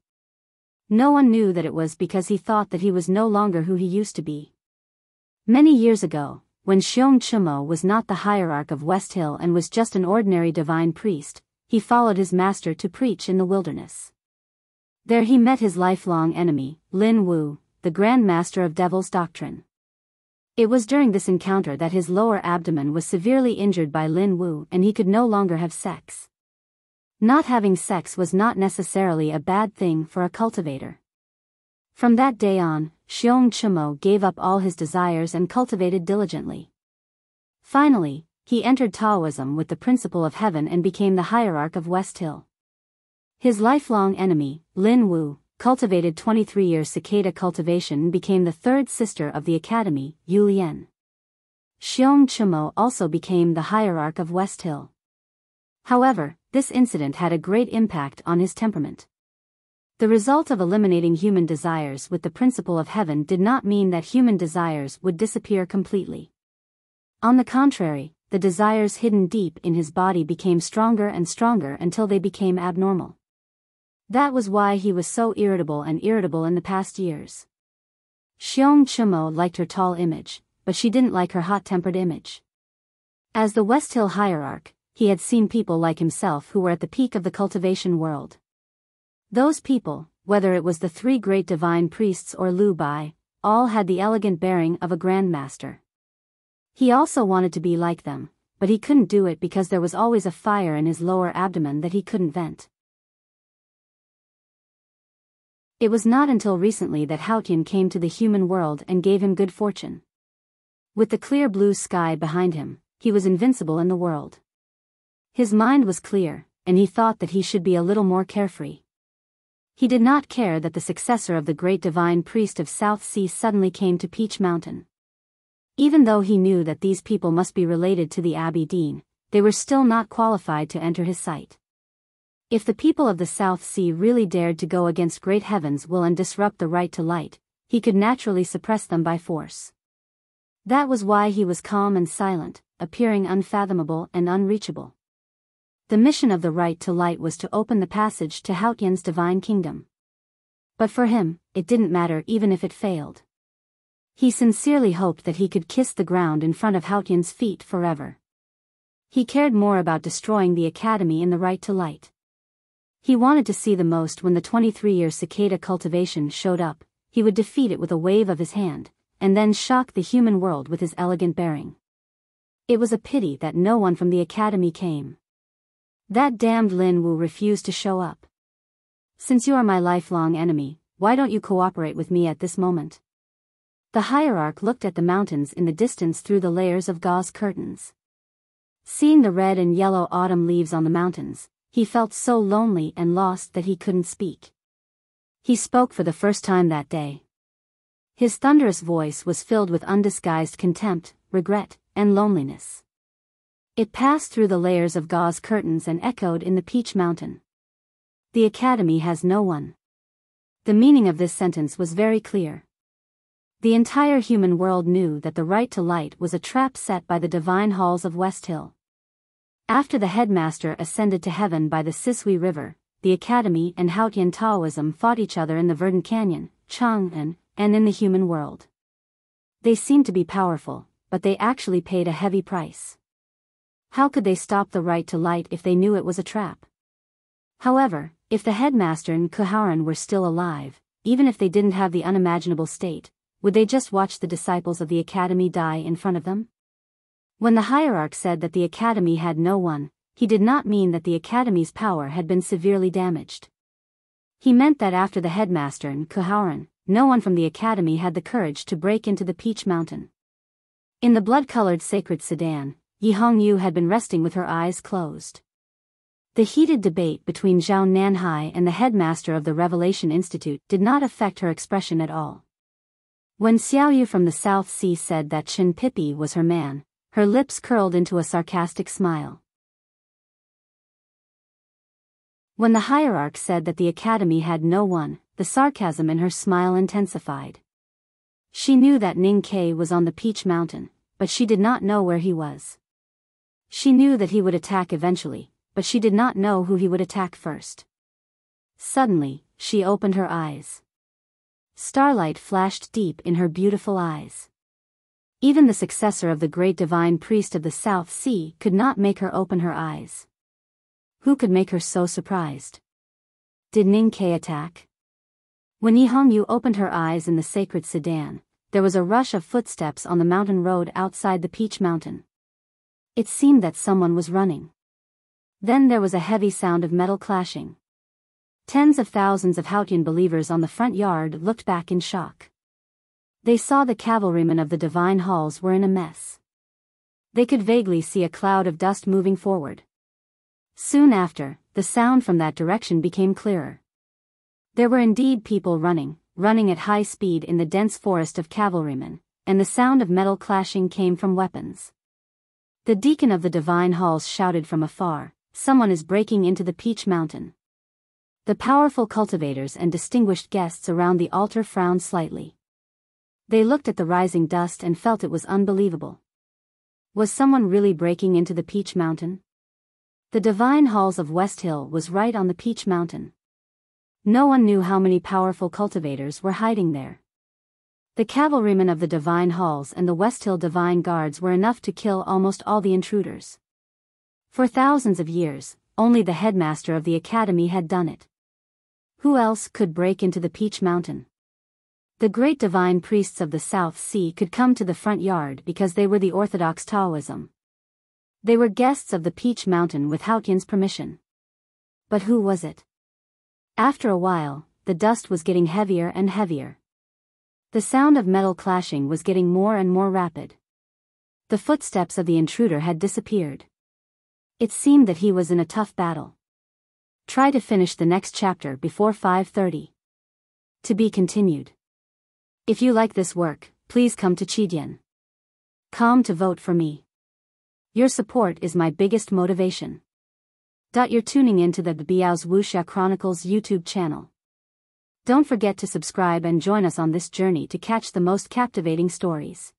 No one knew that it was because he thought that he was no longer who he used to be. Many years ago, when Xiong Chumo was not the hierarch of West Hill and was just an ordinary divine priest, he followed his master to preach in the wilderness. There he met his lifelong enemy, Lin Wu, the Grand Master of Devil's Doctrine. It was during this encounter that his lower abdomen was severely injured by Lin Wu and he could no longer have sex. Not having sex was not necessarily a bad thing for a cultivator. From that day on, Xiong Chumo gave up all his desires and cultivated diligently. Finally, he entered Taoism with the principle of heaven and became the hierarch of West Hill. His lifelong enemy, Lin Wu, cultivated 23 years cicada cultivation and became the third sister of the academy, Yu Lian. Xiong Chumo also became the hierarch of West Hill. However, this incident had a great impact on his temperament. The result of eliminating human desires with the principle of heaven did not mean that human desires would disappear completely. On the contrary, the desires hidden deep in his body became stronger and stronger until they became abnormal. That was why he was so irritable in the past years. Xiong Chumo liked her tall image, but she didn't like her hot-tempered image. As the West Hill hierarch, he had seen people like himself who were at the peak of the cultivation world. Those people, whether it was the three great divine priests or Lu Bai, all had the elegant bearing of a grandmaster. He also wanted to be like them, but he couldn't do it because there was always a fire in his lower abdomen that he couldn't vent. It was not until recently that Haotian came to the human world and gave him good fortune. With the clear blue sky behind him, he was invincible in the world. His mind was clear, and he thought that he should be a little more carefree. He did not care that the successor of the great divine priest of South Sea suddenly came to Peach Mountain. Even though he knew that these people must be related to the Abbey Dean, they were still not qualified to enter his sight. If the people of the South Sea really dared to go against great heaven's will and disrupt the right to light, he could naturally suppress them by force. That was why he was calm and silent, appearing unfathomable and unreachable. The mission of the right to light was to open the passage to Haotian's divine kingdom. But for him, it didn't matter even if it failed. He sincerely hoped that he could kiss the ground in front of Haotian's feet forever. He cared more about destroying the academy in the right to light. He wanted to see the most when the 23-year cicada cultivation showed up, he would defeat it with a wave of his hand, and then shock the human world with his elegant bearing. It was a pity that no one from the academy came. That damned Lin Wu refused to show up. Since you are my lifelong enemy, why don't you cooperate with me at this moment? The hierarch looked at the mountains in the distance through the layers of gauze curtains. Seeing the red and yellow autumn leaves on the mountains, he felt so lonely and lost that he couldn't speak. He spoke for the first time that day. His thunderous voice was filled with undisguised contempt, regret, and loneliness. It passed through the layers of gauze curtains and echoed in the Peach Mountain. The academy has no one. The meaning of this sentence was very clear. The entire human world knew that the right to light was a trap set by the divine halls of West Hill. After the headmaster ascended to heaven by the Sisui River, the Academy and Haotian Taoism fought each other in the Verdant Canyon, Chang'an, and in the human world. They seemed to be powerful, but they actually paid a heavy price. How could they stop the right to light if they knew it was a trap? However, if the headmaster and Kuharan were still alive, even if they didn't have the unimaginable state, would they just watch the disciples of the Academy die in front of them? When the hierarch said that the Academy had no one, he did not mean that the Academy's power had been severely damaged. He meant that after the headmaster and Kuharan, no one from the Academy had the courage to break into the Peach Mountain. In the blood-colored sacred sedan, Yi Hongyu had been resting with her eyes closed. The heated debate between Zhao Nanhai and the headmaster of the Revelation Institute did not affect her expression at all. When Xiaoyu from the South Sea said that Chen Pipi was her man, her lips curled into a sarcastic smile. When the hierarch said that the Academy had no one, the sarcasm in her smile intensified. She knew that Ning Ke was on the Peach Mountain, but she did not know where he was. She knew that he would attack eventually, but she did not know who he would attack first. Suddenly, she opened her eyes. Starlight flashed deep in her beautiful eyes. Even the successor of the great divine priest of the South Sea could not make her open her eyes. Who could make her so surprised? Did Ning Ke attack? When Yi Hongyu opened her eyes in the sacred sedan, there was a rush of footsteps on the mountain road outside the Peach Mountain. It seemed that someone was running. Then there was a heavy sound of metal clashing. Tens of thousands of Haotian believers on the front yard looked back in shock. They saw the cavalrymen of the divine halls were in a mess. They could vaguely see a cloud of dust moving forward. Soon after, the sound from that direction became clearer. There were indeed people running at high speed in the dense forest of cavalrymen, and the sound of metal clashing came from weapons. The deacon of the divine halls shouted from afar, "Someone is breaking into the Peach Mountain." The powerful cultivators and distinguished guests around the altar frowned slightly. They looked at the rising dust and felt it was unbelievable. Was someone really breaking into the Peach Mountain? The divine halls of West Hill was right on the Peach Mountain. No one knew how many powerful cultivators were hiding there. The cavalrymen of the divine halls and the West Hill divine guards were enough to kill almost all the intruders. For thousands of years, only the headmaster of the Academy had done it. Who else could break into the Peach Mountain? The great divine priests of the South Sea could come to the front yard because they were the Orthodox Taoism. They were guests of the Peach Mountain with Haotian's permission. But who was it? After a while, the dust was getting heavier and heavier. The sound of metal clashing was getting more and more rapid. The footsteps of the intruder had disappeared. It seemed that he was in a tough battle. Try to finish the next chapter before 5:30. To be continued. If you like this work, please come to Chidian.com to vote for me. Your support is my biggest motivation. You're tuning in to the Biyao's Wuxia Chronicles YouTube channel. Don't forget to subscribe and join us on this journey to catch the most captivating stories.